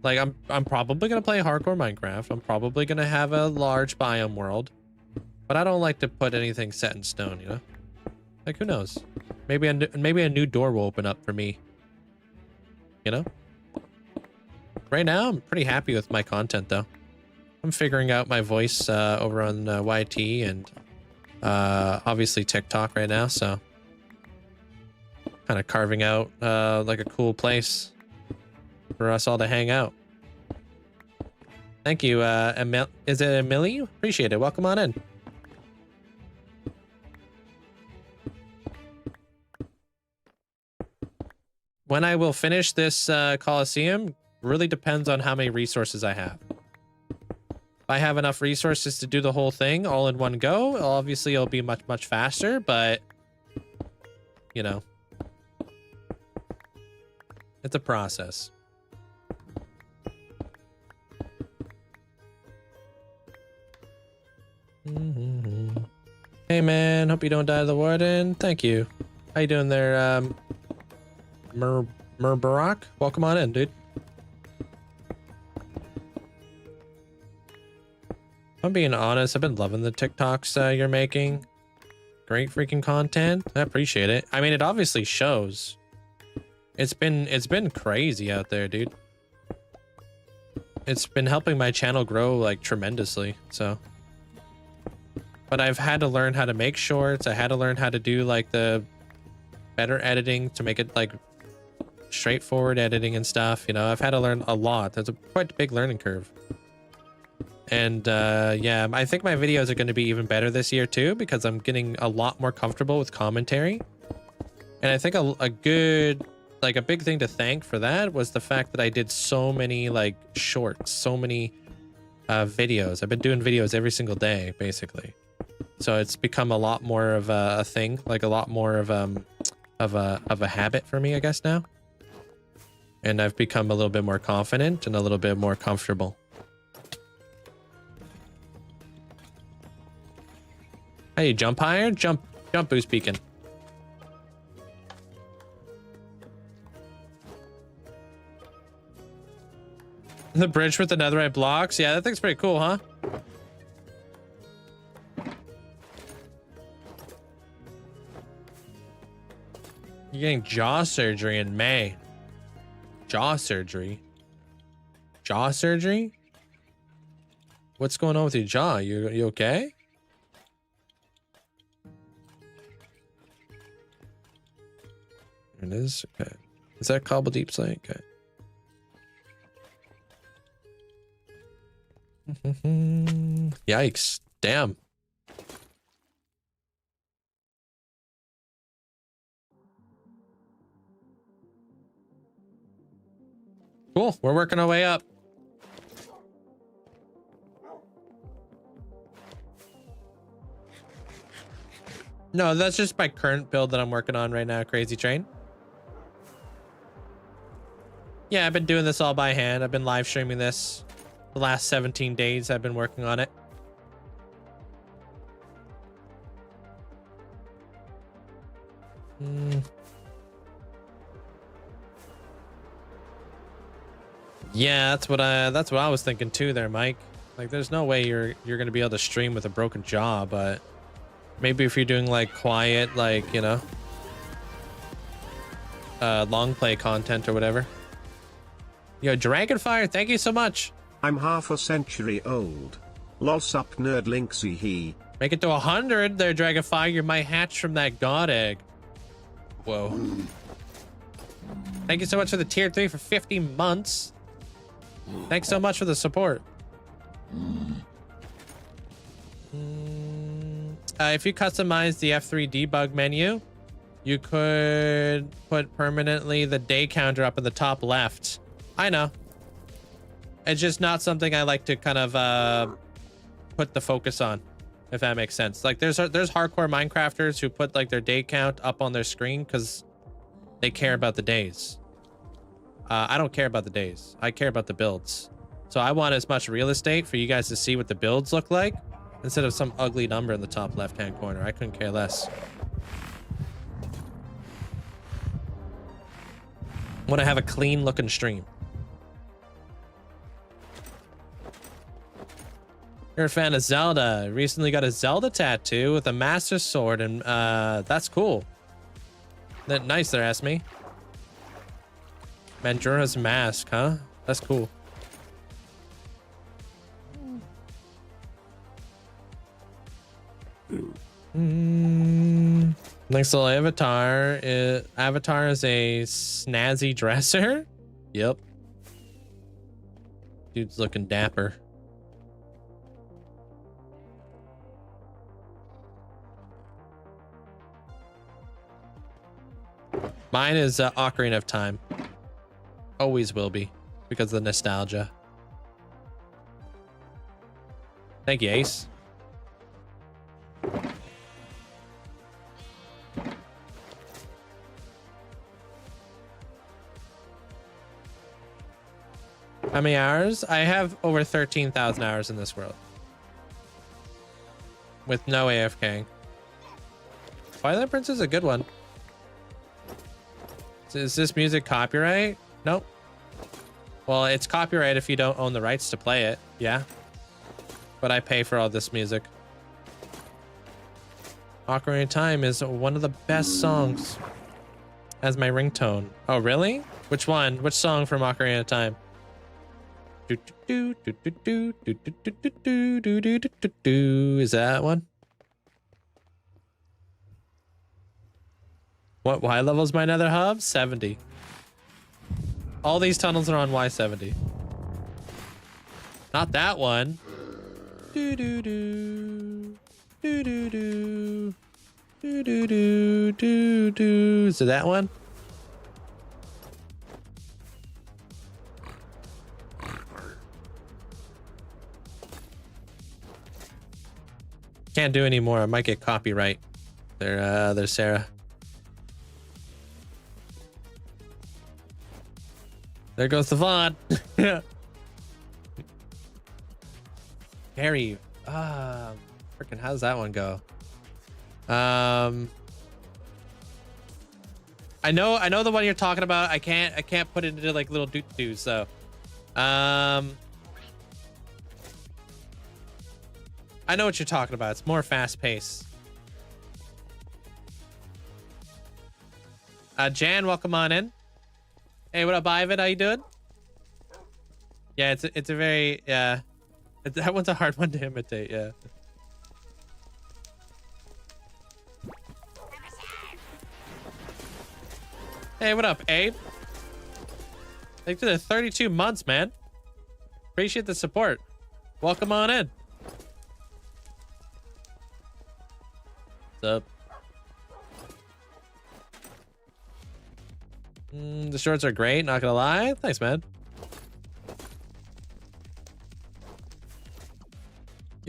like I'm probably going to play hardcore Minecraft. I'm probably going to have a large biome world. But I don't like to put anything set in stone, you know? Like, who knows? Maybe a new door will open up for me. You know? Right now, I'm pretty happy with my content, though. I'm figuring out my voice over on YT and obviously TikTok right now, so kind of carving out like a cool place for us all to hang out. Thank you, is it Emily? Appreciate it. Welcome on in. When I will finish this Coliseum really depends on how many resources I have. If I have enough resources to do the whole thing all in one go, obviously it'll be much faster, but you know, it's a process. Hey man, hope you don't die to the Warden. Thank you. How you doing there, Barack? Welcome on in, dude. If I'm being honest, I've been loving the TikToks you're making. Great freaking content. I appreciate it. I mean, it obviously shows. It's been crazy out there, dude. It's been helping my channel grow like tremendously, so. But I've had to learn how to make shorts. I had to learn how to do like the better editing to make it like straightforward editing and stuff. You know, I've had to learn a lot. There's a quite big learning curve. And yeah, I think my videos are going to be even better this year too, because I'm getting a lot more comfortable with commentary. And I think a big thing to thank for that was the fact that I did so many like shorts, so many videos. I've been doing videos every single day, basically. So it's become a lot more of a thing, like a lot more of a habit for me, I guess now. And I've become a little bit more confident and a little bit more comfortable. Hey, jump higher, jump boost beacon. The bridge with the netherite blocks. Yeah, that thing's pretty cool, huh? You're getting jaw surgery in May. Jaw surgery? Jaw surgery? What's going on with your jaw? You okay? There it is. Okay. Is that cobble deep slate? Okay. Yikes. Damn. Cool. We're working our way up. No, that's just my current build that I'm working on right now, Crazy Train. Yeah, I've been doing this all by hand. I've been live streaming this the last 17 days. I've been working on it. Yeah, that's what I was thinking too there, Mike. Like there's no way you're going to be able to stream with a broken jaw, but maybe if you're doing like quiet, like, you know, long play content or whatever. Yo, Dragonfire, thank you so much.
I'm half a century old. Loss up nerd Linkzzey he.
Make it to 100 there, Dragonfire. You might hatch from that god egg. Whoa. Thank you so much for the tier 3 for 50 months. Thanks so much for the support. If you customize the F3 debug menu, you could put permanently the day counter up in the top left. I know. It's just not something I like to kind of put the focus on, if that makes sense. Like there's hardcore Minecrafters who put like their day count up on their screen because they care about the days. I don't care about the days. I care about the builds. So I want as much real estate for you guys to see what the builds look like instead of some ugly number in the top left-hand corner. I couldn't care less. I want to have a clean looking stream. You're a fan of Zelda. Recently got a Zelda tattoo with a Master Sword, and that's cool. That nice there, ask me. Manjura's mask, huh? That's cool. Next little avatar. Avatar is a snazzy dresser. Yep. Dude's looking dapper. Mine is Ocarina of Time. Always will be because of the nostalgia. Thank you, Ace. How many hours? I have over 13,000 hours in this world. With no AFK. Twilight Princess is a good one. Is this music copyright? Nope. Well, it's copyright if you don't own the rights to play it. Yeah. But I pay for all this music. Ocarina of Time is one of the best songs as my ringtone. Oh, really? Which one? Which song from Ocarina of Time? Is that one? What Y level is my nether hub? 70. All these tunnels are on Y70. Not that one. Do do do. Do do do. Do do do do do. Is it that one? Can't do any more. I might get copyright. There's Sarah. There goes the VOD. Harry. Freaking, how does that one go? I know the one you're talking about. I can't put it into like little doo-doo, so I know what you're talking about. It's more fast paced. Jan, welcome on in. Hey, what up, Ivan? How you doing? Yeah, it's a very, yeah. That one's a hard one to imitate, yeah. Hey, what up, Abe? Thanks for the 32 months, man. Appreciate the support. Welcome on in. What's up? The shorts are great, not gonna lie. Thanks, man.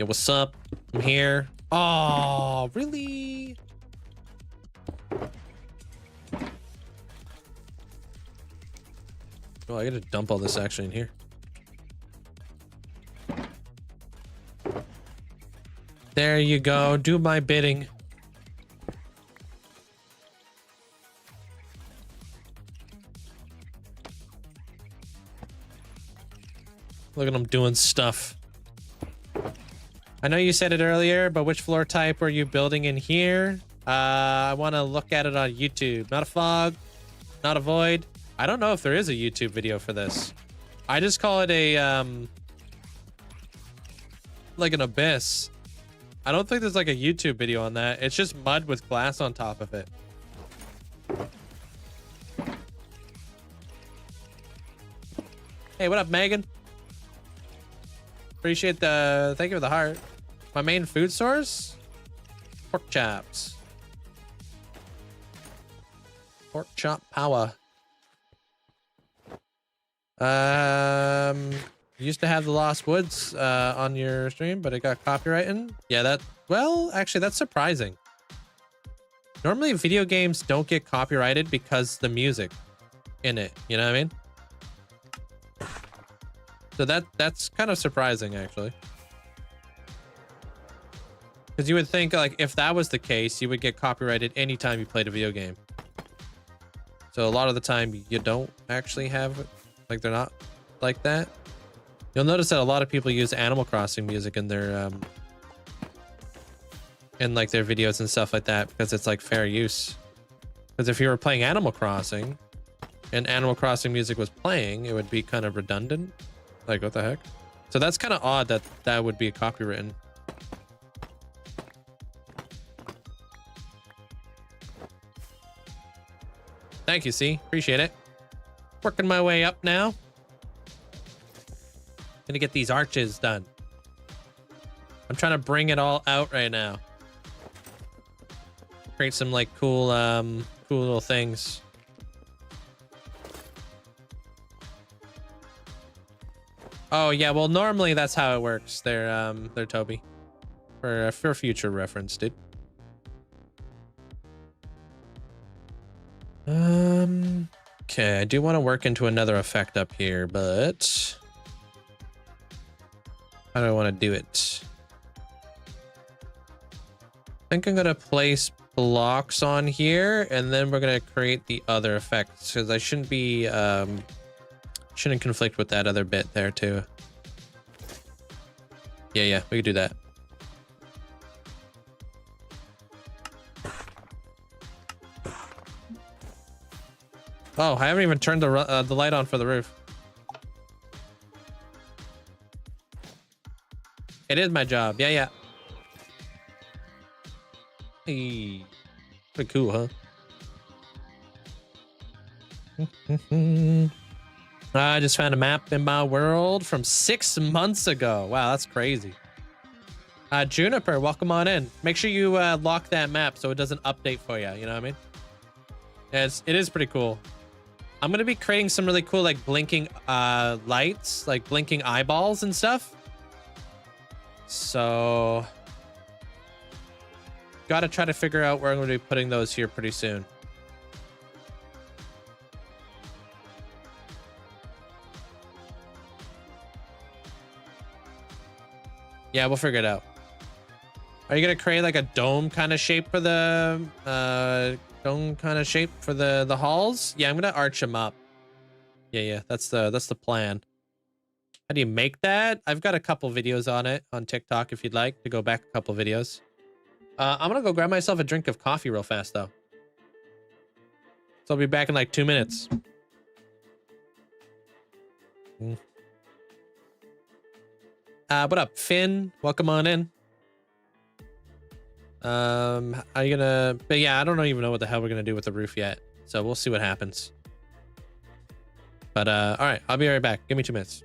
Yo, what's up? I'm here. Oh, really? Oh, I gotta dump all this actually in here. There you go. Do my bidding. Look at them doing stuff. I know you said it earlier, but which floor type are you building in here? I want to look at it on YouTube. Not a fog, not a void. I don't know if there is a YouTube video for this. I just call it a, like an abyss. I don't think there's like a YouTube video on that. It's just mud with glass on top of it. Hey, what up, Megan? Appreciate the, thank you for the heart. My main food source? Pork chops. Pork chop power. You used to have the Lost Woods on your stream, but it got copyrighted. Yeah, that, well, actually that's surprising. Normally video games don't get copyrighted because the music in it, you know what I mean? So that's kind of surprising actually. Because you would think like if that was the case, you would get copyrighted anytime you played a video game. So a lot of the time you don't actually have it. Like they're not like that. You'll notice that a lot of people use Animal Crossing music in their in like their videos and stuff like that because it's like fair use. Because if you were playing Animal Crossing and Animal Crossing music was playing, it would be kind of redundant. Like what the heck? So that's kind of odd that that would be copywritten. Thank you, C. Appreciate it. Working my way up now. Gonna get these arches done. I'm trying to bring it all out right now. Create some like cool cool little things. Oh yeah, well normally that's how it works. They're Toby. For future reference, dude. Okay, I do want to work into another effect up here, but how do I want to do it? I think I'm gonna place blocks on here, and then we're gonna create the other effects because I shouldn't be shouldn't conflict with that other bit there too. Yeah, we could do that. Oh, I haven't even turned the light on for the roof. It is my job. Yeah. Hey, pretty cool, huh? I just found a map in my world from 6 months ago. Wow, that's crazy. Juniper, welcome on in. Make sure you lock that map so it doesn't update for you. You know what I mean? Yeah, it is pretty cool. I'm gonna be creating some really cool like blinking lights, like blinking eyeballs and stuff. So gotta try to figure out where I'm gonna be putting those here pretty soon. Yeah, we'll figure it out. Are you gonna create like a dome kind of shape for the the halls? Yeah, I'm gonna arch them up. Yeah, that's the plan. How do you make that? I've got a couple videos on it on TikTok if you'd like to go back a couple videos. I'm gonna go grab myself a drink of coffee real fast though. So I'll be back in like 2 minutes. What up, Finn? Welcome on in. Are you gonna? But yeah, I don't even know what the hell we're gonna do with the roof yet. So we'll see what happens. But all right, I'll be right back. Give me 2 minutes.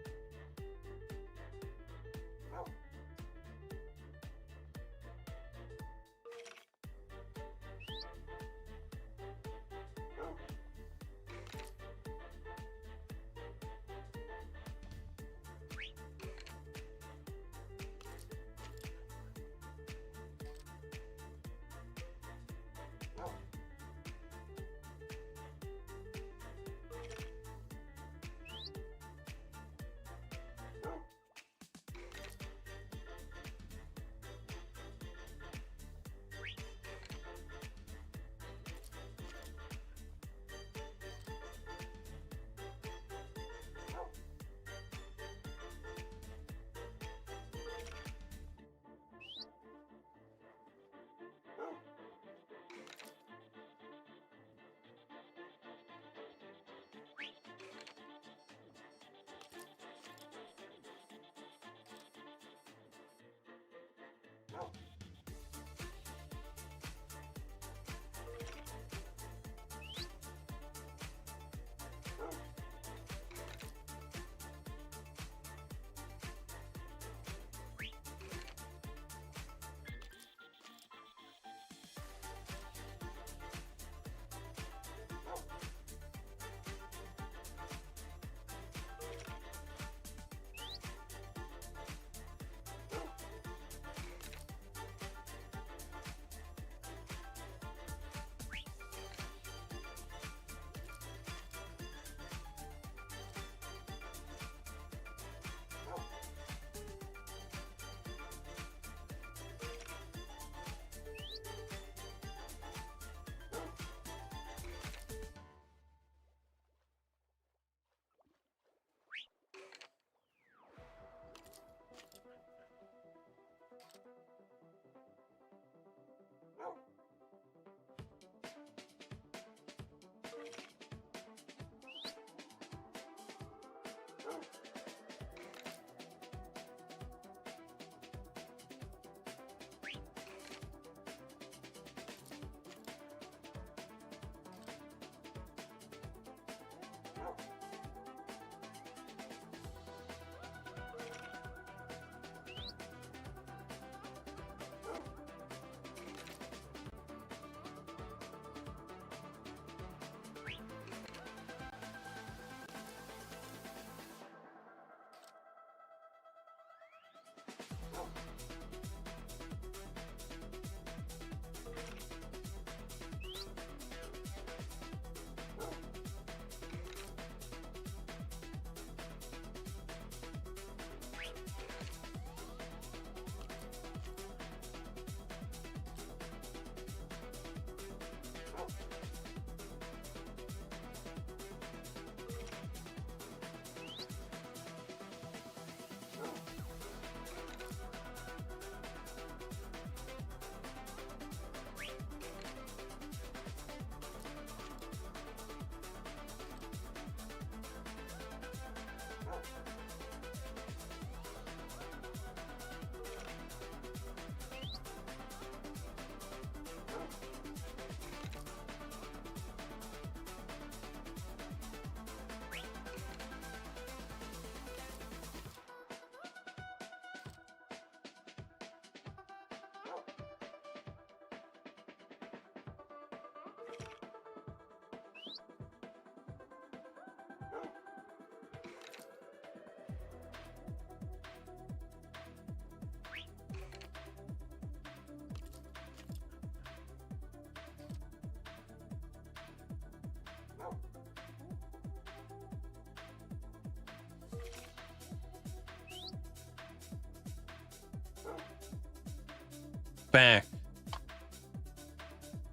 Back.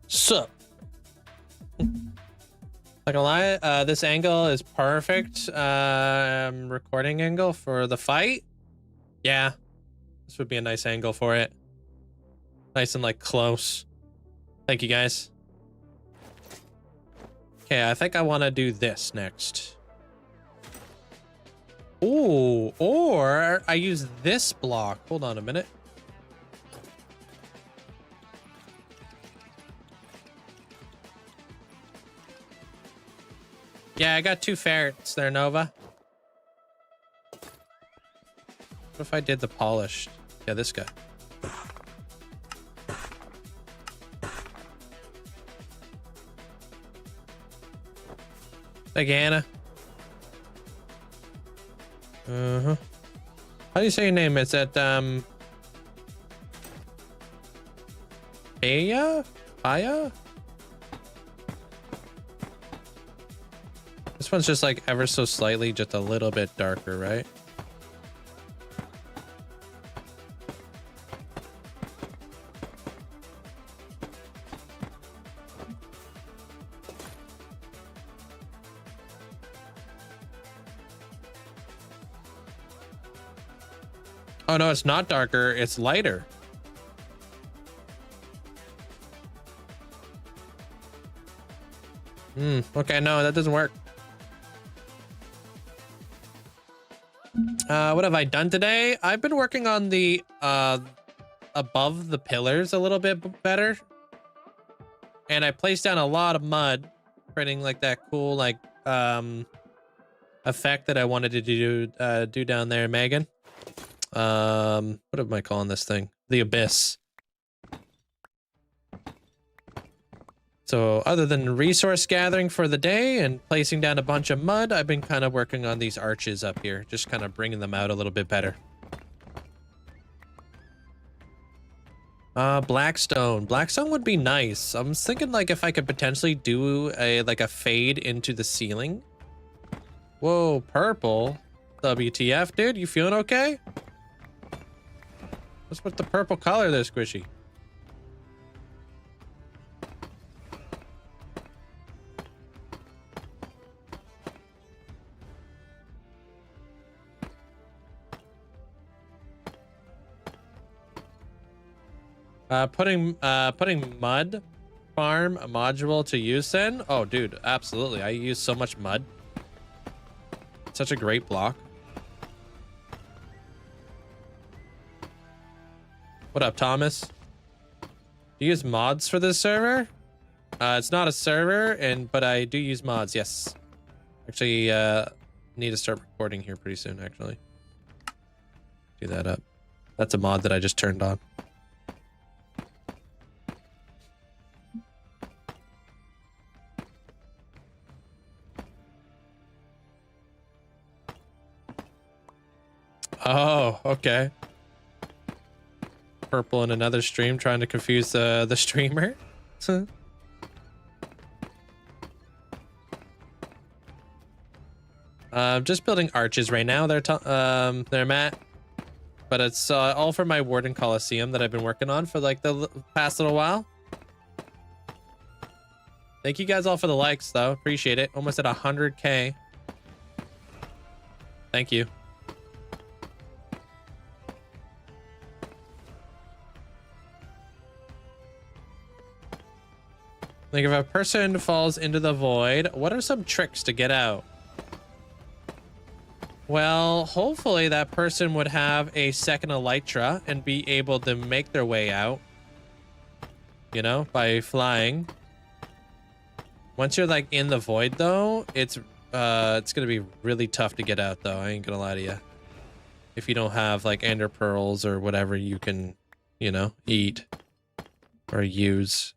Sup? Not gonna lie, this angle is perfect. Recording angle for the fight. Yeah, this would be a nice angle for it. Nice and like close. Thank you guys. Okay, I think I want to do this next. Ooh, or I use this block. Hold on a minute. Yeah, I got 2 ferrets there, Nova. What if I did the polished? Yeah, this guy. Thank you, Hannah. How do you say your name? It's at Aya? Aya? This one's just like ever so slightly, just a little bit darker, right? Oh no, it's not darker, it's lighter. Okay, no, that doesn't work. What have I done today? I've been working on the above the pillars a little bit better. And I placed down a lot of mud, creating like that cool like effect that I wanted to do down there, Megan. What am I calling this thing? The abyss. So other than resource gathering for the day and placing down a bunch of mud, I've been kind of working on these arches up here, just kind of bringing them out a little bit better. Blackstone. Blackstone would be nice. I was thinking like if I could potentially do a fade into the ceiling. Whoa, purple. WTF, dude? You feeling okay? What's with the purple color there, Squishy? Putting mud farm module to use then? Oh, dude, absolutely. I use so much mud. Such a great block. What up, Thomas? Do you use mods for this server? It's not a server, but I do use mods, yes. Actually, need to start recording here pretty soon, actually. Do that up. That's a mod that I just turned on. Oh, okay. purple in another stream trying to confuse the streamer. Just building arches right now. They're Matt, but it's all for my Warden Coliseum that I've been working on for like the past little while. Thank you guys all for the likes, though. Appreciate it. Almost at 100K. Thank you. Like if a person falls into the void, what are some tricks to get out? Well, hopefully that person would have a second elytra and be able to make their way out, you know, by flying. Once you're like in the void though, it's gonna be really tough to get out though. I ain't gonna lie to you. If you don't have like ender pearls or whatever you can, you know, eat or use.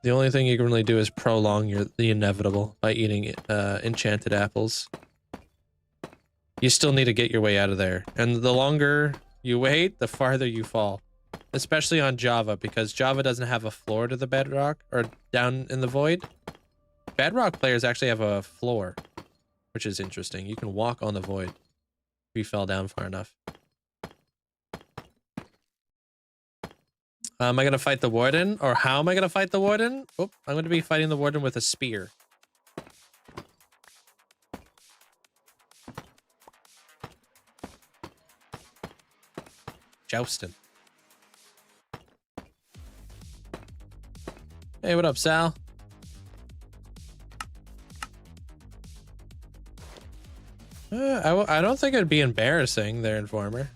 The only thing you can really do is prolong the inevitable by eating enchanted apples. You still need to get your way out of there. And the longer you wait, the farther you fall. Especially on Java, because Java doesn't have a floor to the bedrock or down in the void. Bedrock players actually have a floor, which is interesting. You can walk on the void if you fell down far enough. Am I going to fight the Warden? Or how am I going to fight the Warden? Oh, I'm going to be fighting the Warden with a spear. Joustin'. Hey, what up, Sal? I don't think it'd be embarrassing there, Informer.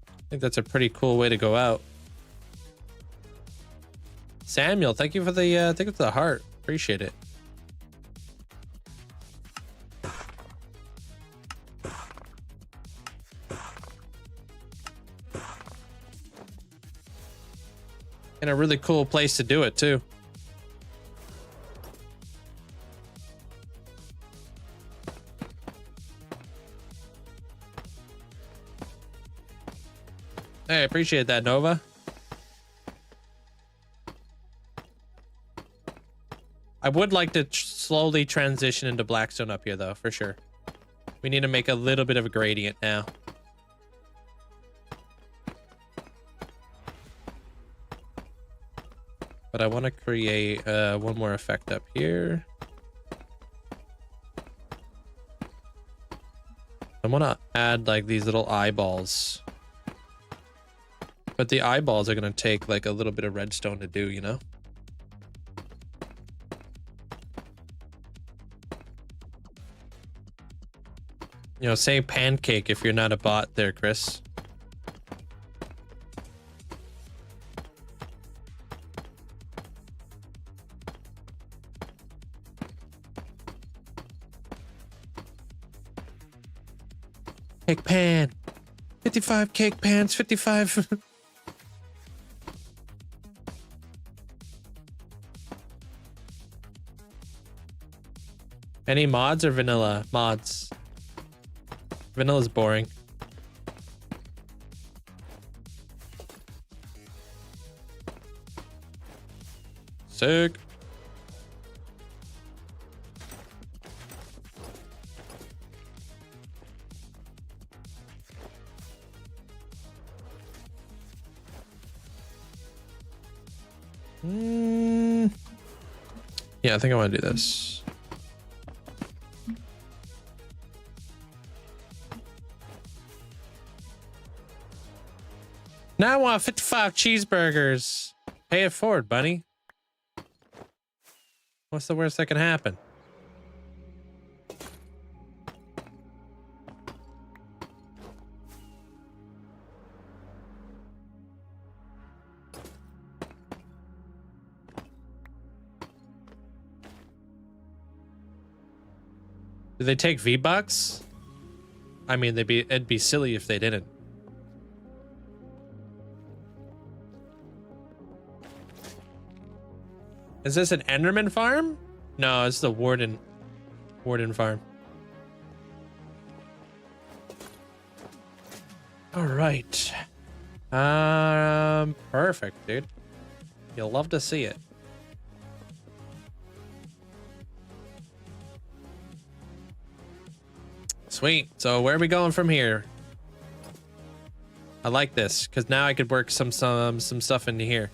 I think that's a pretty cool way to go out. Samuel, thank you for the heart. Appreciate it. And a really cool place to do it too. Hey, I appreciate that, Nova. I would like to slowly transition into Blackstone up here though, for sure. We need to make a little bit of a gradient now. But I want to create one more effect up here. I want to add like these little eyeballs. But the eyeballs are going to take like a little bit of redstone to do, you know? You know, say pancake if you're not a bot there, Chris. Cake pan. 55 cake pans, 55. Any mods or vanilla? Mods. Vanilla's boring. Sick. Yeah, I think I want to do this. Now I want 55 cheeseburgers. Pay it forward, bunny. What's the worst that can happen? Do they take V-Bucks? I mean, it'd be silly if they didn't. Is this an Enderman farm? No, it's the Warden farm. All right. Perfect, dude. You'll love to see it. Sweet. So where are we going from here? I like this because now I could work some stuff into here.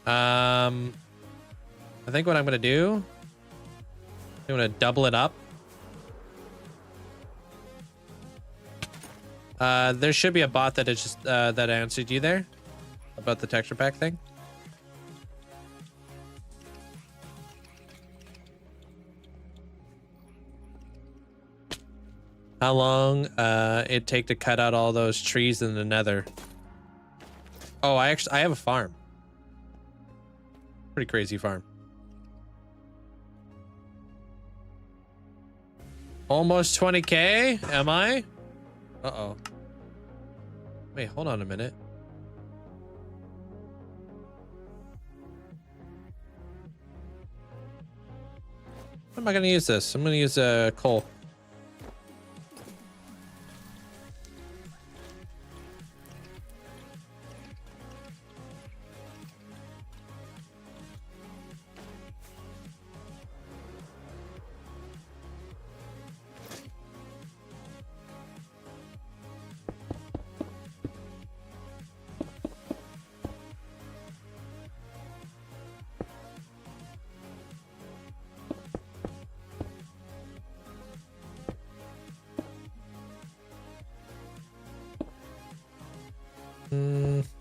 I think what I'm gonna do, I'm gonna double it up. There should be a bot that is just that answered you there about the texture pack thing. How long it take to cut out all those trees in the nether? Oh, I have a farm. Pretty crazy farm. Almost 20k, am I? Uh-oh. Wait, hold on a minute. How am I gonna use this? I'm gonna use coal.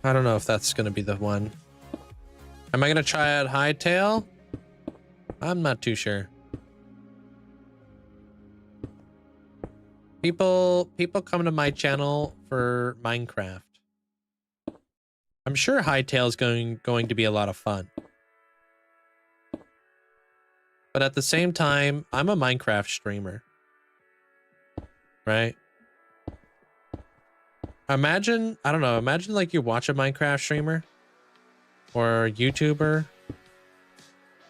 I don't know if that's gonna be the one. Am I gonna try out Hightail? I'm not too sure. People come to my channel for Minecraft. I'm sure Hightail is going to be a lot of fun. But at the same time, I'm a Minecraft streamer. Right? Imagine, I don't know, imagine like you watch a Minecraft streamer or YouTuber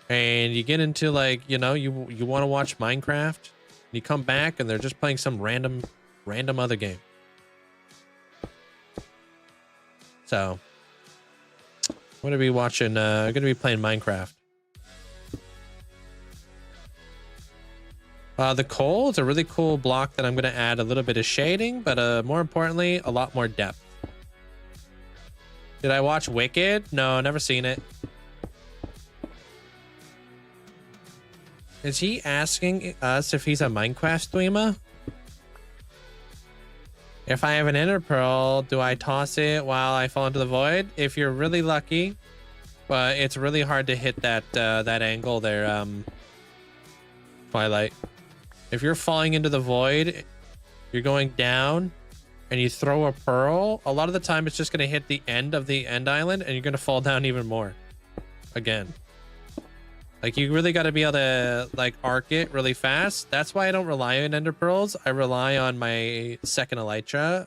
and you get into like, you know, you want to watch Minecraft, you come back and they're just playing some random other game. So I'm gonna be watching, I'm gonna be playing Minecraft. The coal is a really cool block that I'm going to add a little bit of shading, but more importantly, a lot more depth. Did I watch Wicked? No, never seen it. Is he asking us if he's a Minecraft streamer? If I have an ender pearl, do I toss it while I fall into the void? If you're really lucky, but it's really hard to hit that that angle there, Twilight. If you're falling into the void, you're going down and you throw a pearl, a lot of the time it's just going to hit the end of the end island and you're going to fall down even more again. Like you really got to be able to like arc it really fast. That's why I don't rely on ender pearls. I rely on my second elytra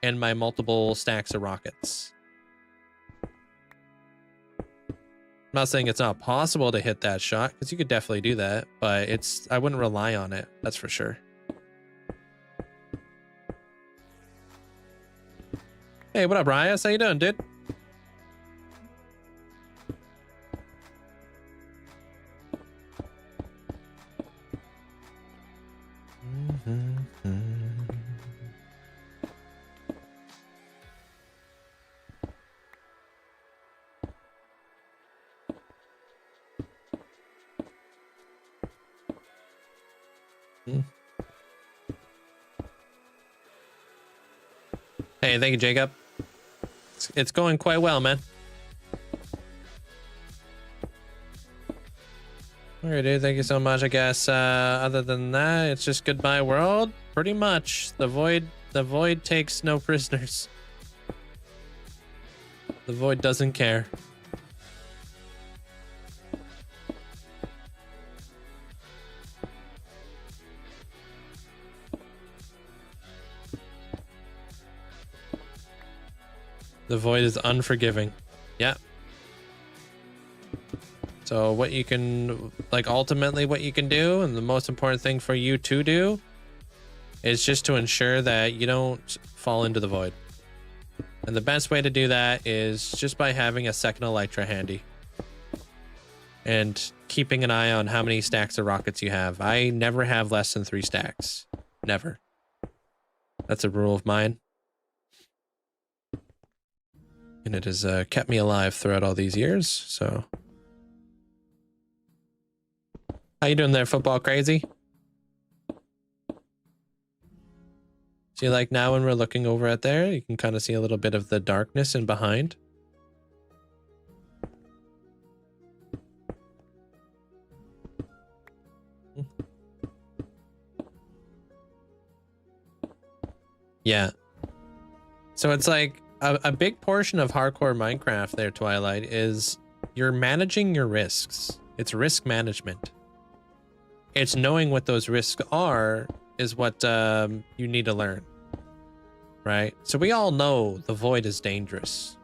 and my multiple stacks of rockets. I'm not saying it's not possible to hit that shot because you could definitely do that, but I wouldn't rely on it. That's for sure. Hey, what up, Rias? How you doing, dude? Hey, thank you, Jacob. It's going quite well, man. All right, dude. Thank you so much. I guess other than that, it's just goodbye world. Pretty much. The void takes no prisoners. The void doesn't care. The void is unforgiving. Yeah. So what you can, like, ultimately what you can do, and the most important thing for you to do, is just to ensure that you don't fall into the void. And the best way to do that is just by having a second elytra handy. And keeping an eye on how many stacks of rockets you have. I never have less than 3 stacks. Never. That's a rule of mine. And it has kept me alive throughout all these years, so... How you doing there, football crazy? See, like now when we're looking over at there, you can kind of see a little bit of the darkness in behind. Yeah. So it's like a big portion of hardcore Minecraft there, Twilight, is you're managing your risks. It's risk management. It's knowing what those risks are is what you need to learn, right? So we all know the void is dangerous,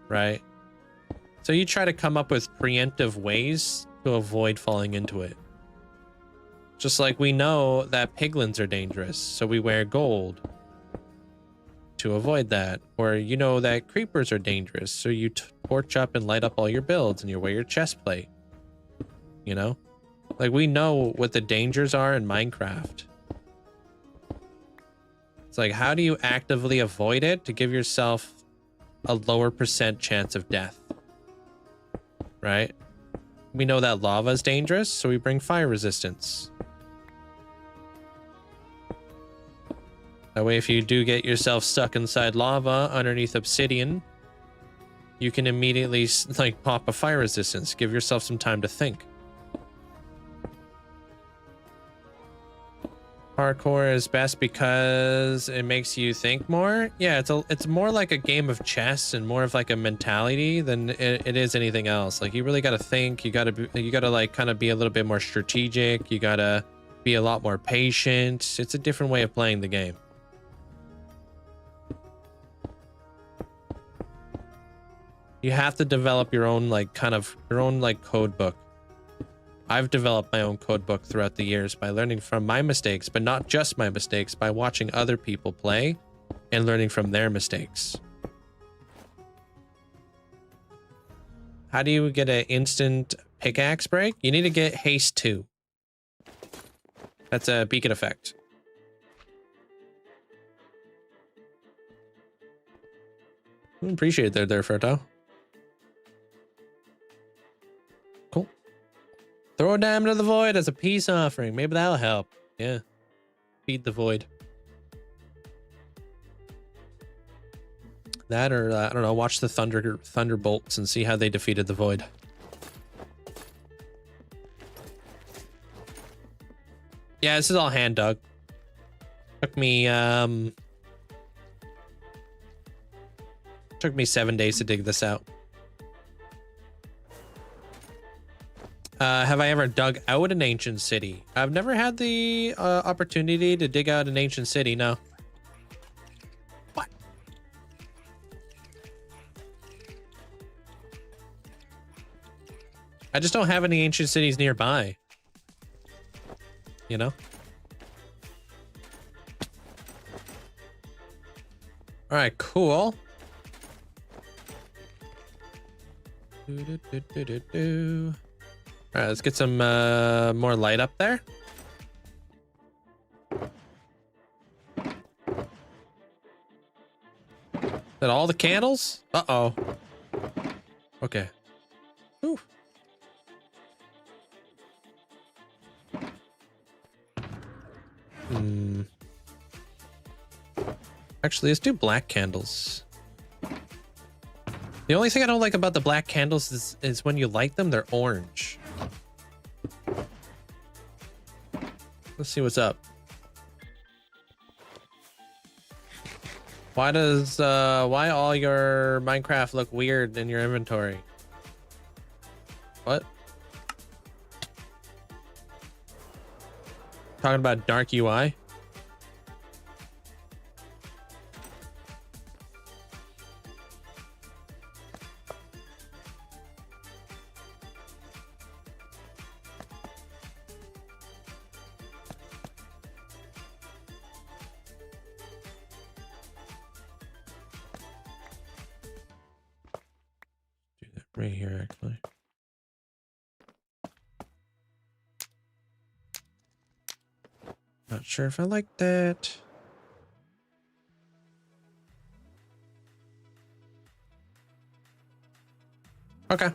right? So you try to come up with preemptive ways to avoid falling into it. Just like we know that piglins are dangerous, so we wear gold to avoid that. Or you know that creepers are dangerous, so you torch up and light up all your builds and you wear your chest plate. You know? Like, we know what the dangers are in Minecraft. It's like, how do you actively avoid it to give yourself a lower % chance of death? Right? We know that lava is dangerous, so we bring fire resistance. That way, if you do get yourself stuck inside lava underneath obsidian, you can immediately, like, pop a fire resistance. Give yourself some time to think. Parkour is best because it makes you think more. Yeah, it's more like a game of chess and more of like a mentality than it is anything else. Like, you really got to think. You got to like kind of be a little bit more strategic. You got to be a lot more patient. It's a different way of playing the game. You have to develop your own like code book. I've developed my own code book throughout the years by learning from my mistakes, but not just my mistakes, by watching other people play and learning from their mistakes. How do you get an instant pickaxe break? You need to get haste 2. That's a beacon effect. Appreciate it there, Ferto. Cool. Throw a diamond to the void as a peace offering. Maybe that'll help. Yeah. Feed the void. That or, I don't know, watch the Thunderbolts and see how they defeated the void. Yeah, this is all hand dug. Took me 7 days to dig this out. Have I ever dug out an ancient city? I've never had the opportunity to dig out an ancient city, no. What? I just don't have any ancient cities nearby. You know? Alright, cool. All right, let's get some more light up there. Is that all the candles? Uh-oh. Okay. Whew. Actually, let's do black candles. The only thing I don't like about the black candles is when you light them, they're orange. Let's see what's up. Why does why all your Minecraft look weird in your inventory? What? Talking about dark UI? Right here, actually. Not sure if I like that. Okay.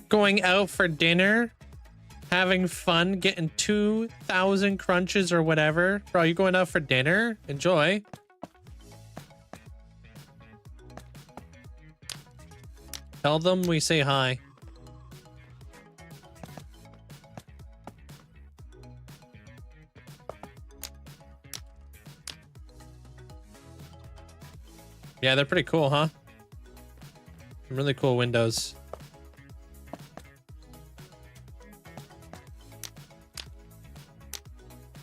Going out for dinner, having fun, getting 2,000 crunches or whatever. Bro, you going out for dinner? Enjoy. Tell them we say hi. Yeah, they're pretty cool, huh? Some really cool windows.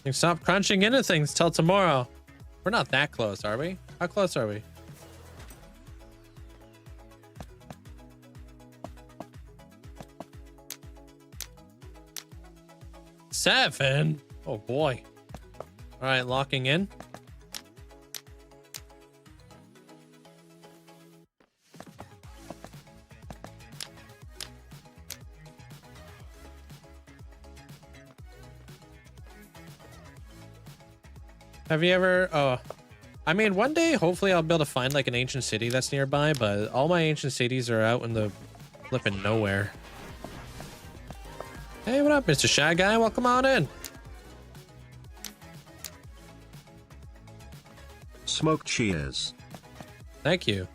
You stop crunching into things till tomorrow. We're not that close, are we? How close are we? Seven? Oh boy. All right, locking in. Have you ever, I mean, one day, hopefully I'll be able to find like an ancient city that's nearby, but all my ancient cities are out in the flipping nowhere. Hey, what up, Mr. Shy Guy? Welcome on in.
Smoke cheers.
Thank you.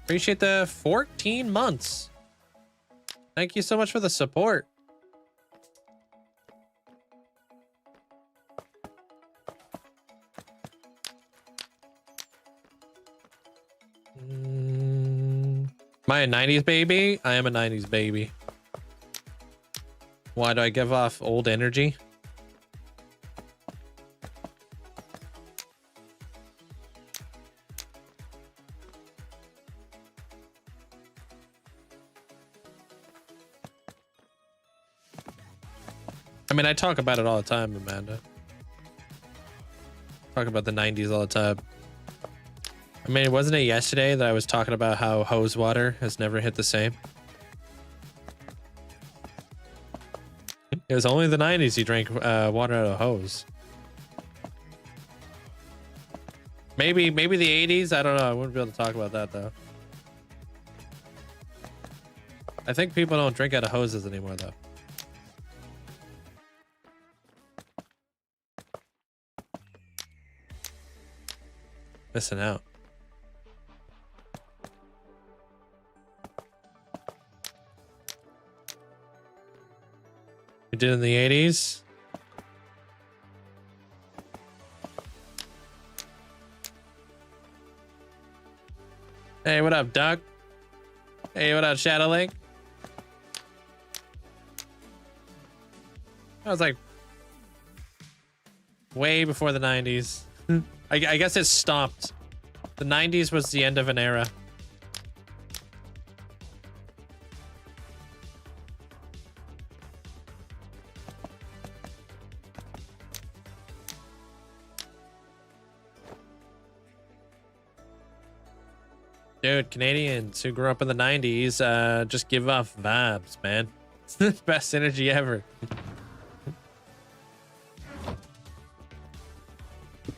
Appreciate the 14 months. Thank you so much for the support. Am I a 90s baby? I am a 90s baby. Why do I give off old energy? I mean, I talk about it all the time, Amanda. Talk about the 90s all the time. I mean, wasn't it yesterday that I was talking about how hose water has never hit the same? It was only the 90s you drank water out of a hose. Maybe the 80s? I don't know. I wouldn't be able to talk about that, though. I think people don't drink out of hoses anymore, though. Missing out. We did in the 80s. Hey, what up, Doug? Hey, what up, Shadowlink? I was like way before the 90s. I guess it stopped. The 90s was the end of an era. Dude, Canadians who grew up in the 90s just give off vibes, man. It's the best energy ever.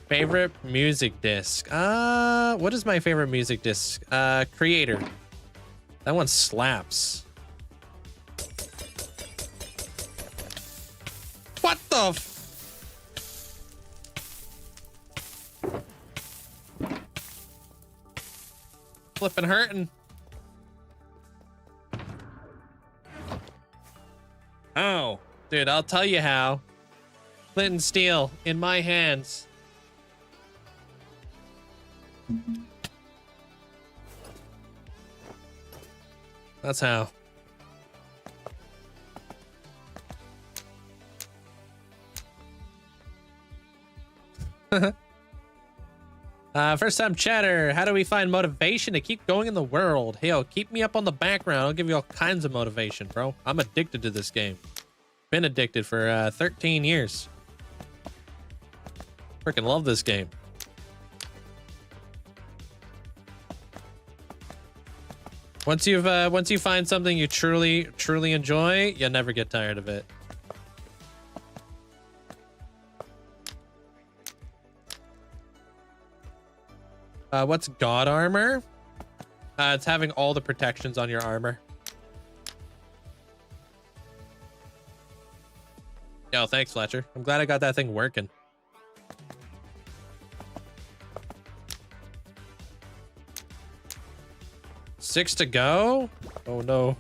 Favorite music disc? What is my favorite music disc? Creator. That one slaps. What the flipping hurting. Oh, dude, I'll tell you how. Flint and steel in my hands. That's how. First time chatter. How do we find motivation to keep going in the world? Hey, yo, keep me up on the background. I'll give you all kinds of motivation, bro. I'm addicted to this game. Been addicted for 13 years. Freaking love this game. Once you find something you truly enjoy, you never get tired of it. What's God armor? It's having all the protections on your armor. Yo, thanks, Fletcher. I'm glad I got that thing working. Six to go? Oh no.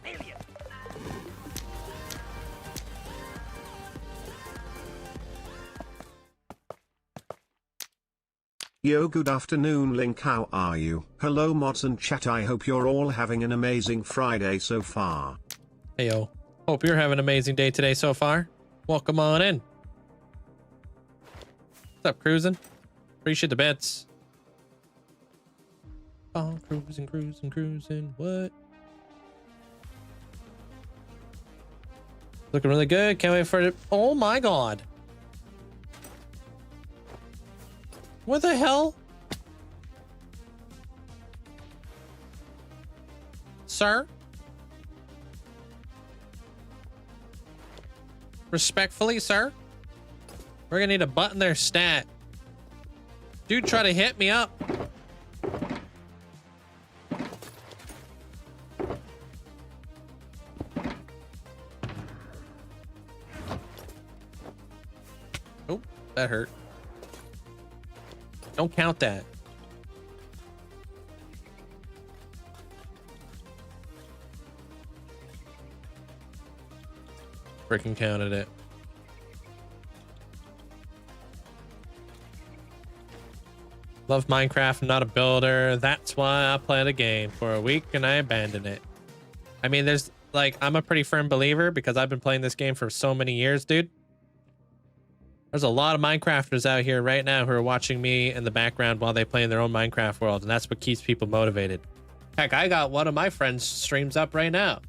Yo, good afternoon, Link. How are you? Hello, mods and chat. I hope you're all having an amazing Friday so far.
Hey, yo. Hope you're having an amazing day today so far. Welcome on in. What's up, cruising? Appreciate the bits. Oh, cruising. What? Looking really good. Can't wait for it. Oh my god. What the hell? Sir? Respectfully, sir? We're gonna need to button their stat. Dude, try to hit me up. Oh, that hurt. Don't count that. Freaking counted it. Love Minecraft. I'm not a builder. That's why I play the game for a week and I abandon it. I mean, there's like, I'm a pretty firm believer because I've been playing this game for so many years, dude. There's a lot of Minecrafters out here right now who are watching me in the background while they play in their own Minecraft world, and that's what keeps people motivated. Heck, I got one of my friends' streams up right now.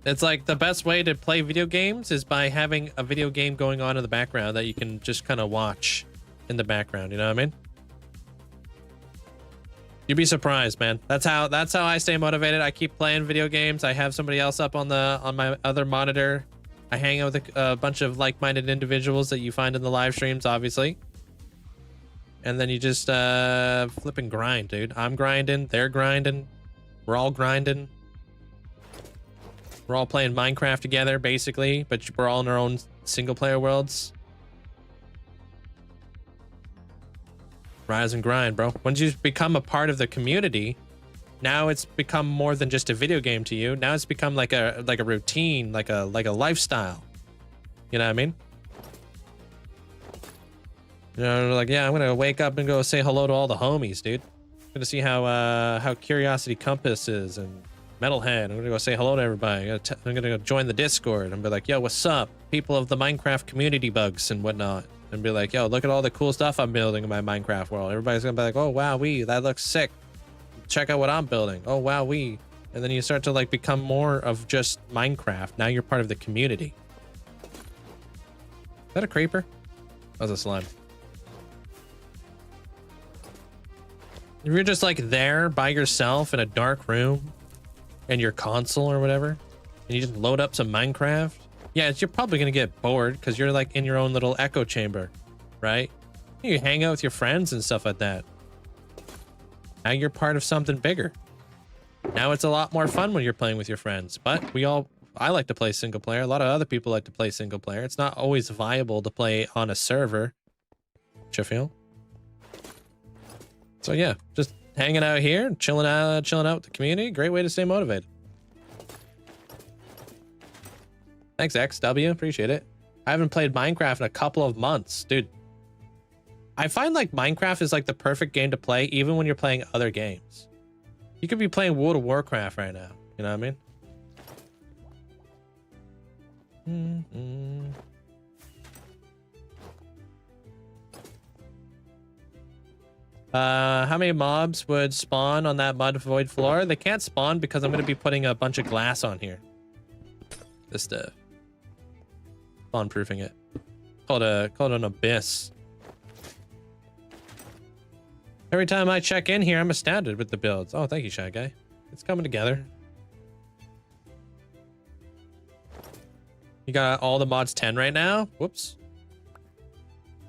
It's like the best way to play video games is by having a video game going on in the background that you can just kind of watch in the background, you know what I mean? You'd be surprised, man. That's how I stay motivated. I keep playing video games. I have somebody else up on my other monitor. I hang out with a bunch of like-minded individuals that you find in the live streams, obviously. And then you just flip and grind, dude. I'm grinding, they're grinding, we're all grinding. We're all playing Minecraft together, basically, but we're all in our own single-player worlds. Rise and grind, bro. Once you become a part of the community, now it's become more than just a video game to you. Now it's become like a routine, like a lifestyle. You know what I mean? You know, like, yeah, I'm gonna wake up and go say hello to all the homies, dude. I'm gonna see how Curiosity Compass is and Metalhead. I'm gonna go say hello to everybody. I'm gonna go join the Discord and be like, yo, what's up? People of the Minecraft community bugs and whatnot. And be like, yo, look at all the cool stuff I'm building in my Minecraft world. Everybody's gonna be like, oh, wow, that looks sick. Check out what I'm building. Oh, wow, and then you start to like become more of just Minecraft. Now you're part of the community. Is that a creeper? That was a slime. If you're just like there by yourself in a dark room and your console or whatever, and you just load up some Minecraft, yeah, you're probably gonna get bored because you're like in your own little echo chamber, right? You hang out with your friends and stuff like that. Now you're part of something bigger. Now it's a lot more fun when you're playing with your friends. But I like to play single player. A lot of other people like to play single player. It's not always viable to play on a server. Sheffield. So yeah, just hanging out here, chilling out with the community. Great way to stay motivated. Thanks, XW. Appreciate it. I haven't played Minecraft in a couple of months, dude. I find like Minecraft is like the perfect game to play even when you're playing other games. You could be playing World of Warcraft right now. You know what I mean? How many mobs would spawn on that mud void floor? They can't spawn because I'm going to be putting a bunch of glass on here. this stuff. Spawn proofing it. Called an abyss. Every time I check in here, I'm astounded with the builds. Oh, thank you, Shy Guy. It's coming together. You got all the mods 10 right now? Whoops.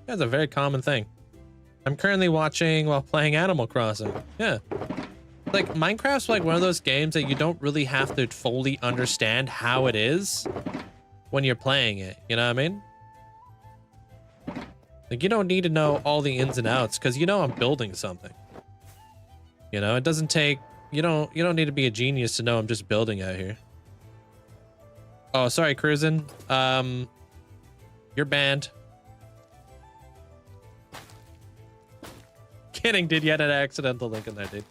That's a very common thing. I'm currently watching while playing Animal Crossing. Yeah. Like, Minecraft's like one of those games that you don't really have to fully understand how it is when you're playing it. You know what I mean? Like, you don't need to know all the ins and outs because you know I'm building something. You know, it doesn't take... You don't need to be a genius to know I'm just building out here. Oh, sorry, Cruisin'. You're banned. Kidding, dude. You had an accidental link in there, dude.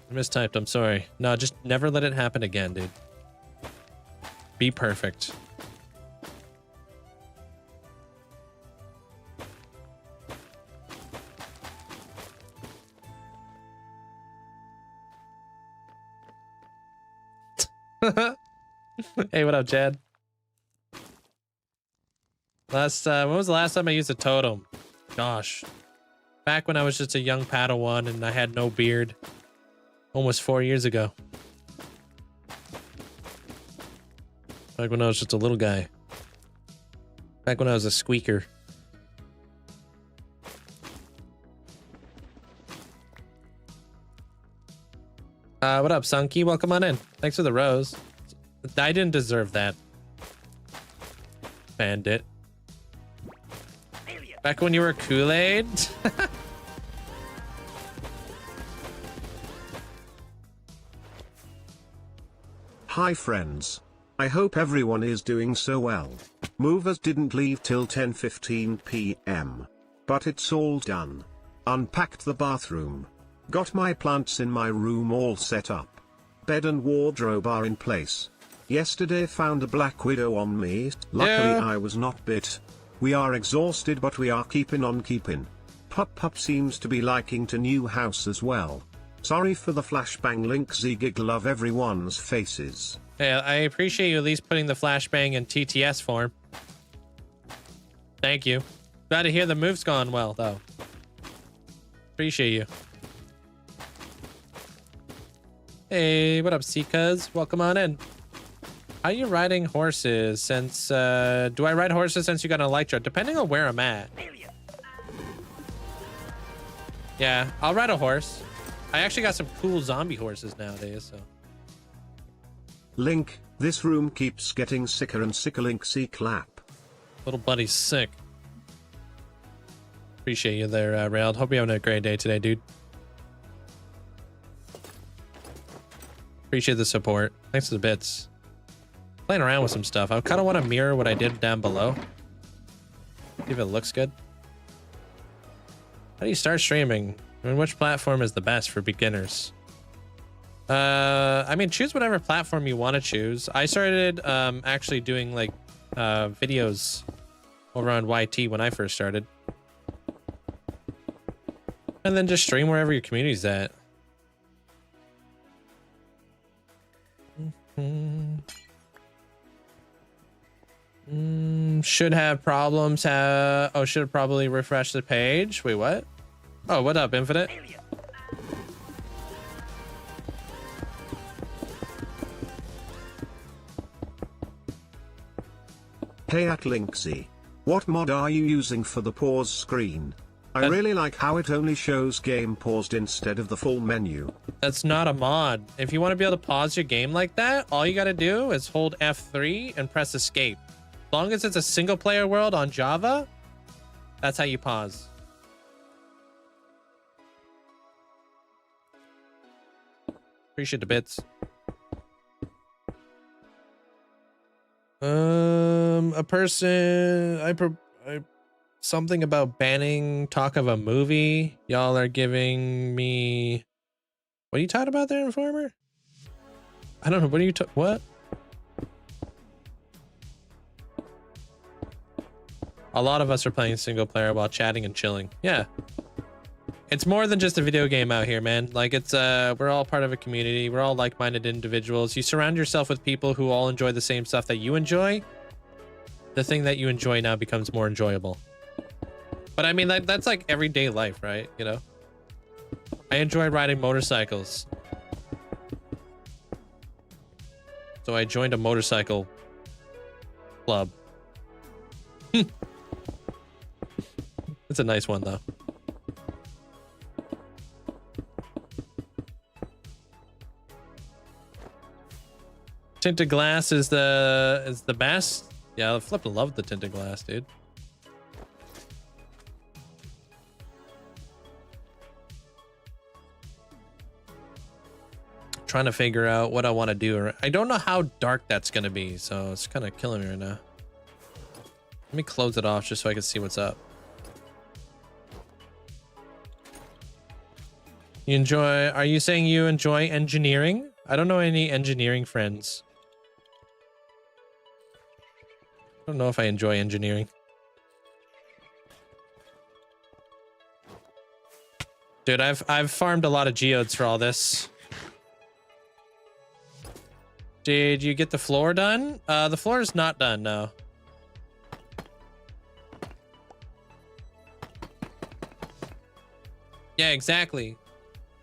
I mistyped. I'm sorry. No, just never let it happen again, dude. Be perfect. Hey, what up, Chad? When was the last time I used a totem? Gosh. Back when I was just a young Padawan and I had no beard. Almost 4 years ago. Back when I was just a little guy. Back when I was a squeaker. What up, Sunky? Welcome on in. Thanks for the rose. I didn't deserve that. Bandit. Back when you were Kool-Aid?
Hi friends. I hope everyone is doing so well. Movers didn't leave till 10:15 p.m. But it's all done. Unpacked the bathroom. Got my plants in my room all set up. Bed and wardrobe are in place. Yesterday found a black widow on me. Luckily I was not bit. We are exhausted but we are keeping on keeping. Pup seems to be liking to new house as well. Sorry for the flashbang Linkzzey gig, love everyone's faces.
Hey, I appreciate you at least putting the flashbang in TTS form. Thank you. Glad to hear the move's gone well, though. Appreciate you. Hey, what up, C-Cuz? Welcome on in. How are you riding horses since, do I ride horses since you got an Elytra? Depending on where I'm at. Yeah, I'll ride a horse. I actually got some cool zombie horses nowadays, so.
Link, this room keeps getting sicker and sicker. Linkzzey clap.
Little buddy's sick. Appreciate you there, Railed. Hope you're having a great day today, dude. Appreciate the support. Thanks for the bits. Playing around with some stuff. I kind of want to mirror what I did down below. See if it looks good. How do you start streaming? I mean, which platform is the best for beginners? I mean, choose whatever platform you want to choose. I started actually doing like videos over on YT when I first started. And then just stream wherever your community's at. Should have problems. Should probably refresh the page. Wait, what? Oh, what up, Infinite?
Hey at Linkzzey. What mod are you using for the pause screen? I really like how it only shows game paused instead of the full menu.
That's not a mod. If you want to be able to pause your game like that, all you got to do is hold F3 and press escape. As long as it's a single player world on Java, that's how you pause. Appreciate the bits. A person, something about banning talk of a movie. Y'all are giving me, what are you talking about there, Informer? I don't know. What are you what? A lot of us are playing single player while chatting and chilling. Yeah. It's more than just a video game out here, man. Like it's we're all part of a community. We're all like-minded individuals. You surround yourself with people who all enjoy the same stuff that you enjoy. The thing that you enjoy now becomes more enjoyable. But I mean, that's like everyday life, right? You know, I enjoy riding motorcycles. So I joined a motorcycle club. It's a nice one though. Tinted glass is the best. Yeah, I flippin' love the tinted glass, dude. Trying to figure out what I want to do. I don't know how dark that's gonna be, so it's kind of killing me right now. Let me close it off just so I can see what's up. You enjoy? Are you saying you enjoy engineering? I don't know any engineering friends. I don't know if I enjoy engineering. Dude, I've farmed a lot of geodes for all this. Did you get the floor done? The floor is not done, no. Yeah, exactly.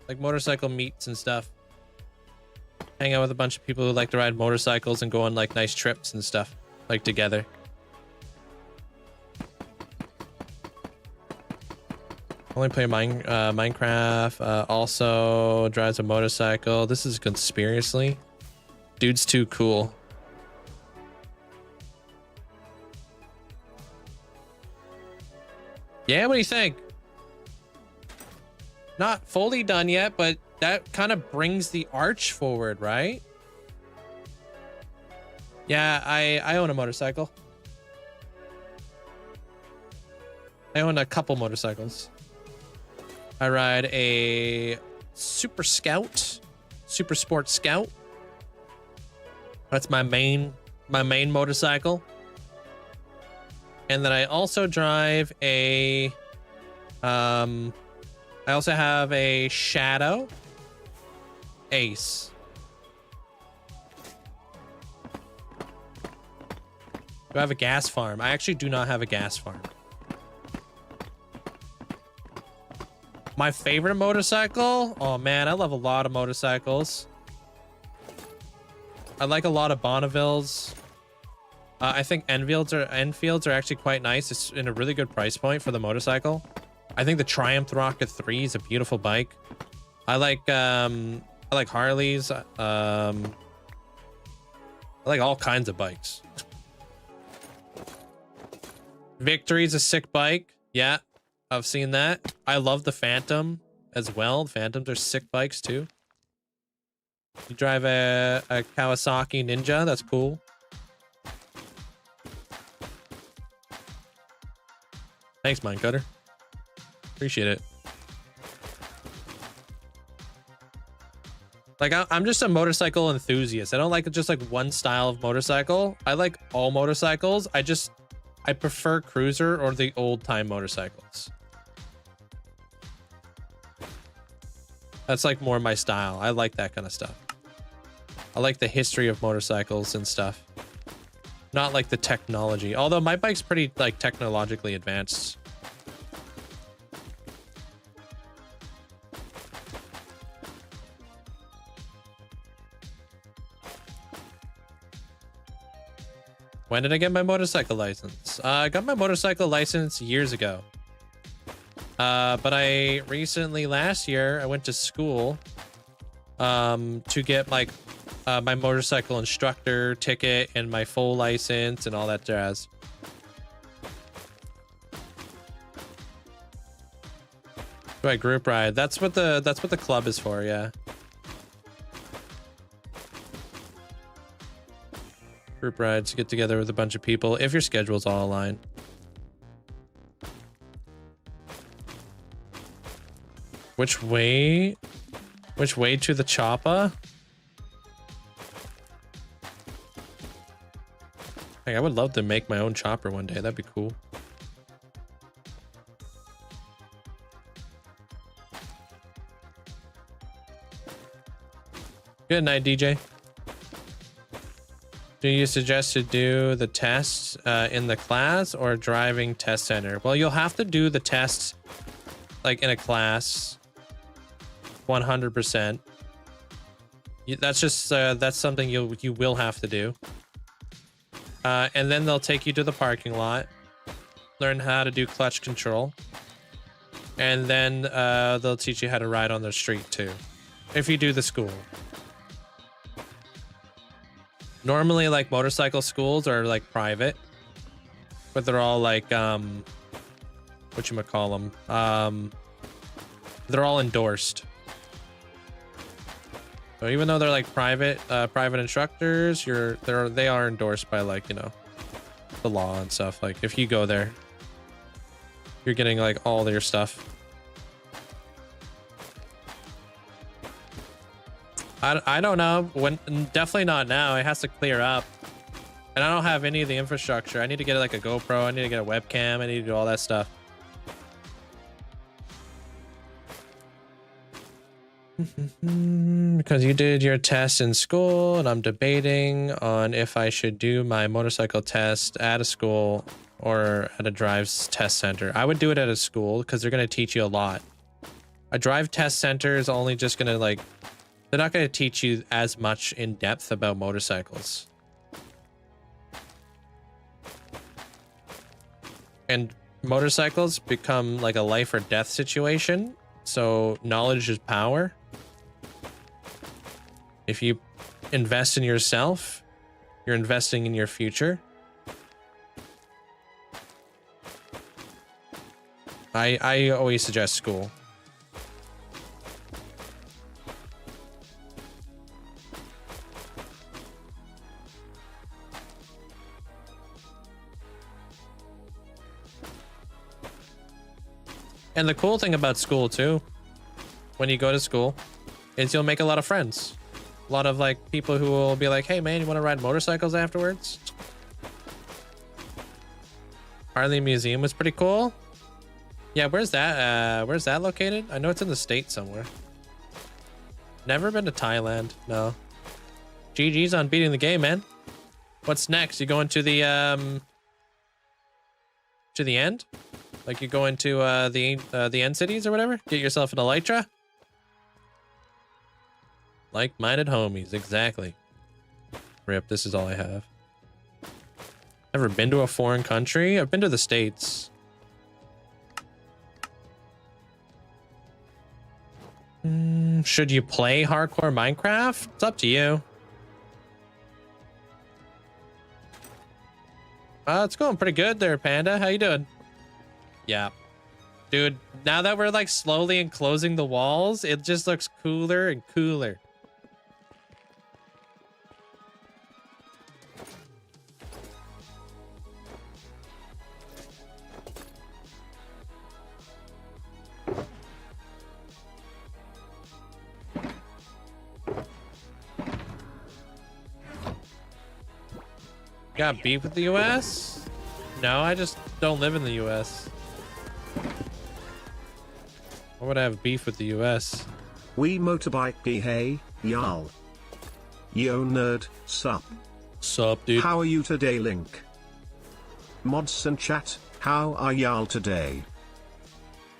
Like motorcycle meets and stuff. Hang out with a bunch of people who like to ride motorcycles and go on like nice trips and stuff, like together. Only play Minecraft. Also drives a motorcycle. This is conspiracy. Dude's too cool. Yeah, what do you think? Not fully done yet, but that kind of brings the arch forward, right? Yeah, I own a motorcycle. I own a couple motorcycles. I ride a Super Scout, Super Sport Scout. That's my main motorcycle. And then I also drive a I also have a Shadow Ace. Do I have a gas farm? I actually do not have a gas farm. My favorite motorcycle? Oh man, I love a lot of motorcycles. I like a lot of Bonnevilles. I think Enfields are actually quite nice. It's in a really good price point for the motorcycle. I think the Triumph Rocket 3 is a beautiful bike. I like Harleys. I like all kinds of bikes. Victory's a sick bike. Yeah, I've seen that. I love the Phantom as well. Phantoms are sick bikes too. You drive a Kawasaki Ninja. That's cool. Thanks, Minecutter. Appreciate it. Like, I'm just a motorcycle enthusiast. I don't like just like one style of motorcycle. I like all motorcycles. I prefer cruiser or the old time motorcycles. That's like more my style. I like that kind of stuff. I like the history of motorcycles and stuff. Not like the technology. Although my bike's pretty like technologically advanced. When did I get my motorcycle license? I got my motorcycle license years ago. But I recently, last year, I went to school to get like my motorcycle instructor ticket and my full license and all that jazz. Do I group ride? That's what the club is for, yeah. Group rides, get together with a bunch of people if your schedule's all aligned. Which way to the choppa? Hey, I would love to make my own chopper one day. That'd be cool. Good night, DJ. Do you suggest to do the tests in the class or driving test center? Well, you'll have to do the tests like in a class 100%. That's just that's something you will have to do. And then they'll take you to the parking lot, learn how to do clutch control, and then they'll teach you how to ride on the street too, if you do the school. Normally, like, motorcycle schools are like private, but they're all like whatchamacallem, they're all endorsed. So even though they're like private instructors, they are endorsed by, like, you know, the law and stuff. Like, if you go there, you're getting like all your stuff. I don't know, when, definitely not now. It has to clear up, and I don't have any of the infrastructure. I need to get like a GoPro, I need to get a webcam, I need to do all that stuff. Because you did your test in school, and I'm debating on if I should do my motorcycle test at a school or at a drives test center. I would do it at a school because they're going to teach you a lot. A drive test center is only just going to, like, they're not going to teach you as much in depth about motorcycles. And motorcycles become like a life or death situation. So knowledge is power. If you invest in yourself, you're investing in your future. I always suggest school. And the cool thing about school too, when you go to school, is you'll make a lot of friends. A lot of, like, people who will be like, hey man, you want to ride motorcycles afterwards? Harley Museum was pretty cool. Yeah, where's that located? I know it's in the States somewhere. Never been to Thailand, no. GG's on beating the game, man. What's next? You going to the end? Like, you go into the end cities or whatever? Get yourself an Elytra? Like-minded homies, exactly. Rip, this is all I have. Never been to a foreign country? I've been to the States. Should you play hardcore Minecraft? It's up to you. It's going pretty good there, Panda. How you doing? Yeah. Dude, now that we're, like, slowly enclosing the walls, it just looks cooler and cooler. Got beef with the US? No, I just don't live in the US. Why would I have beef with the US?
We motorbike hey, y'all. Yo nerd, sup.
Sup, dude?
How are you today, Link? Mods and chat, how are y'all today?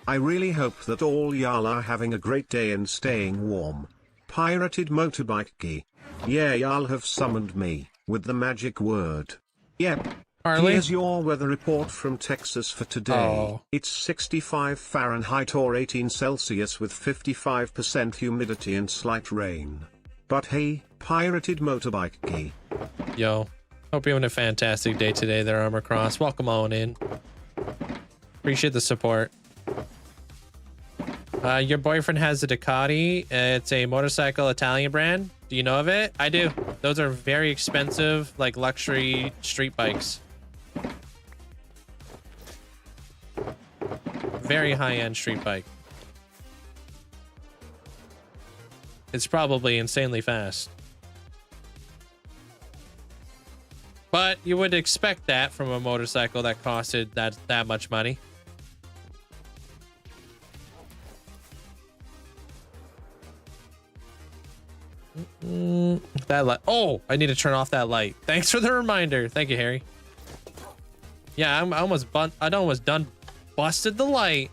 I really hope that all y'all are having a great day and staying warm. Pirated motorbike. Yeah, y'all have summoned me with the magic word. Yep.
Harley?
Here's your weather report from Texas for today.
Oh. It's
65 Fahrenheit or 18 Celsius with 55% humidity and slight rain. But hey, pirated motorbike.
Yo, hope you're having a fantastic day today there, Armor Cross. Welcome on in. Appreciate the support. Your boyfriend has a Ducati. It's a motorcycle Italian brand. Do you know of it? I do. Those are very expensive, like, luxury street bikes. Very high-end street bike. It's probably insanely fast. But you would expect that from a motorcycle that costed that much money. That light. Oh, I need to turn off that light. Thanks for the reminder. Thank you, Harry. Yeah, I almost done busted the light.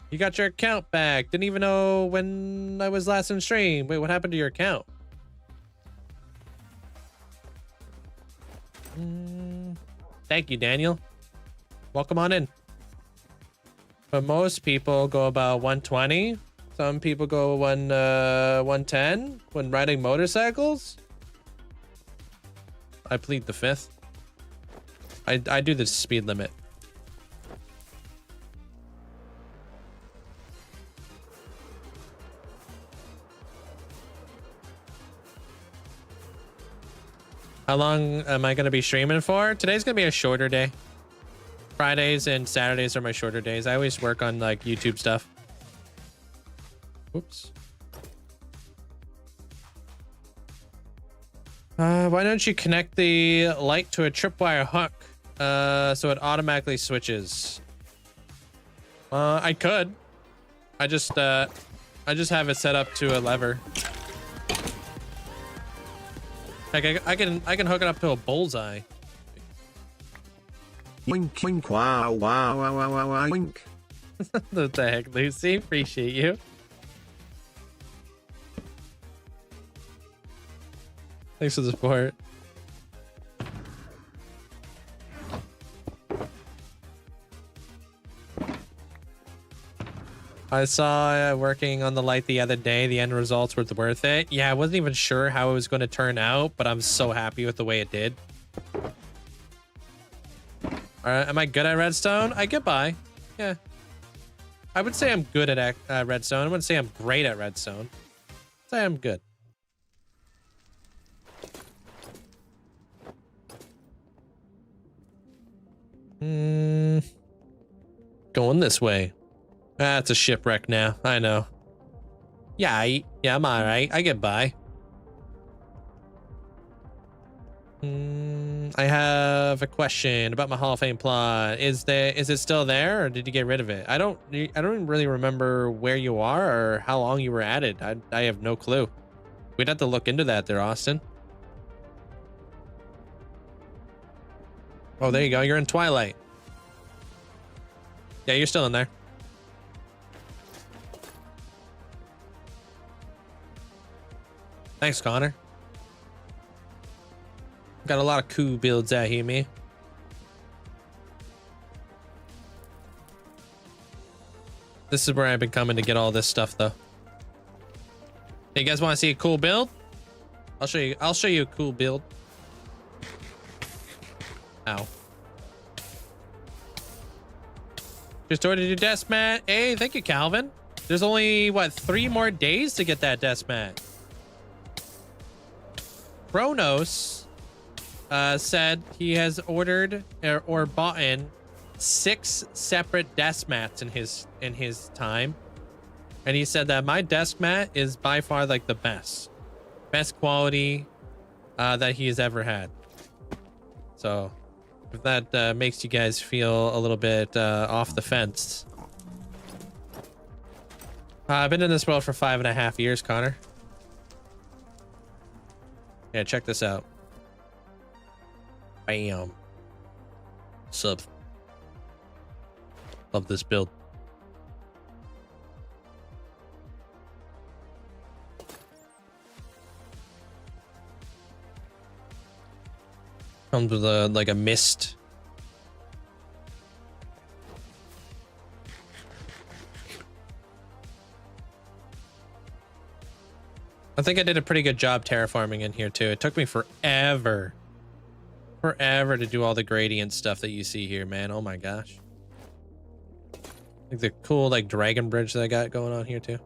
You got your account back. Didn't even know when I was last in stream. Wait, what happened to your account? Thank you, Daniel. Welcome on in. But most people go about 120. Some people go 110 when riding motorcycles. I plead the fifth. I do the speed limit. How long am I going to be streaming for? Today's going to be a shorter day. Fridays and Saturdays are my shorter days. I always work on like YouTube stuff. Oops. Why don't you connect the light to a tripwire hook so it automatically switches? I could. I just have it set up to a lever. Like I can hook it up to a bullseye.
Wink, wink, wow, wow, wow, wow, wow, wow, wink.
What the heck, Lucy? Appreciate you. Thanks for the support. I saw working on the light the other day. The end results were worth it. Yeah, I wasn't even sure how it was going to turn out, but I'm so happy with the way it did. Am I good at redstone? I get by. Yeah. I would say I'm good at redstone. I wouldn't say I'm great at redstone. I'd say I'm good. Going this way. Ah, it's a shipwreck now. I know. Yeah, I'm alright. I get by. I have a question about my Hall of Fame plot. Is it still there, or did you get rid of it? I don't really remember where you are or how long you were at it. I have no clue. We'd have to look into that there, Austin. Oh, there you go. You're in Twilight. Yeah, you're still in there. Thanks, Connor. Got a lot of cool builds out here, man. This is where I've been coming to get all this stuff, though. Hey, you guys want to see a cool build? I'll show you. I'll show you a cool build. Ow. Just ordered your desk mat. Hey, thank you, Calvin. There's only, what, 3 more days to get that desk mat. Kronos said he has ordered or bought in 6 separate desk mats in his time, and he said that my desk mat is by far like the best quality that he has ever had. So if that makes you guys feel a little bit off the fence. I've been in this world for 5.5 years, Connor. Yeah, check this out. Bam. Sub. Love this build. Comes with like a mist. I think I did a pretty good job terraforming in here too. It took me forever to do all the gradient stuff that you see here, man. Oh my gosh. Like the cool like dragon bridge that I got going on here too.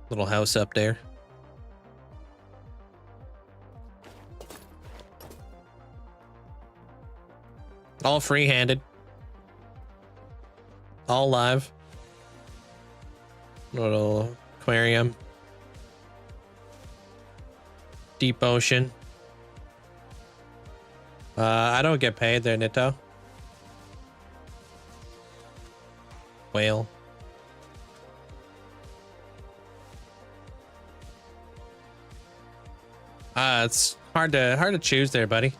Little house up there. All free-handed. All live. Little aquarium. Deep ocean. I don't get paid there, Nito. Whale. It's hard to choose there, buddy.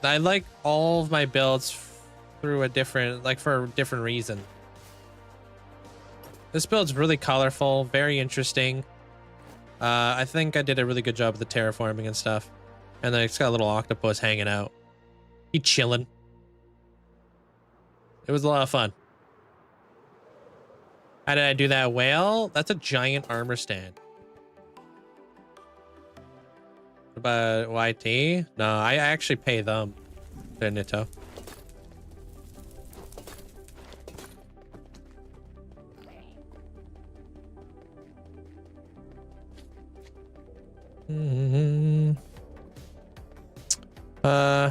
I like all of my builds through a different, like for a different reason. This build's really colorful, very interesting. I think I did a really good job with the terraforming and stuff. And then it's got a little octopus hanging out. He chilling. It was a lot of fun. How did I do that? Well, that's a giant armor stand. What about YT? No, I actually pay them. Nito.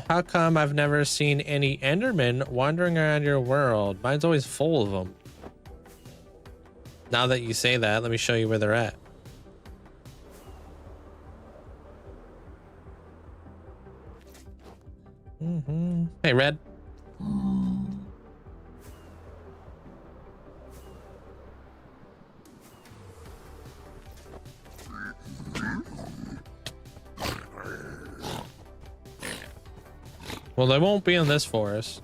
How come I've never seen any Endermen wandering around your world? Mine's always full of them. Now that you say that, let me show you where they're at. Hey, Red. Well, they won't be in this forest.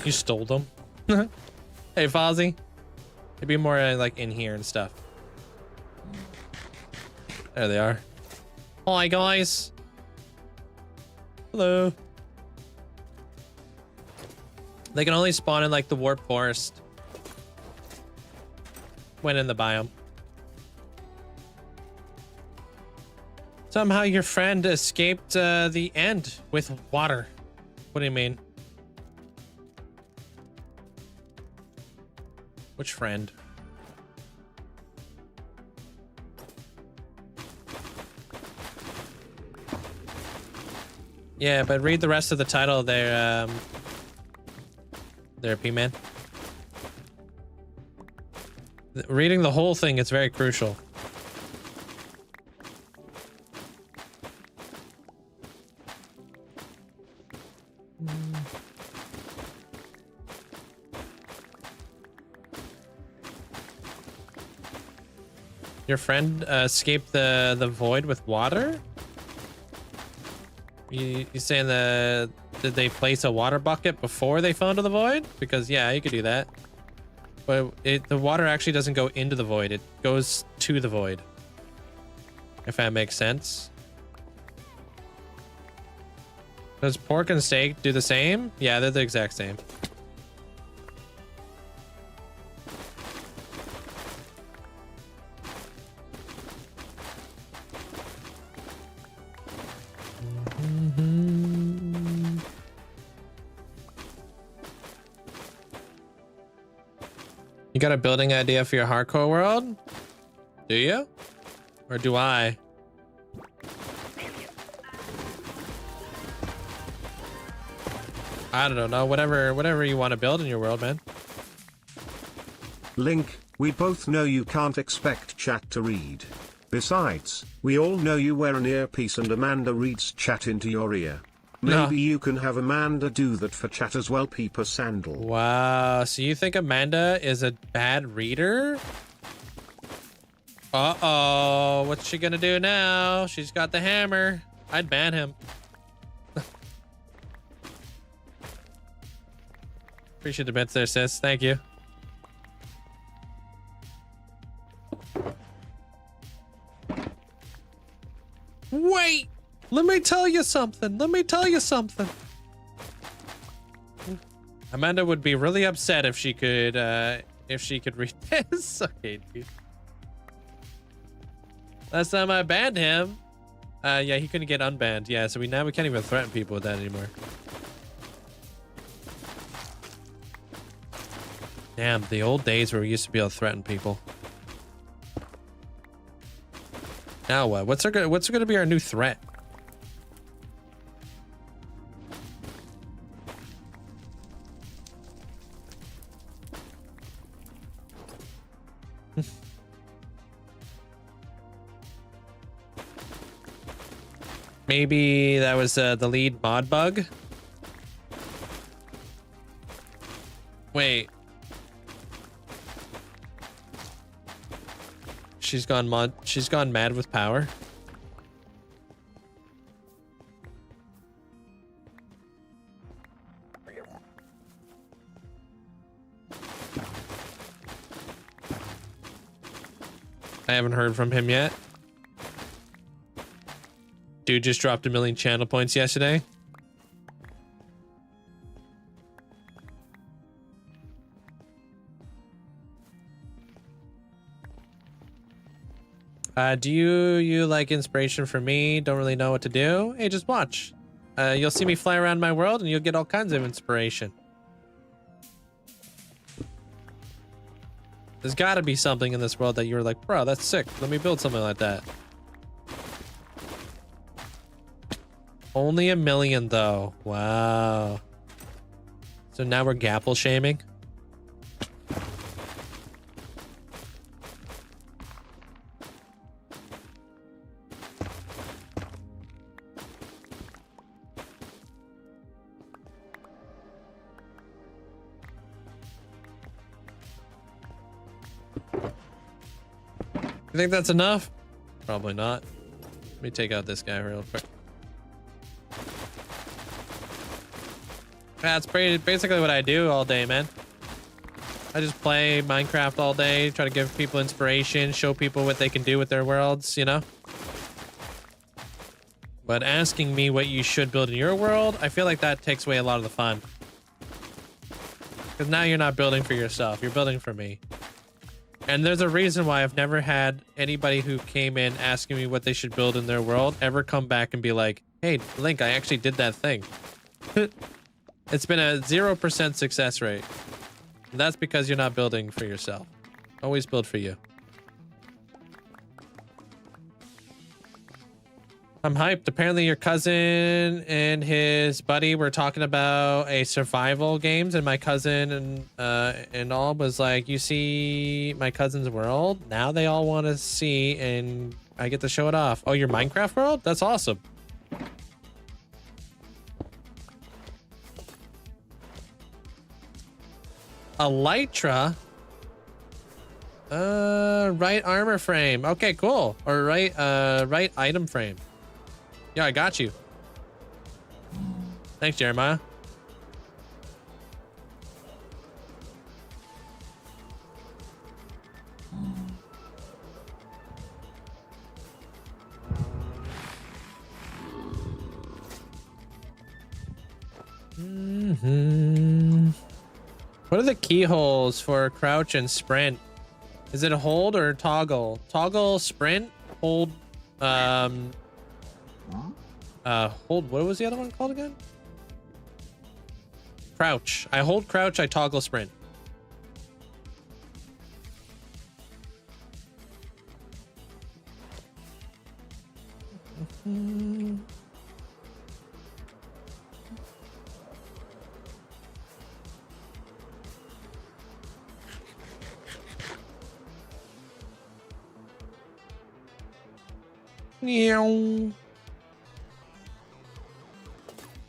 You stole them. Hey, Fozzie. They'd be more like in here and stuff. There they are. Hi, guys. Hello. They can only spawn in like the warp forest when in the biome. Somehow your friend escaped the end with water. What do you mean? Which friend? Yeah, but read the rest of the title there, P-Man. Reading the whole thing is very crucial. Your friend escaped the void with water? You saying did they place a water bucket before they fell into the void? Because yeah, you could do that. But the water actually doesn't go into the void. It goes to the void. If that makes sense. Does pork and steak do the same? Yeah, they're the exact same. You got a building idea for your hardcore world? Do you? Or do I? I don't know. Whatever you want to build in your world, man.
Link, we both know you can't expect chat to read. Besides, we all know you wear an earpiece and Amanda reads chat into your ear. Maybe you can have Amanda do that for chat as well, Peeper Sandal.
Wow, so you think Amanda is a bad reader? Uh-oh, what's she gonna do now? She's got the hammer. I'd ban him. Appreciate the bits there, sis. Thank you. Wait! Let me tell you something. Let me tell you something. Amanda would be really upset if she could read this. Okay, dude. Last time I banned him, yeah, he couldn't get unbanned. Yeah, so now we can't even threaten people with that anymore. Damn, the old days where we used to be able to threaten people. Now what? What's gonna be our new threat? Maybe that was the lead mod bug. Wait. she's gone mad with power. I haven't heard from him yet. Dude just dropped 1 million channel points yesterday. Do you like inspiration from me? Don't really know what to do? Hey, just watch. You'll see me fly around my world and you'll get all kinds of inspiration. There's got to be something in this world that you're like, bro, that's sick. Let me build something like that. Only 1 million though. Wow. So now we're Gapple shaming. You think that's enough? Probably not. Let me take out this guy real quick. That's basically what I do all day, man. I just play Minecraft all day, try to give people inspiration, show people what they can do with their worlds, you know? But asking me what you should build in your world, I feel like that takes away a lot of the fun. Because now you're not building for yourself, you're building for me. And there's a reason why I've never had anybody who came in asking me what they should build in their world ever come back and be like, hey, Link, I actually did that thing. It's been a 0% success rate. And that's because you're not building for yourself. Always build for you. I'm hyped. Apparently your cousin and his buddy were talking about a survival games, and my cousin and all was like, you see my cousin's world? Now they all want to see, and I get to show it off. Oh, your Minecraft world? That's awesome. Elytra? Right armor frame. Okay, cool. Or right item frame. Yeah, I got you. Thanks, Jeremiah. What are the keyholes for crouch and sprint? Is it a hold or toggle? Toggle, sprint, hold, hold, what was the other one called again? Crouch. I hold crouch, I toggle sprint.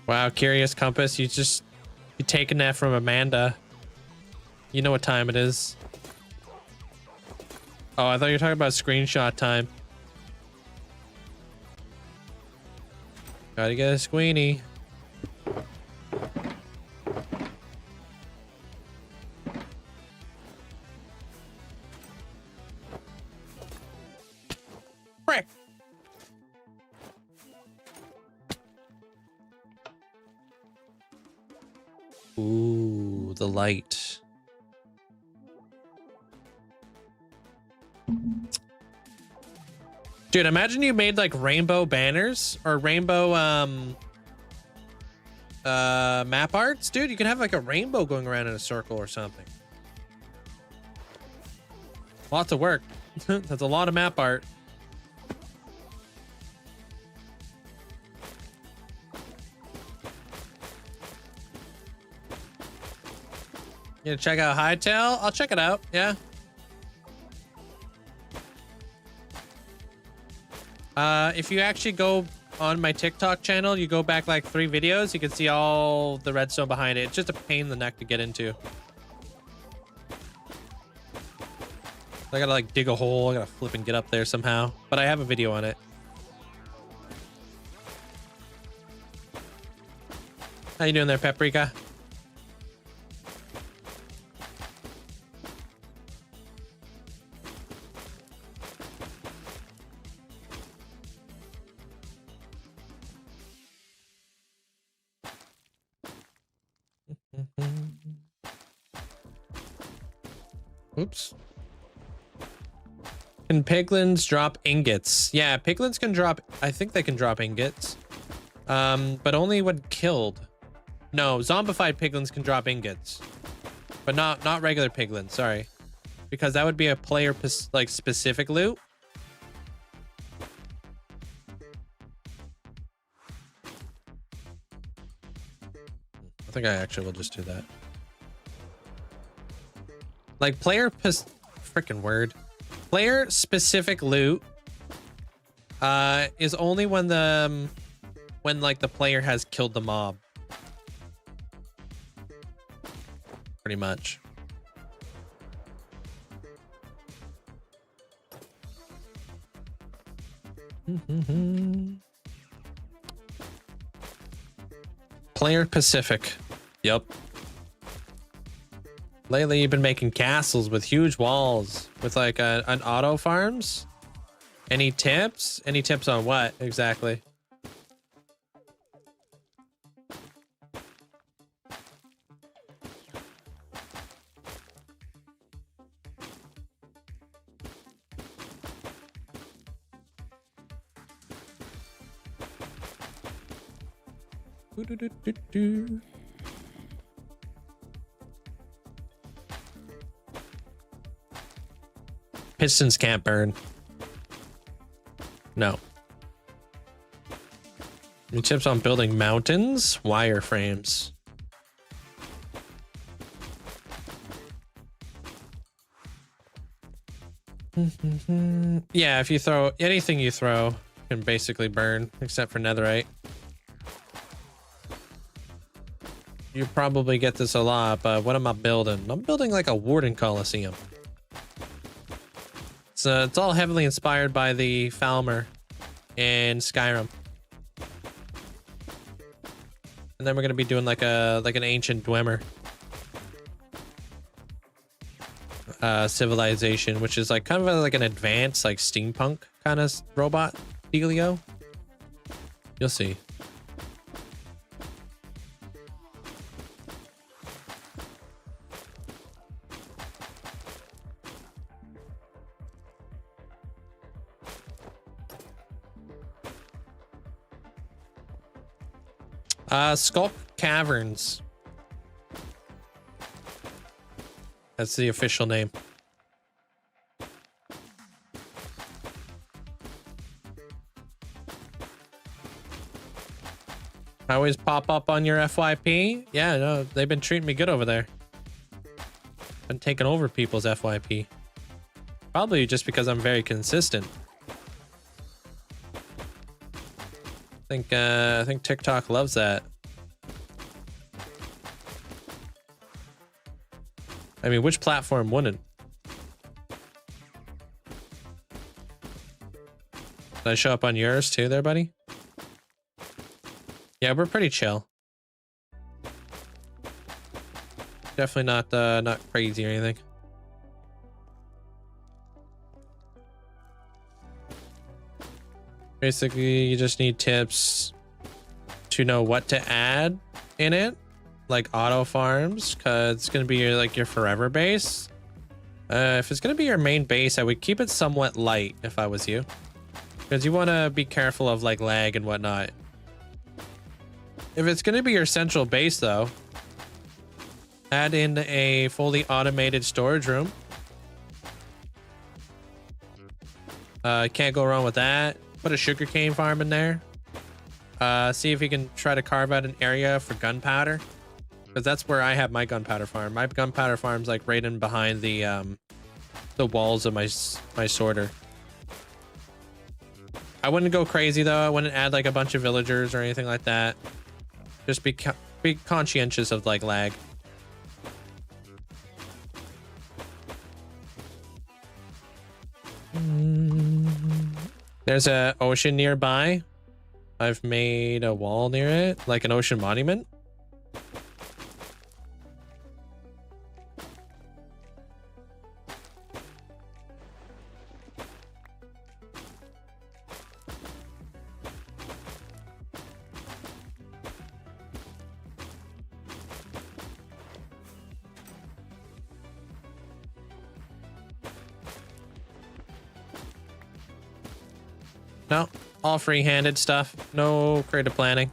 Wow, Curious Compass, you taking that from Amanda. You know what time it is. Oh, I thought you were talking about screenshot time. Gotta get a squeenie. Frick. Ooh, the light. Dude, imagine you made like rainbow banners or rainbow map arts. Dude, you could have like a rainbow going around in a circle or something. Lots of work. That's a lot of map art. You gonna check out Hightail? I'll check it out, yeah. If you actually go on my TikTok channel, you go back like 3 videos, you can see all the redstone behind it. It's just a pain in the neck to get into. I gotta like dig a hole. I gotta flip and get up there somehow. But I have a video on it. How you doing there, Paprika? Oops. Can piglins drop ingots? Yeah, piglins can drop, I think they can drop ingots. But only when killed. No, zombified piglins can drop ingots. But not regular piglins, sorry. Because that would be a player like specific loot. I think I actually will just do that. Like freaking word. Player specific loot is only when like the player has killed the mob. Pretty much. Player Pacific. Yep. Lately, you've been making castles with huge walls with like an auto farms. Any tips? Any tips on what exactly? Pistons can't burn. No. Any tips on building mountains? Wireframes. Yeah, if you throw anything you throw can basically burn except for netherite. You probably get this a lot, but what am I building? I'm building like a Warden Coliseum. It's all heavily inspired by the Falmer in Skyrim. And then we're gonna be doing like an ancient Dwemer civilization, which is like kind of like an advanced like steampunk kind of robot dealio. You'll see. Sculpt Caverns. That's the official name. I always pop up on your FYP. Yeah, no, they've been treating me good over there. Been taking over people's FYP. Probably just because I'm very consistent. I think TikTok loves that. I mean, which platform wouldn't? Did I show up on yours too there, buddy? Yeah, we're pretty chill. Definitely not crazy or anything. Basically, you just need tips to know what to add in it, like auto farms, because it's going to be your forever base. If it's going to be your main base, I would keep it somewhat light if I was you, because you want to be careful of like lag and whatnot. If it's going to be your central base, though, add in a fully automated storage room. Can't go wrong with that. Put a sugarcane farm in there. See if you can try to carve out an area for gunpowder, because that's where I have my gunpowder farm. My gunpowder farm's like right in behind the walls of my sorter. I wouldn't go crazy though. I wouldn't add like a bunch of villagers or anything like that. Just be conscientious of like lag. There's a ocean nearby. I've made a wall near it, like an ocean monument. No, all free-handed stuff. No creative planning.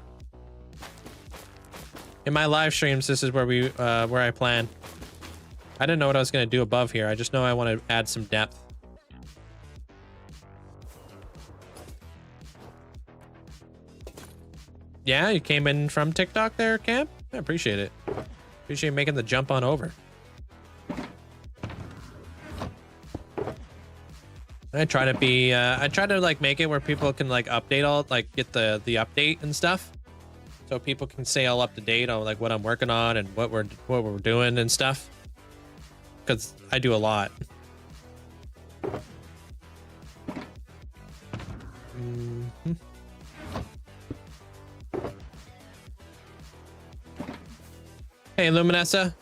In my live streams, this is where where I plan. I didn't know what I was gonna do above here. I just know I want to add some depth. Yeah, you came in from TikTok there, Camp? I appreciate it. Appreciate making the jump on over. I try to like make it where people can like update get the update and stuff. So people can stay all up to date on like what I'm working on and what we're doing and stuff. Cause I do a lot. Mm-hmm. Hey, Luminessa.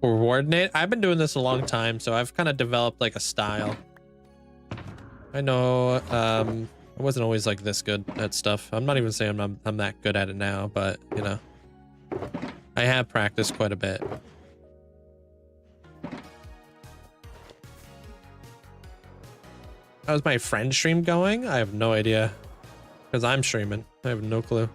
Coordinate. I've been doing this a long time, so I've kind of developed like a style. I know I wasn't always like this good at stuff. I'm not even saying I'm that good at it now, but you know, I have practiced quite a bit. How's my friend stream going? I have no idea. Because I'm streaming. I have no clue.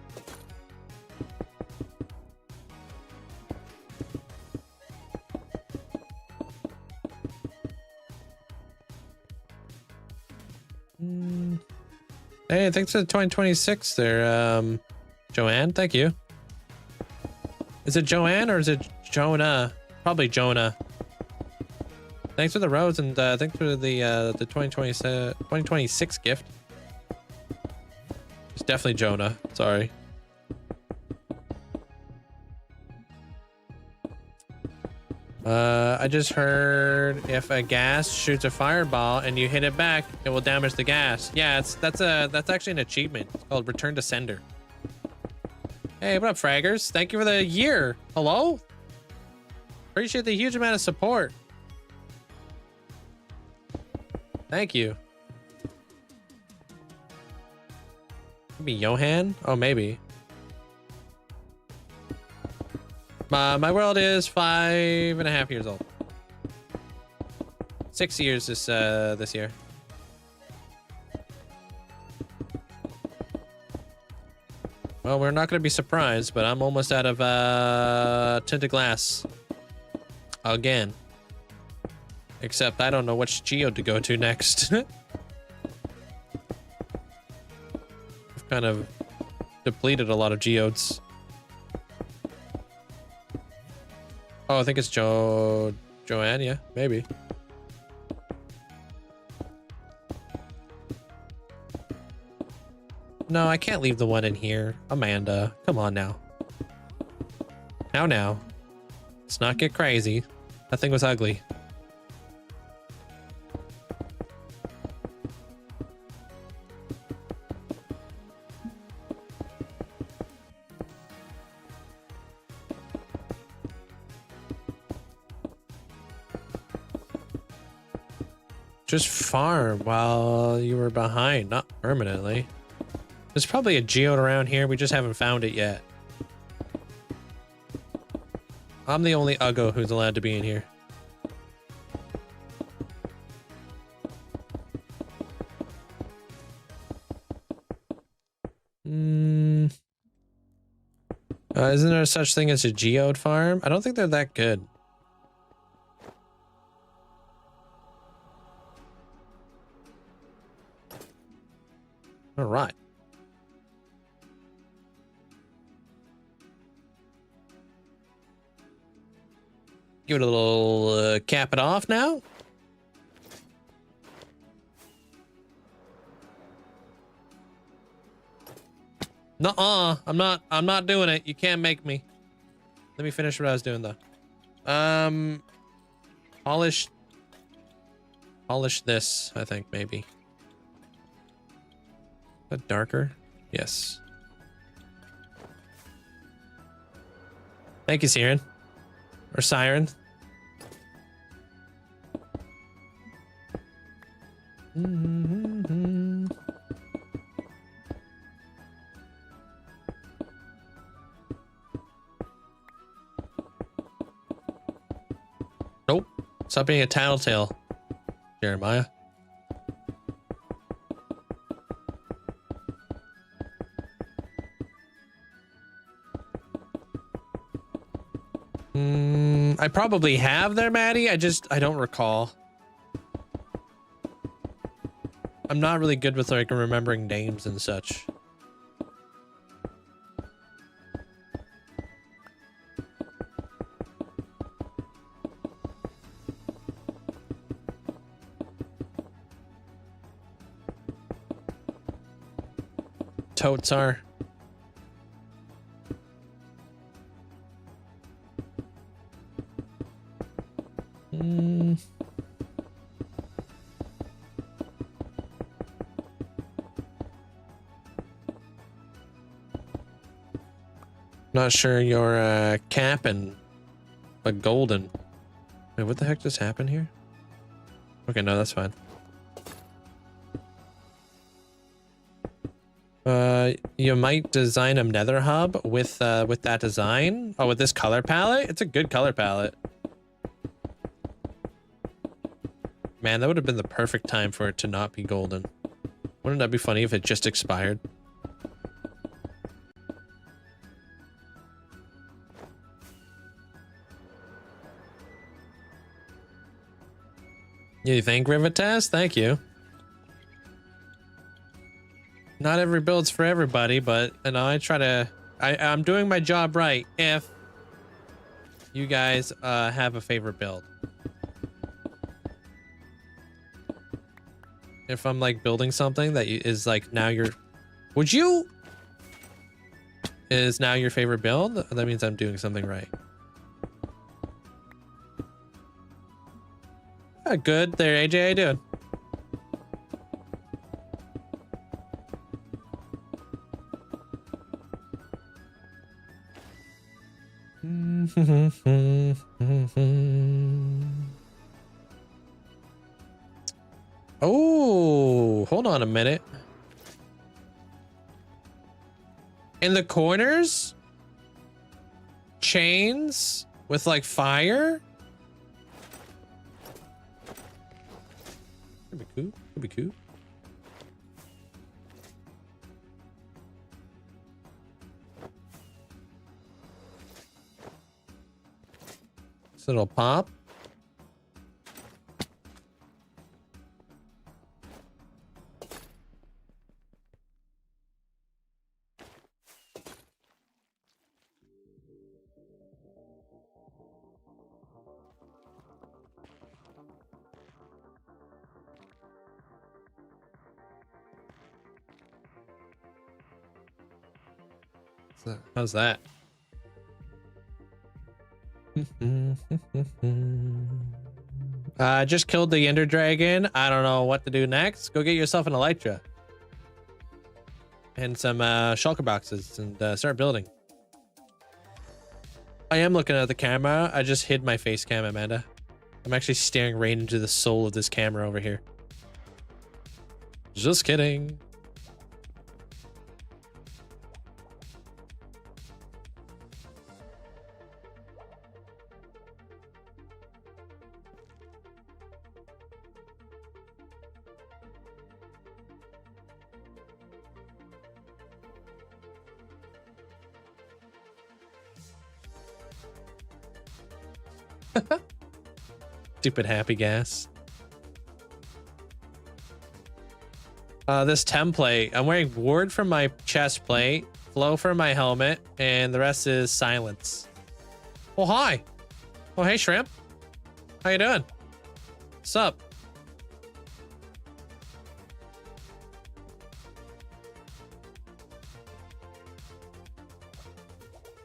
Hey, thanks for the 2026 there, Joanne. Thank you. Is it Joanne or is it Jonah? Probably Jonah. Thanks for the rose and thanks for the 2026 gift. It's definitely Jonah. Sorry. I just heard if a gas shoots a fireball and you hit it back, it will damage the gas. Yeah, that's actually an achievement. It's called Return to Sender. Hey, what up, fraggers? Thank you for the year. Hello? Appreciate the huge amount of support. Thank you. Maybe Johan? Oh, maybe. My world is 5.5 years old. 6 years this year. Well, we're not going to be surprised, but I'm almost out of tinted glass. Again. Except I don't know which geode to go to next. I've kind of depleted a lot of geodes. Oh, I think it's Joanne, yeah, maybe. No, I can't leave the one in here. Amanda, come on now. Now. Let's not get crazy. That thing was ugly. Just farm while you were behind, not permanently. There's probably a geode around here. We just haven't found it yet. I'm the only Uggo who's allowed to be in here. Isn't there such thing as a geode farm? I don't think they're that good. All right. Give it a little cap it off now. Nuh-uh. I'm not doing it. You can't make me. Let me finish what I was doing though. Polish this, I think maybe. Is that darker? Yes. Thank you, Siren. Or Siren. Nope. Stop being a tattletale, Jeremiah. I probably have there, Maddie. I don't recall. I'm not really good with like remembering names and such. Totes are. Not sure your cap and a golden. Wait, what the heck just happened here? Okay, no, that's fine. You might design a nether hub with that design. Oh, with this color palette? It's a good color palette. Man, that would have been the perfect time for it to not be golden. Wouldn't that be funny if it just expired? You think, Rivitaz? Thank you. Not every build's for everybody, but you know, I'm doing my job right if you guys have a favorite build. If I'm like building something that is like now is now your favorite build, that means I'm doing something right. Good there, AJ. How you doing? Oh, hold on a minute. In the corners, chains with like fire. Could be cool. Could be cool. So it'll pop. How's that? Just killed the Ender Dragon. I don't know what to do next. Go get yourself an Elytra. And some shulker boxes and start building. I am looking at the camera. I just hid my face cam, Amanda. I'm actually staring right into the soul of this camera over here. Just kidding. Stupid happy gas. This template. I'm wearing ward for my chest plate, flow for my helmet, and the rest is silence. Oh, hi. Oh, hey, Shrimp. How you doing? What's up?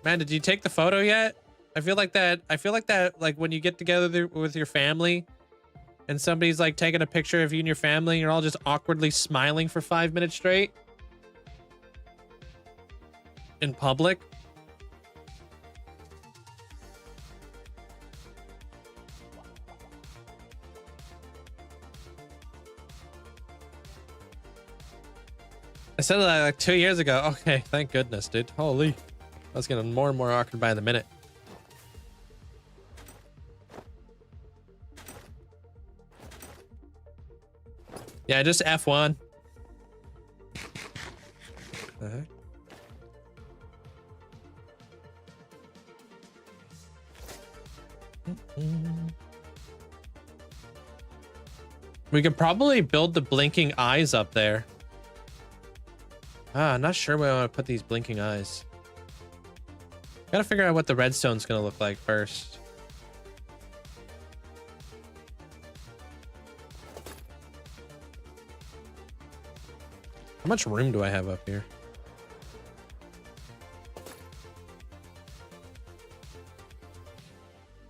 Man, did you take the photo yet? I feel like that, like when you get together with your family and somebody's like taking a picture of you and your family and you're all just awkwardly smiling for 5 minutes straight in public. I said that like 2 years ago. Okay, thank goodness, dude. Holy. I was getting more and more awkward by the minute. Yeah, just F1. Okay. We could probably build the blinking eyes up there. I'm not sure where I want to put these blinking eyes. Gotta figure out what the redstone's gonna look like first. How much room do I have up here?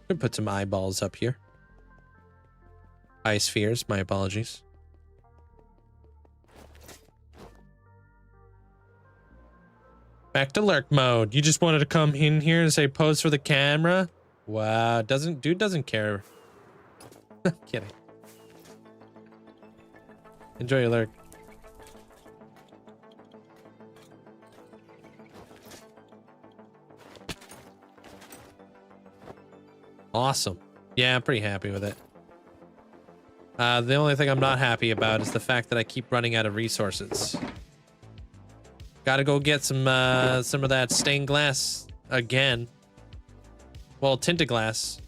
Could put some eyeballs up here. Eye spheres, my apologies. Back to lurk mode. You just wanted to come in here and say pose for the camera? Wow, dude doesn't care. Kidding. Enjoy your lurk. Awesome. Yeah, I'm pretty happy with it. The only thing I'm not happy about is the fact that I keep running out of resources. Gotta go get some of that stained glass again. Well, tinted glass.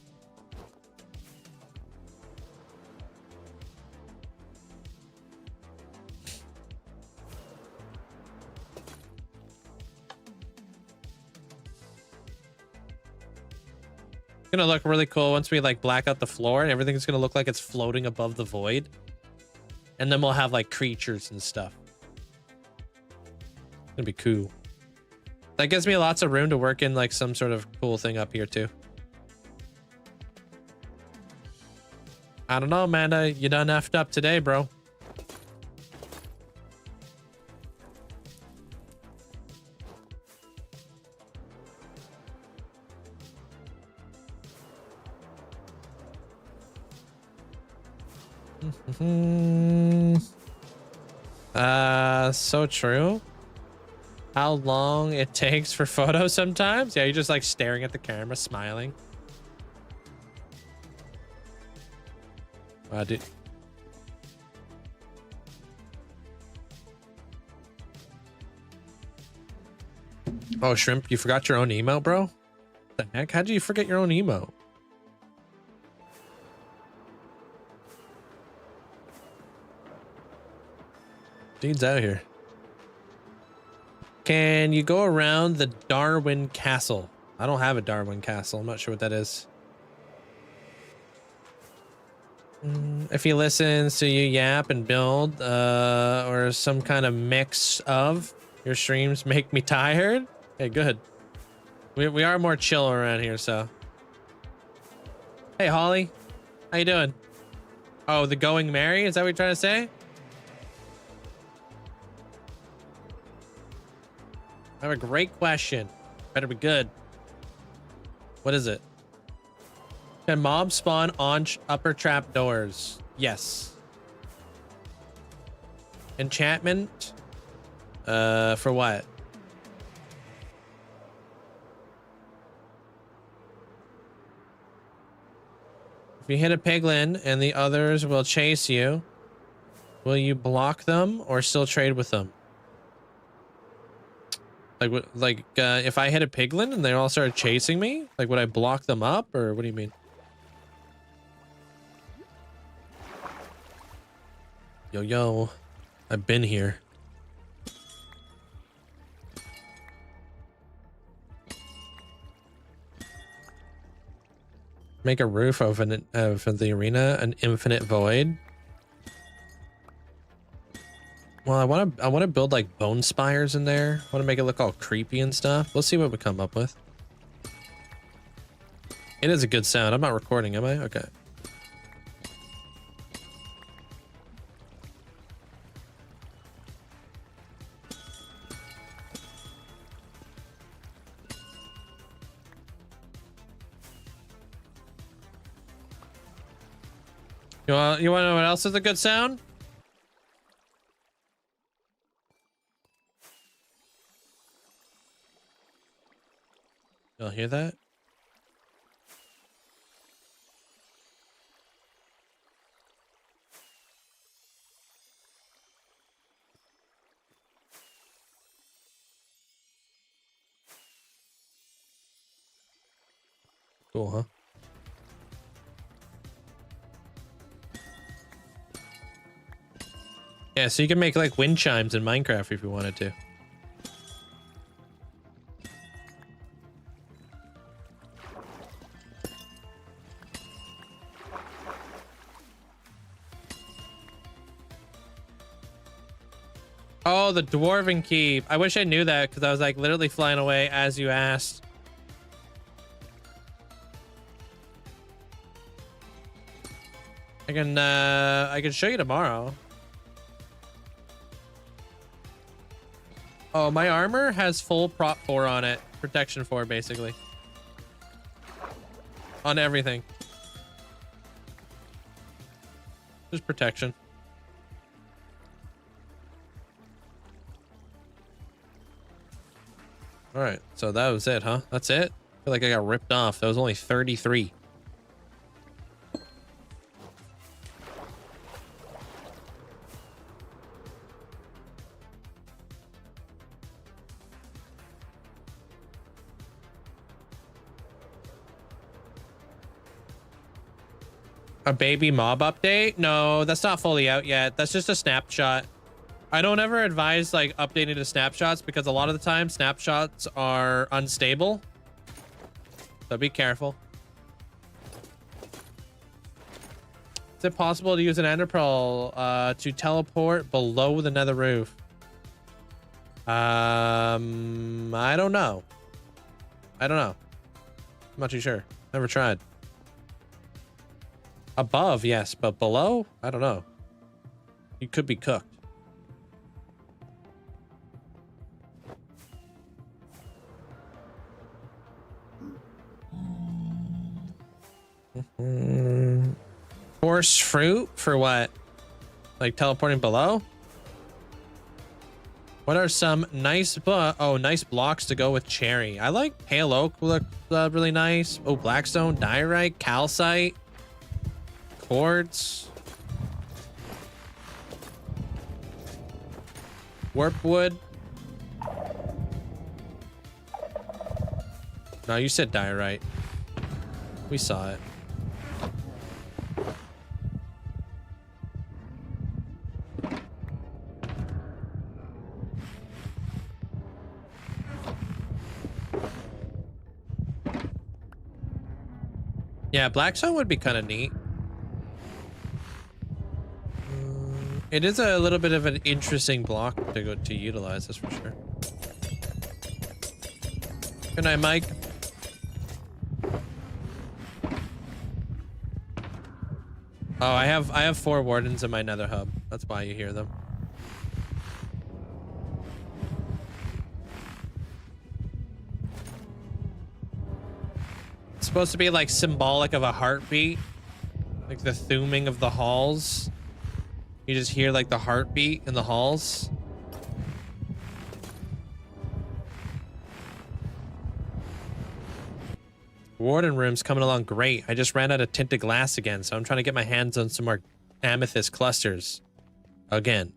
It's gonna look really cool once we like black out the floor and everything's gonna look like it's floating above the void. And then we'll have like creatures and stuff. It'd be cool. That gives me lots of room to work in like some sort of cool thing up here too. I don't know, Amanda. You done effed up today, bro. So true. How long it takes for photos sometimes? Yeah, you're just like staring at the camera, smiling. Dude. Oh, Shrimp, you forgot your own emote, bro? What the heck? How'd you forget your own emote? Dude's out here. Can you go around the Darwin Castle? I don't have a Darwin Castle. I'm not sure what that is. If he listens to you yap and build, or some kind of mix of, your streams make me tired. Okay, good. We are more chill around here, so. Hey, Holly. How you doing? Oh, the Going Merry? Is that what you're trying to say? I have a great question. Better be good. What is it? Can mobs spawn on upper trap doors? Yes. Enchantment? For what? If you hit a piglin and the others will chase you, will you block them or still trade with them? Like, if I hit a piglin and they all started chasing me, like, would I block them up, or what do you mean? Yo. I've been here. Make a roof of the arena an infinite void. Well, I want to build like bone spires in there. I want to make it look all creepy and stuff. We'll see what we come up with. It is a good sound. I'm not recording, am I? Okay. You want to know what else is a good sound? Y'all hear that? Cool, huh? Yeah, so you can make like wind chimes in Minecraft if you wanted to. Oh, the dwarven keep. I wish I knew that because I was like literally flying away as you asked. I can show you tomorrow. Oh, my armor has full prop 4 on it. Protection 4, basically. On everything. Just protection. All right, so that was it, huh? That's it? I feel like I got ripped off. That was only 33. A baby mob update? No, that's not fully out yet. That's just a snapshot. I don't ever advise like updating to snapshots because a lot of the time snapshots are unstable. So be careful. Is it possible to use an ender pearl to teleport below the nether roof? I don't know. I don't know. I'm not too sure. Never tried. Above, yes, but below? I don't know. You could be cooked. Force fruit for what? Like teleporting below? What are some nice nice blocks to go with cherry? I like pale oak, look really nice. Oh, blackstone, diorite, calcite, quartz, warp wood. No, you said diorite. We saw it. Yeah, blackstone would be kind of neat. It is a little bit of an interesting block to utilize, that's for sure. Good night, Mike. Oh, I have 4 wardens in my nether hub. That's why you hear them. It's supposed to be like symbolic of a heartbeat, like the thumbing of the halls. You just hear like the heartbeat in the halls. Warden room's coming along great. I just ran out of tinted glass again, so I'm trying to get my hands on some more amethyst clusters. Again.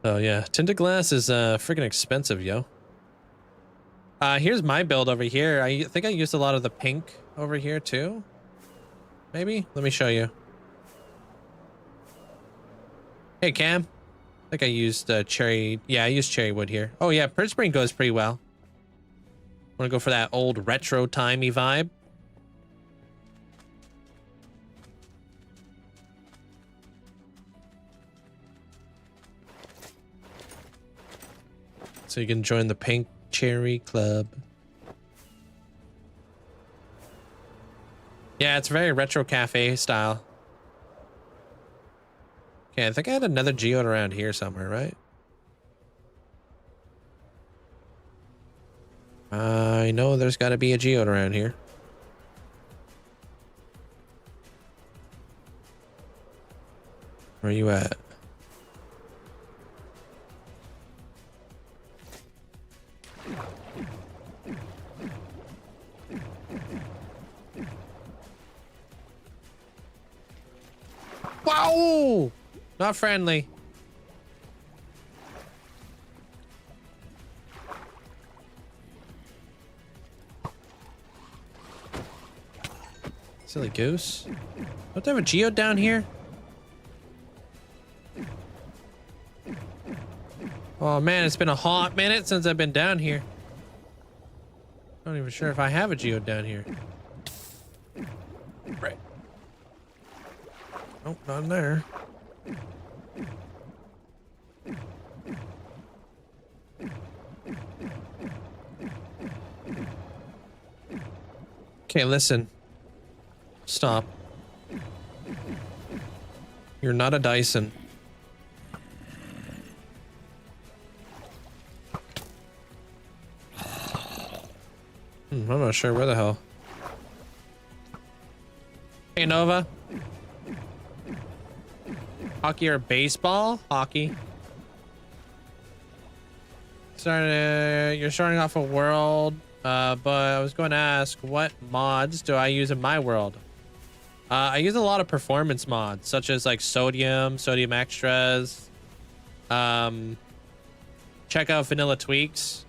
Oh yeah, tinted glass is freaking expensive, yo. Here's my build over here. I think I used a lot of the pink over here too. Maybe? Let me show you. Hey, Cam. I think I used cherry. Yeah, I used cherry wood here. Oh, yeah. Spring goes pretty well. Want to go for that old retro timey vibe? So you can join the Pink Cherry Club. Yeah, it's very retro cafe style. Okay, I think I had another geode around here somewhere, right? I know there's got to be a geode around here. Where are you at? Wow! Not friendly. Silly goose. Don't they have a geode down here? Oh man, it's been a hot minute since I've been down here. Not even sure if I have a geode down here. Right. Nope, not in there. Okay, listen. Stop. You're not a Dyson. I'm not sure where the hell. Hey, Nova. Hockey or baseball? Hockey. You're starting off a world, but I was going to ask, what mods do I use in my world? I use a lot of performance mods, such as like sodium extras. Check out Vanilla Tweaks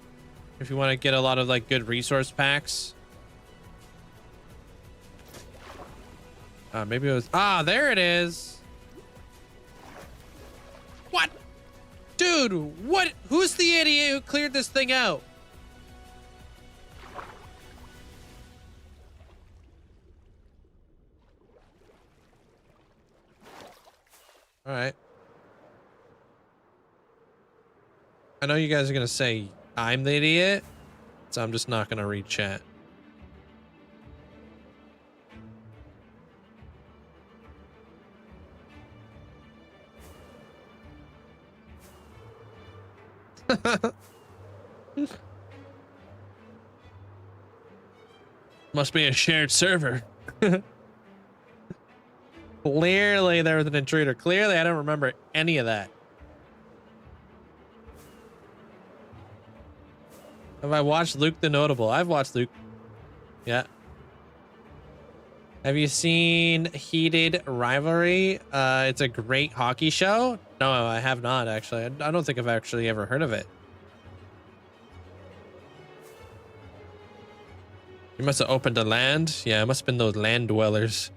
if you want to get a lot of like good resource packs. Maybe it was, there it is. What? Dude, what? Who's the idiot who cleared this thing out? All right. I know you guys are going to say I'm the idiot, so I'm just not going to read chat. Must be a shared server. Clearly there was an intruder. Clearly I don't remember any of that. Have I watched Luke the Notable? I've watched Luke. Yeah. Have you seen Heated Rivalry? It's a great hockey show. No, I have not actually. I don't think I've actually ever heard of it. You must have opened a land. Yeah, it must have been those land dwellers.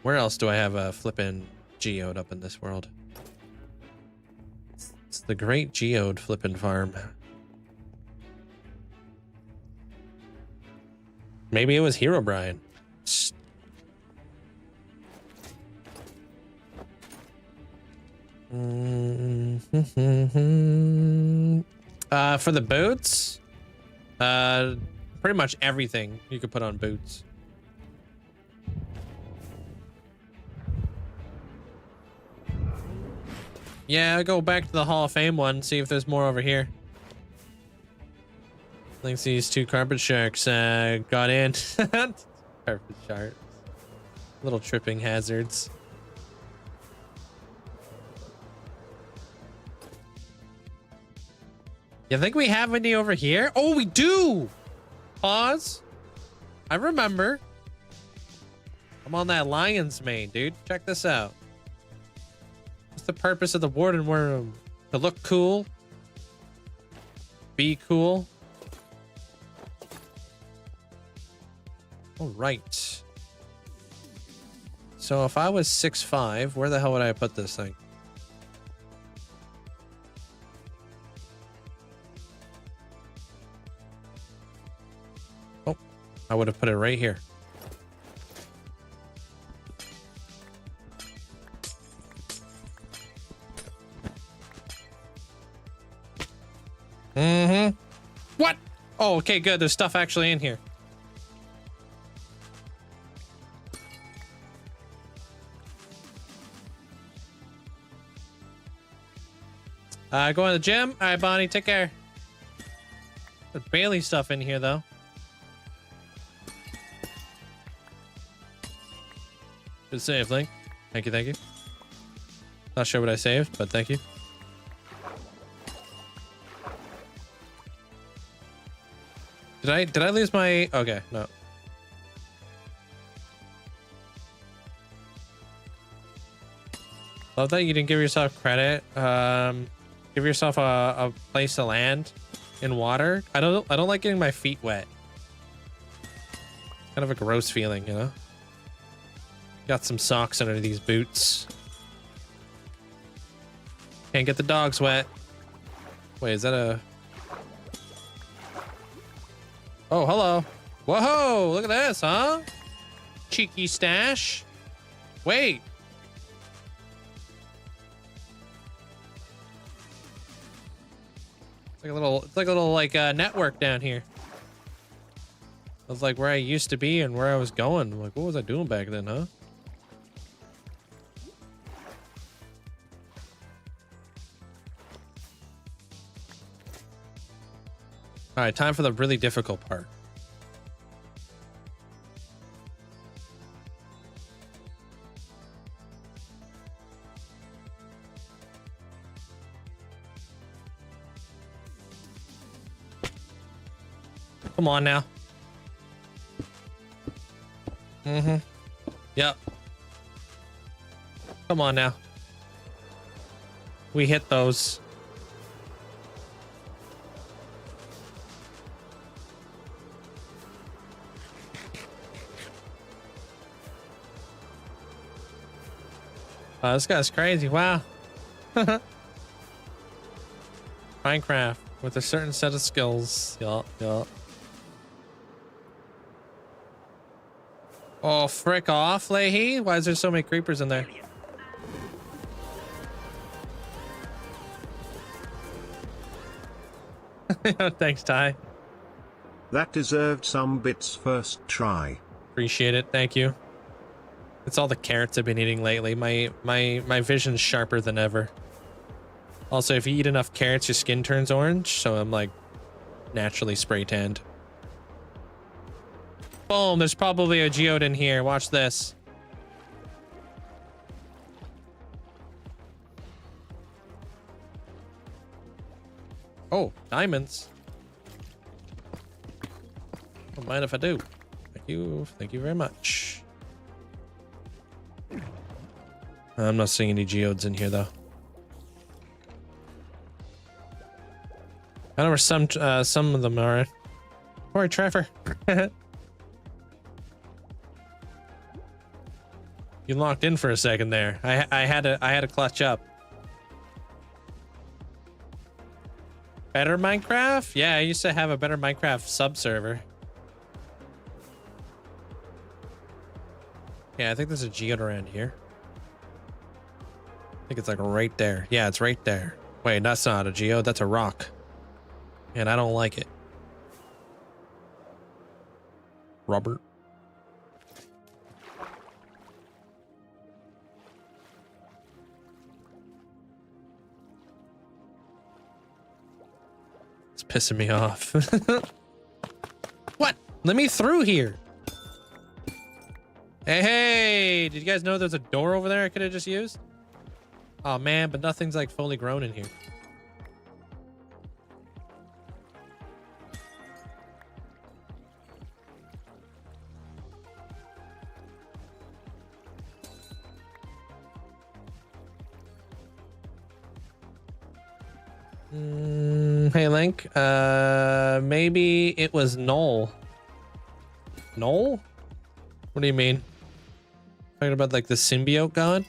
Where else do I have a flippin' geode up in this world? It's the great geode flippin' farm. Maybe it was Hero Brian. For the boots, pretty much everything you could put on boots. Yeah, I'll go back to the Hall of Fame one, see if there's more over here. I think these two carpet sharks got in. Carpet sharks. Little tripping hazards. You think we have any over here? Oh, we do! Pause. I remember. I'm on that lion's mane, dude. Check this out. What's the purpose of the Warden room? To look cool? Be cool? All right. So if I was 6'5", where the hell would I put this thing? Oh, I would have put it right here. Mm-hmm. What? Oh, okay, good. There's stuff actually in here. Going to the gym. All right, Bonnie, take care. There's barely stuff in here, though. Good save, Link. Thank you, thank you. Not sure what I saved, but thank you. Did I lose my... Okay, no. Love that you didn't give yourself credit. Give yourself a place to land in water. I don't like getting my feet wet. Kind of a gross feeling, you know? Got some socks under these boots. Can't get the dogs wet. Wait, is that a... Oh, hello. Whoa, look at this, huh? Cheeky stash. Wait. It's like a little network down here. It's like where I used to be and where I was going. I'm like, what was I doing back then, huh? All right, time for the really difficult part. Come on now. Mm-hmm. Yep. Come on now. We hit those. This guy's crazy. Wow. Minecraft with a certain set of skills. Yup, yup. Oh, frick off, Leahy. Why is there so many creepers in there? Thanks, Ty.
That deserved some bits first try.
Appreciate it. Thank you. It's all the carrots I've been eating lately. My vision's sharper than ever. Also, if you eat enough carrots, your skin turns orange. So I'm like naturally spray tanned. Boom, there's probably a geode in here. Watch this. Oh, diamonds. Don't mind if I do. Thank you. Thank you very much. I'm not seeing any geodes in here, though. I know where some of them are. All right, Trevor. You locked in for a second there. I had to clutch up. Better Minecraft? Yeah, I used to have a better Minecraft sub server. Yeah, I think there's a geode around here. I think it's like right there. Yeah, it's right there. Wait, that's not a geode. That's a rock. And I don't like it. Robert. It's pissing me off. What? Let me through here. Hey, did you guys know there's a door over there I could have just used? Oh man, but nothing's like fully grown in here. Hey Link, maybe it was Noel. Noel? What do you mean? Talking about like the symbiote god.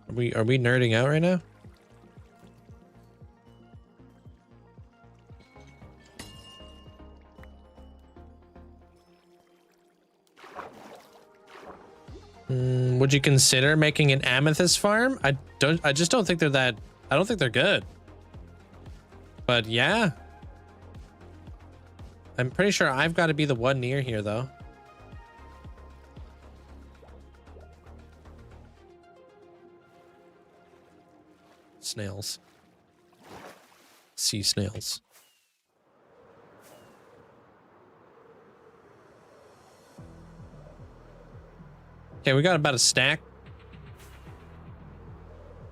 Are we nerding out right now? Would you consider making an amethyst farm? I just don't think they're that. I don't think they're good. But yeah. I'm pretty sure I've got to be the one near here though. Snails. Sea snails. Okay, we got about a stack.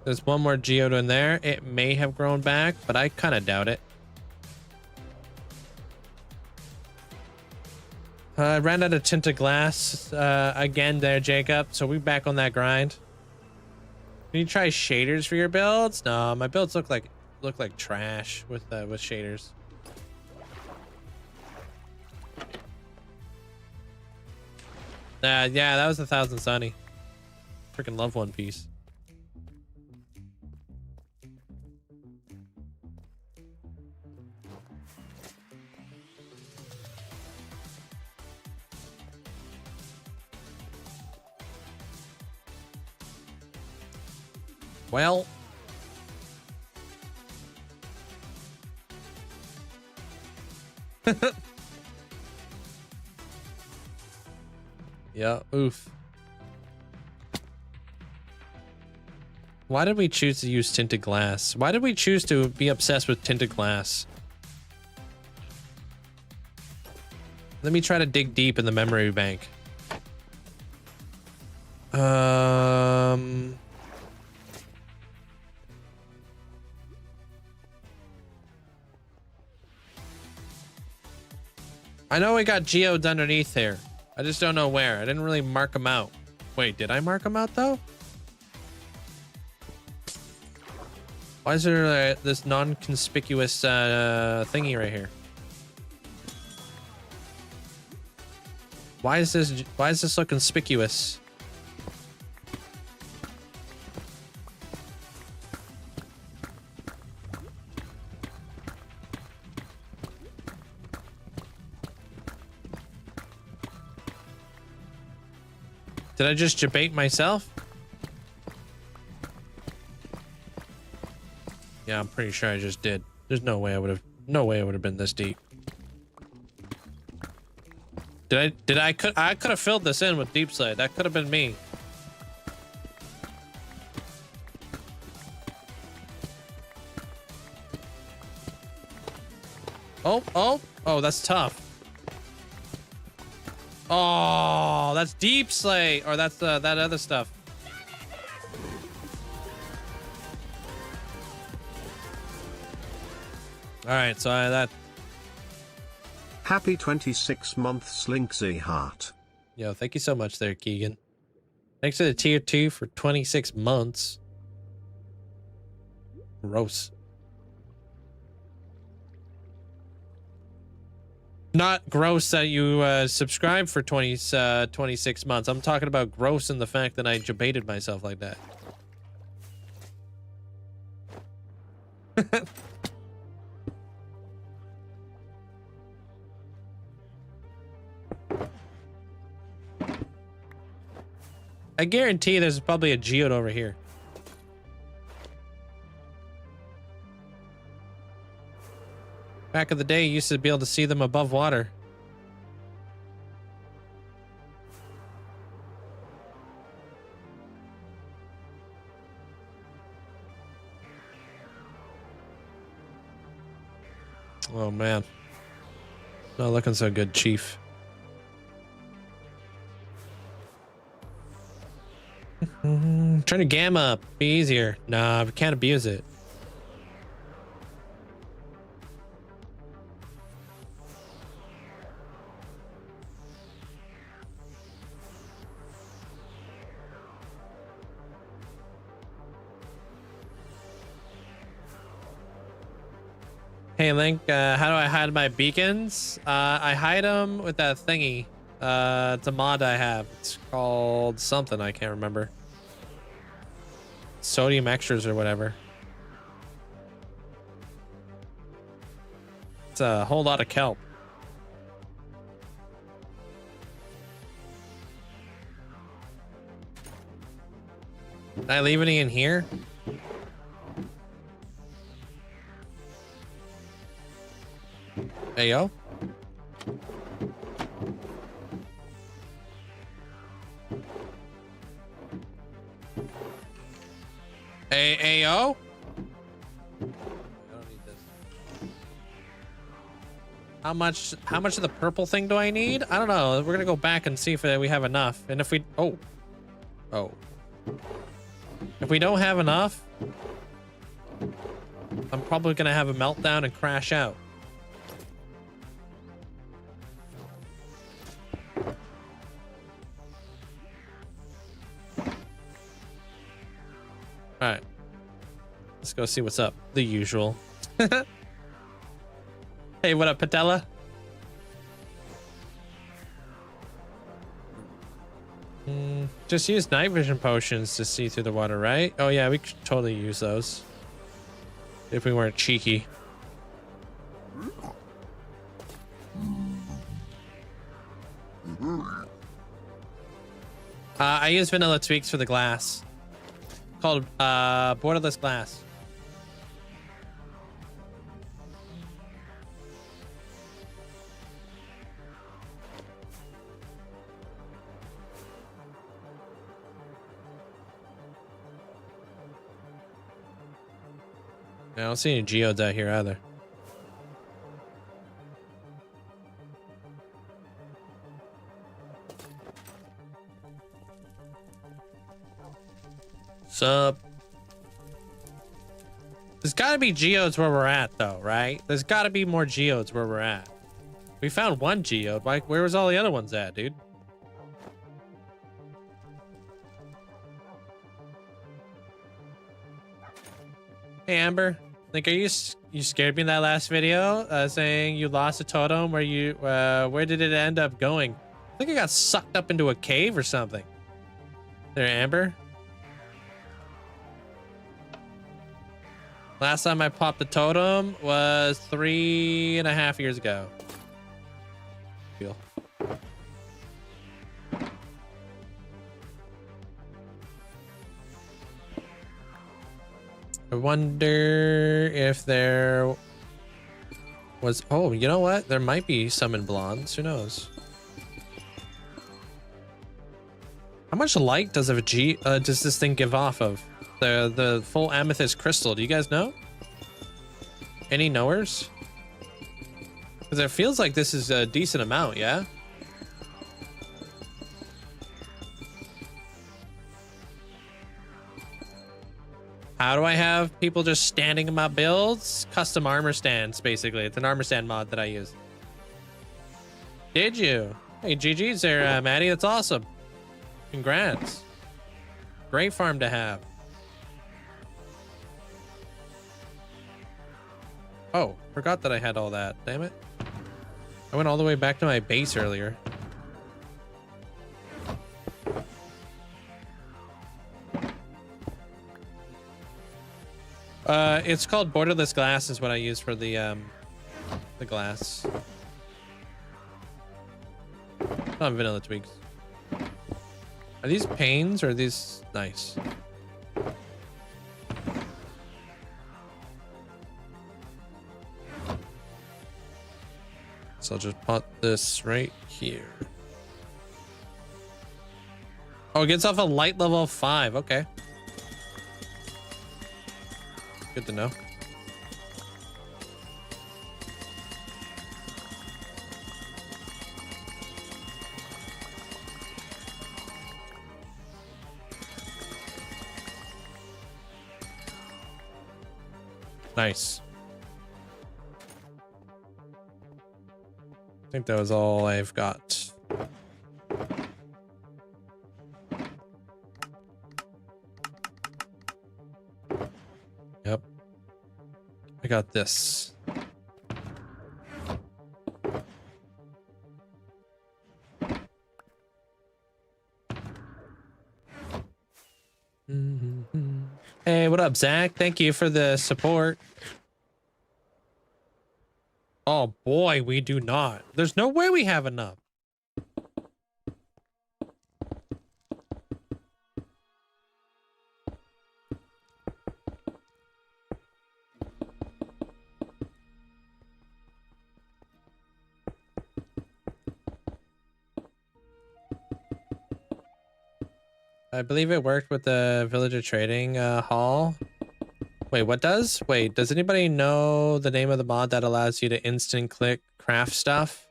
There's one more geode in there. It may have grown back, but I kind of doubt it. I ran out of tinted glass again there, Jacob. So we're back on that grind. Can you try shaders for your builds? No, my builds look like trash with shaders. Yeah, that was 1,000 Sunny. Freaking love One Piece. Well. Yeah, oof. Why did we choose to use tinted glass? Why did we choose to be obsessed with tinted glass? Let me try to dig deep in the memory bank. I know we got geodes underneath here. I just don't know where. I didn't really mark them out. Wait, did I mark them out though? Why is there this non-conspicuous thingy right here? Why is this so conspicuous? Did I just debate myself? Yeah, I'm pretty sure I just did. There's no way I would have been this deep. I could have filled this in with deep slate. That could have been me. Oh, that's tough. Oh, that's deep slate, or that's that other stuff. All right, so that.
Happy 26 months, Linkzzey heart.
Yo, thank you so much there, Keegan. Thanks for the tier 2 for 26 months. Gross. Not gross that you subscribed for 26 months. I'm talking about gross in the fact that I debated myself like that. I guarantee there's probably a geode over here. Back in the day, you used to be able to see them above water. Oh man. Not looking so good, Chief. Turn the gamma up. Be easier. Nah, we can't abuse it. Hey Link, how do I hide my beacons? I hide them with that thingy. It's a mod I have. It's called something, I can't remember. Sodium extras or whatever. It's a whole lot of kelp. Did I leave any in here? Hey, yo. Hey, yo. I don't need this. How much of the purple thing do I need? I don't know. We're gonna go back and see if we have enough. And if we, oh. If we don't have enough, I'm probably gonna have a meltdown and crash out. All right, let's go see what's up. The usual. Hey, what up, Patella? Just use night vision potions to see through the water, right? Oh yeah, we could totally use those if we weren't cheeky. I use vanilla tweaks for the glass. Called borderless glass. I don't see any geodes out here either. Sup? There's got to be geodes where we're at, though, right? There's got to be more geodes where we're at. We found one geode. Like, where was all the other ones at, dude? Hey, Amber. Like, you scared me in that last video, saying you lost a totem. Where did it end up going? I think I got sucked up into a cave or something. There, Amber. Last time I popped the totem was 3.5 years ago. Feel. I wonder if there was... Oh, you know what? There might be some in blondes. Who knows? How much light does does this thing give off of? The full amethyst crystal. Do you guys know? Any knowers? Because it feels like this is a decent amount, yeah? How do I have people just standing in my builds? Custom armor stands, basically. It's an armor stand mod that I use. Did you? Hey, GG's there, Maddie. That's awesome. Congrats. Great farm to have. Oh, forgot that I had all that. Damn it. I went all the way back to my base earlier. It's called borderless glass is what I use for the glass. Not vanilla twigs. Are these panes or are these nice? So I'll just put this right here. Oh, it gets off a light level 5. Okay. Good to know. Nice. I think that was all I've got. Yep. I got this. Hey, what up, Zach? Thank you for the support. Oh boy, we do not. There's no way we have enough. I believe it worked with the villager trading hall. Wait, what does? Wait, does anybody know the name of the mod that allows you to instant click craft stuff?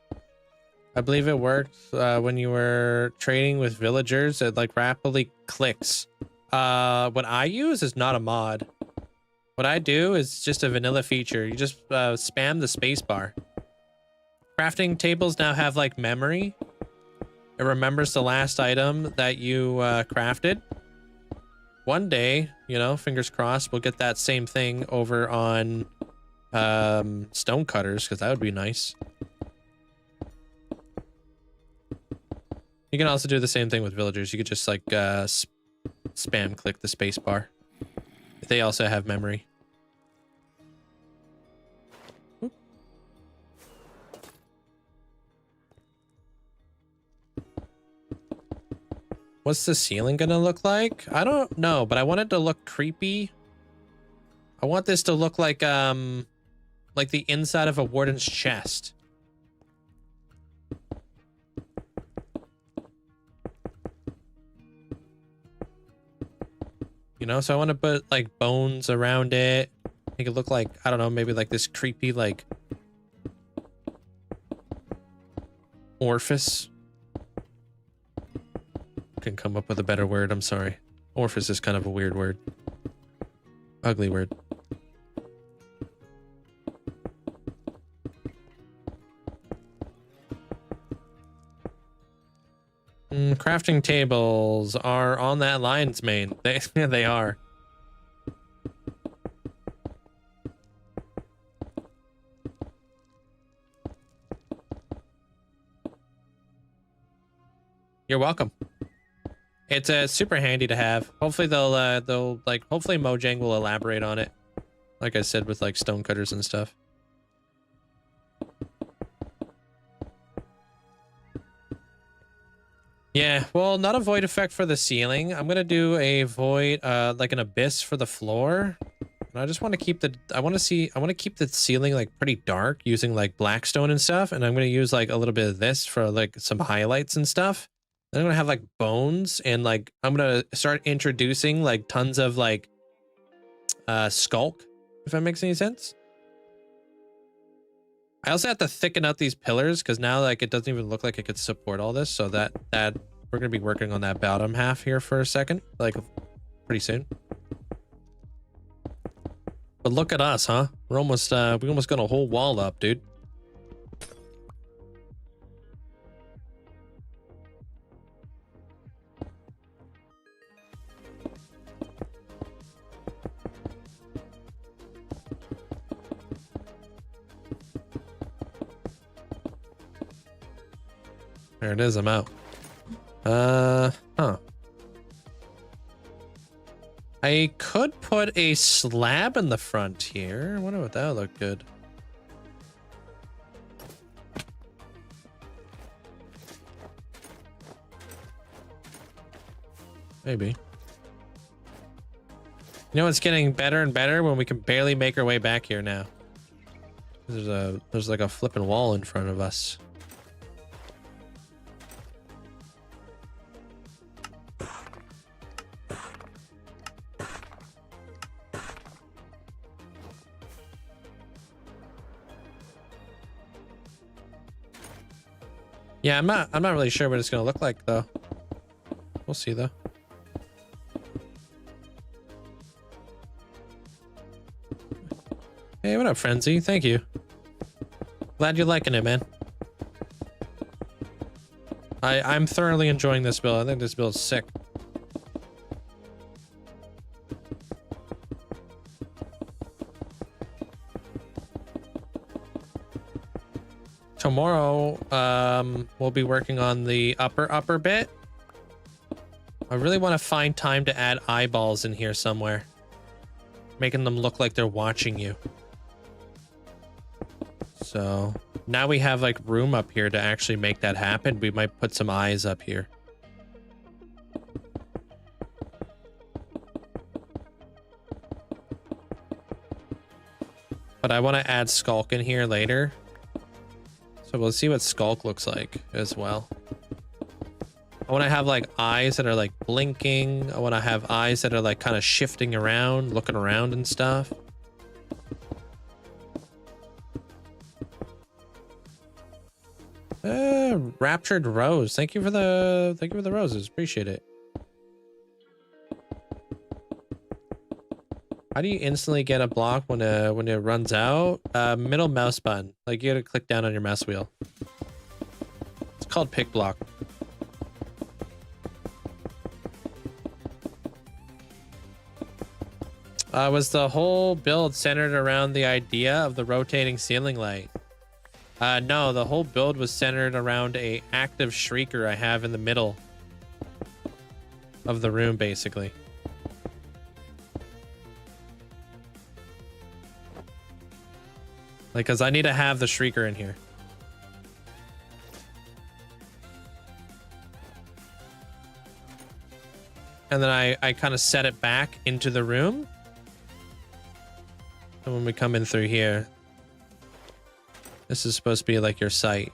I believe it worked when you were trading with villagers. It like rapidly clicks. What I use is not a mod. What I do is just a vanilla feature. You just spam the space bar. Crafting tables now have like memory. It remembers the last item that you crafted. One day, you know, fingers crossed, we'll get that same thing over on stone cutters, because that would be nice. You can also do the same thing with villagers. You could just like spam click the space bar. They also have memory. What's the ceiling gonna look like? I don't know, but I want it to look creepy. I want this to look like the inside of a warden's chest. You know, so I want to put like bones around it. Make it look like, I don't know, maybe like this creepy like orifice. Can come up with a better word. I'm sorry. Orifice is kind of a weird word. Ugly word. Crafting tables are on that lion's mane. They are. You're welcome. It's super handy to have. Hopefully they'll like, hopefully Mojang will elaborate on it. Like I said, with like stone cutters and stuff. Yeah, well, not a void effect for the ceiling. I'm gonna do a void, like an abyss for the floor. And I just want to keep the, I want to keep the ceiling like pretty dark using like blackstone and stuff. And I'm gonna use like a little bit of this for like some highlights and stuff. Then I'm gonna have like bones and like I'm gonna start introducing like tons of like skulk, if that makes any sense. I also have to thicken out these pillars because now like it doesn't even look like it could support all this. So that we're gonna be working on that bottom half here for a second, like pretty soon. But look at us, huh? We're almost we almost got a whole wall up, dude. There it is, I'm out. Huh. I could put a slab in the front here. I wonder if that would look good. Maybe. You know, it's getting better and better when we can barely make our way back here now. There's like a flipping wall in front of us. Yeah, I'm not really sure what it's gonna look like though. We'll see though. Hey, what up, Frenzy? Thank you. Glad you're liking it, man. I'm thoroughly enjoying this build. I think this build is sick. Tomorrow, we'll be working on the upper bit. I really want to find time to add eyeballs in here somewhere. making them look like they're watching you. So now we have like room up here to actually make that happen. We might put some eyes up here. But I want to add Skulk in here later. So we'll see what Skulk looks like as well. I want to have like eyes that are like blinking. I want to have eyes that are like kind of shifting around, looking around and stuff. Raptured Rose. Thank you for the roses. Appreciate it. How do you instantly get a block when it runs out? Middle mouse button. Like you gotta click down on your mouse wheel. It's called pick block. Was the whole build centered around the idea of the rotating ceiling light? No, the whole build was centered around a active shrieker I have in the middle of the room, basically. Like, cause I need to have the shrieker in here. And then I kind of set it back into the room. And when we come in through here, this is supposed to be like your sight.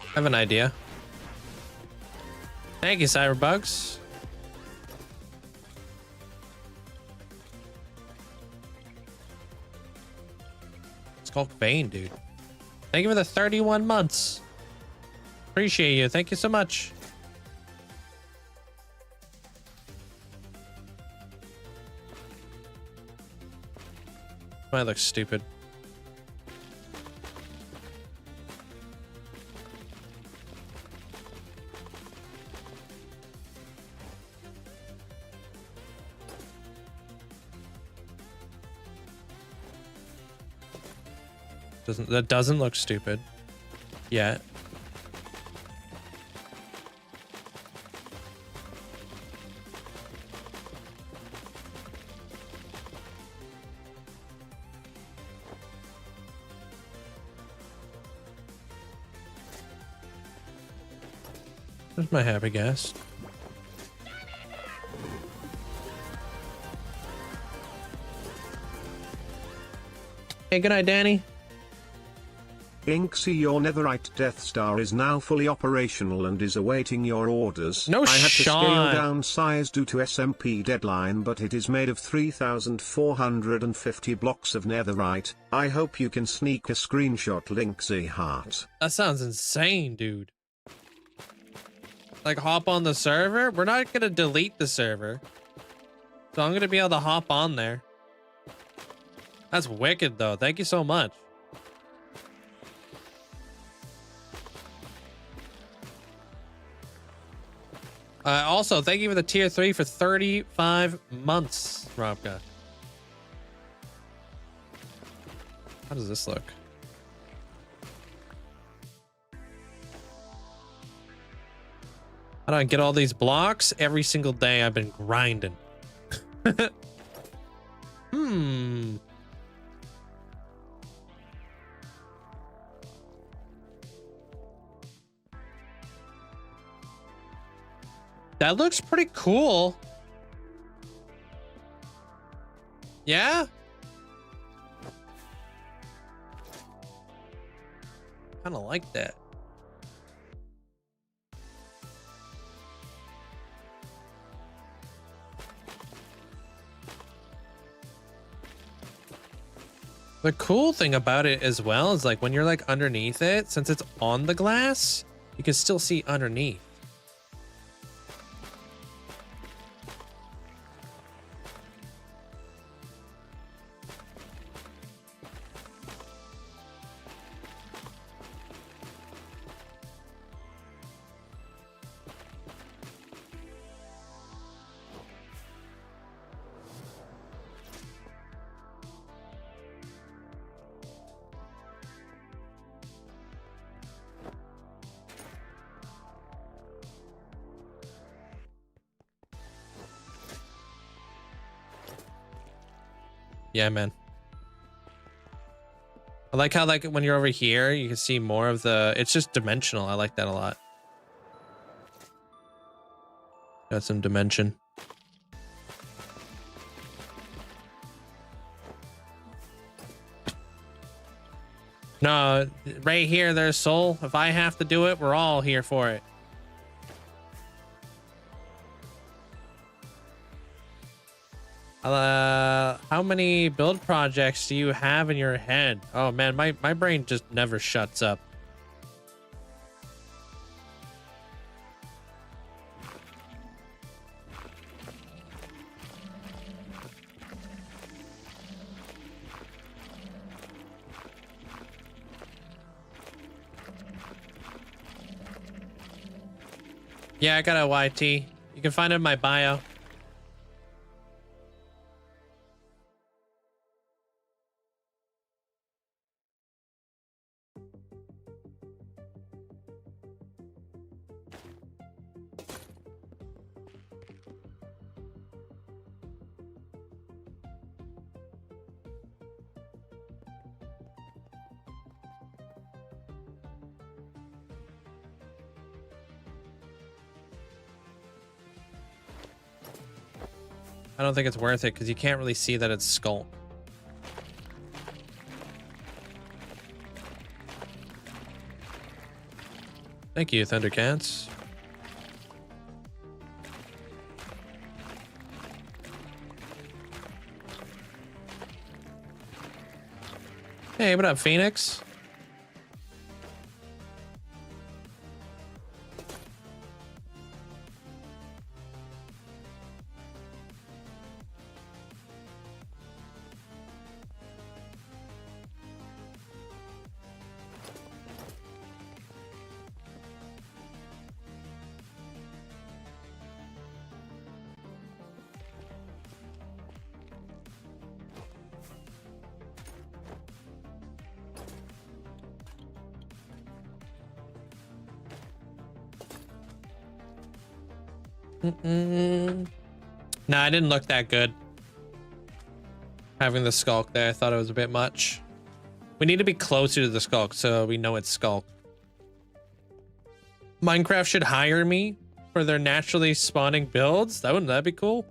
I have an idea. Thank you, Cyberbugs. Skulk Bane, dude. Thank you for the 31 months. Appreciate you. Thank you so much. Might look stupid. That doesn't look stupid yet. There's my happy guest. Hey, good night, Danny.
Linkzzey, your netherite Death Star is now fully operational and is awaiting your orders.
No,
I had to scale
Sean.
down size due to SMP deadline, but it is made of 3,450 blocks of netherite. I hope you can sneak a screenshot, Linkzzey heart.
That sounds insane, dude. Like, hop on the server? We're not gonna delete the server. So I'm gonna be able to hop on there. That's wicked, though. Thank you so much. Also, thank you for the tier 3 for 35 months, Robka. How does this look? How do I get all these blocks? Every single day I've been grinding. That looks pretty cool. Yeah? Kind of like that. The cool thing about it as well is like when you're like underneath it, since it's on the glass, you can still see underneath. Yeah, man. I like how, like, when you're over here, you can see more of the... It's just dimensional. I like that a lot. Got some dimension. No, right here, there's soul. If I have to do it, we're all here for it. How many build projects do you have in your head? Oh man, my brain just never shuts up. Yeah, I got a YT. You can find it in my bio. I don't think it's worth it because you can't really see that it's skull. Thank you, Thundercats. Hey, what up, Phoenix? No, I didn't look that good. Having the skulk there, I thought it was a bit much. We need to be closer to the skulk so we know it's skulk. Minecraft should hire me for their naturally spawning builds. Wouldn't that be cool?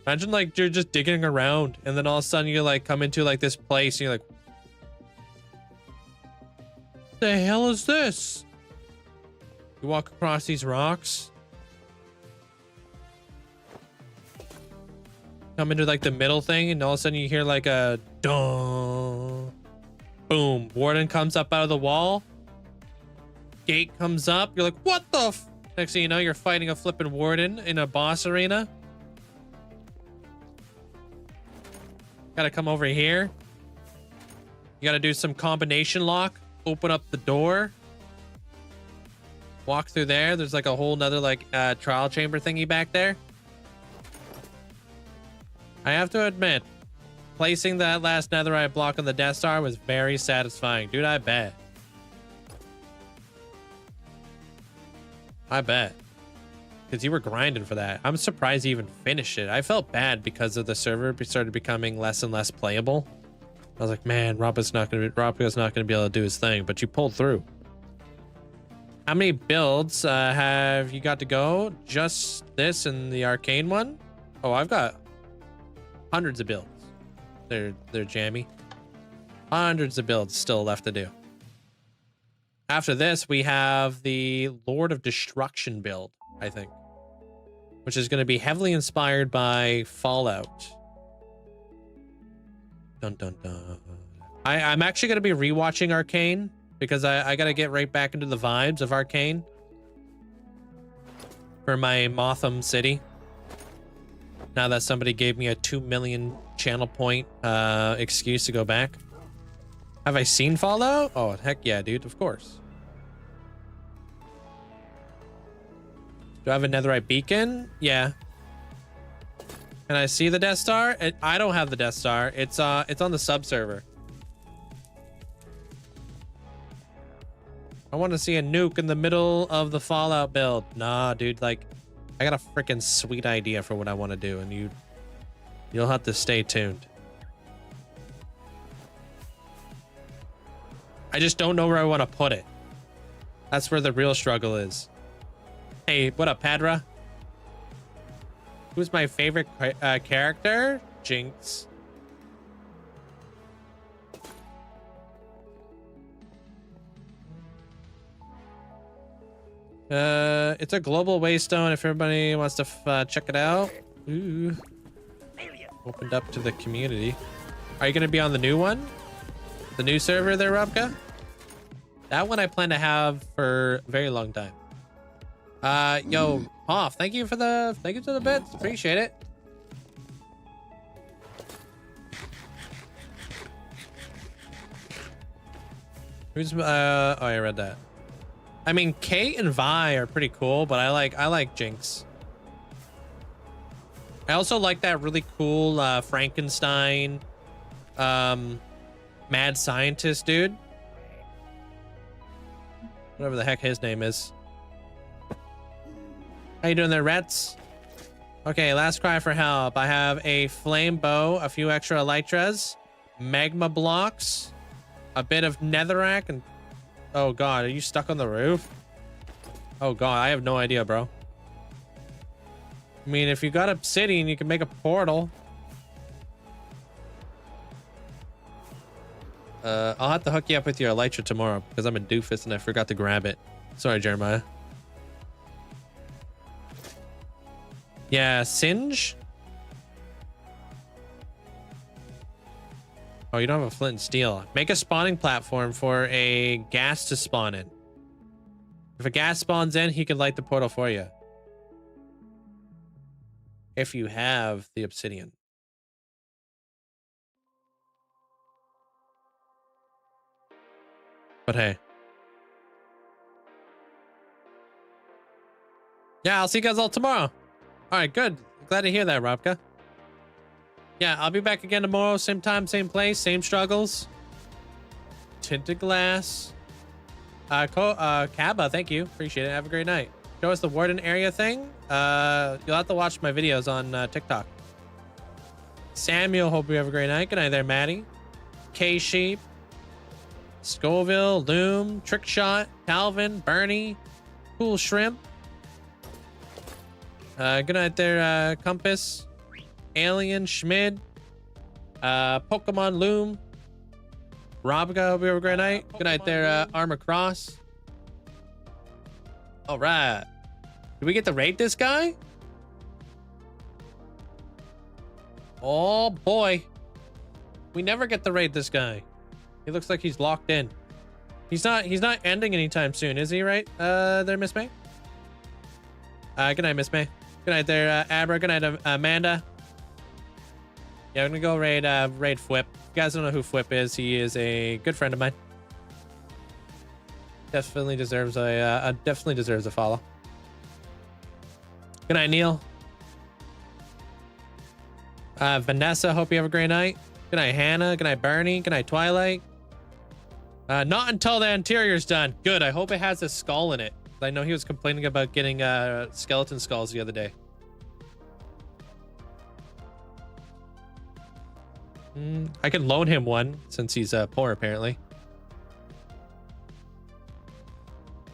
Imagine like you're just digging around and then all of a sudden you like come into like this place and you're like, what the hell is this? You walk across these rocks. Come into like the middle thing and all of a sudden you hear like a dong. Boom. Warden comes up out of the wall. Gate comes up. You're like, what the f? Next thing you know, you're fighting a flippin' Warden in a boss arena. Gotta come over here. You gotta do some combination lock. Open up the door. Walk through there. There's like a whole nother like trial chamber thingy back there. I have to admit, placing that last netherite block on the Death Star was very satisfying. Dude, I bet. I bet. Because you were grinding for that. I'm surprised you even finished it. I felt bad because of the server started becoming less and less playable. I was like, man, Robo's not gonna be able to do his thing, but you pulled through. How many builds have you got to go? Just this and the arcane one? Oh, I've got hundreds of builds. They're jammy. Hundreds of builds still left to do. After this, we have the Lord of Destruction build, I think, which is going to be heavily inspired by Fallout. Dun dun dun. I'm actually going to be rewatching Arcane because I got to get right back into the vibes of Arcane for my Motham City. Now that somebody gave me a 2 million channel point excuse to go back. Have I seen Fallout? Oh, heck yeah, dude. Of course. Do I have a netherite beacon? Yeah. Can I see the Death Star? I don't have the Death Star. It's on the sub server. I want to see a nuke in the middle of the Fallout build. Nah, dude. Like, I got a freaking sweet idea for what I want to do, and you'll have to stay tuned. I just don't know where I want to put it. That's where the real struggle is. Hey, what up, Padra? Who's my favorite character? Jinx. It's a global waystone if everybody wants to check it out. Ooh. Opened up to the community. Are you going to be on the new one? The new server there, Robka? That one I plan to have for a very long time. Yo, Hoff, thank you for the bits. Appreciate it. Who's oh, I read that. I mean, Kate and Vi are pretty cool, but I like Jinx. I also like that really cool Frankenstein mad scientist dude. Whatever the heck his name is. How you doing there, Rats? Okay, last cry for help. I have a flame bow, a few extra elytras, magma blocks, a bit of netherrack, and oh god, are you stuck on the roof? Oh god, I have no idea, bro. I mean, if you got obsidian, you can make a portal. I'll have to hook you up with your elytra tomorrow because I'm a doofus and I forgot to grab it. Sorry, Jeremiah. Yeah, Singe? Oh, you don't have a flint and steel. Make a spawning platform for a gas to spawn in. If a gas spawns in, he can light the portal for you. If you have the obsidian. But hey. Yeah, I'll see you guys all tomorrow. All right, good. Glad to hear that, Robka. Yeah, I'll be back again tomorrow. Same time, same place, same struggles. Tinted glass. Kaba, thank you. Appreciate it. Have a great night. Show us the Warden area thing. You'll have to watch my videos on TikTok. Samuel, hope you have a great night. Good night there, Maddie. K-Sheep. Scoville, Loom, Trickshot, Calvin, Bernie, Cool Shrimp. Good night there, Compass, Alien, Schmid, Pokemon Loom, Robga, hope you have a great night. Good night there, Armor Cross. All right. Did we get to raid this guy? Oh boy. We never get to raid this guy. He looks like he's locked in. He's not ending anytime soon, is he, right? There, Miss May? Good night, Miss May. Good night there, Abra. Good night, Amanda. Yeah, I'm gonna go raid Fwip. If you guys don't know who Fwip is, he is a good friend of mine. Definitely deserves a follow. Good night, Neil. Vanessa, hope you have a great night. Good night, Hannah. Good night, Bernie. Good night, Twilight. Not until the interior's done. Good. I hope it has a skull in it. I know he was complaining about getting skeleton skulls the other day. I can loan him one since he's poor, apparently.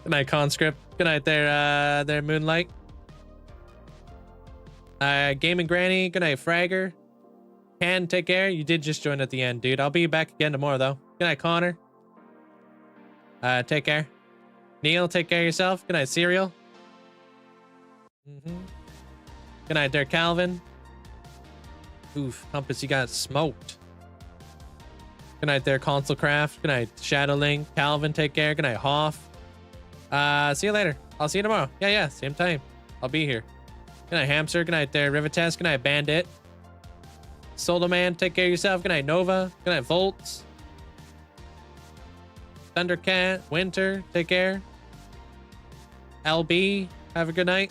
Good night, Conscript. Good night there, Moonlight. Gaming Granny. Good night, Fragger. Can, take care. You did just join at the end, dude. I'll be back again tomorrow, though. Good night, Connor. Take care. Neil, take care of yourself. Good night, Serial. Good night there, Calvin. Oof, Compass, you got smoked. Good night there, Console Craft. Good night, Shadowling. Calvin, take care. Good night, Hoff. See you later. I'll see you tomorrow. Yeah, same time. I'll be here. Good night, Hamster. Good night there, Rivetest. Good night, Bandit. Solo Man, take care of yourself. Good night, Nova. Good night, Volts. Thundercat, Winter, take care. LB, have a good night.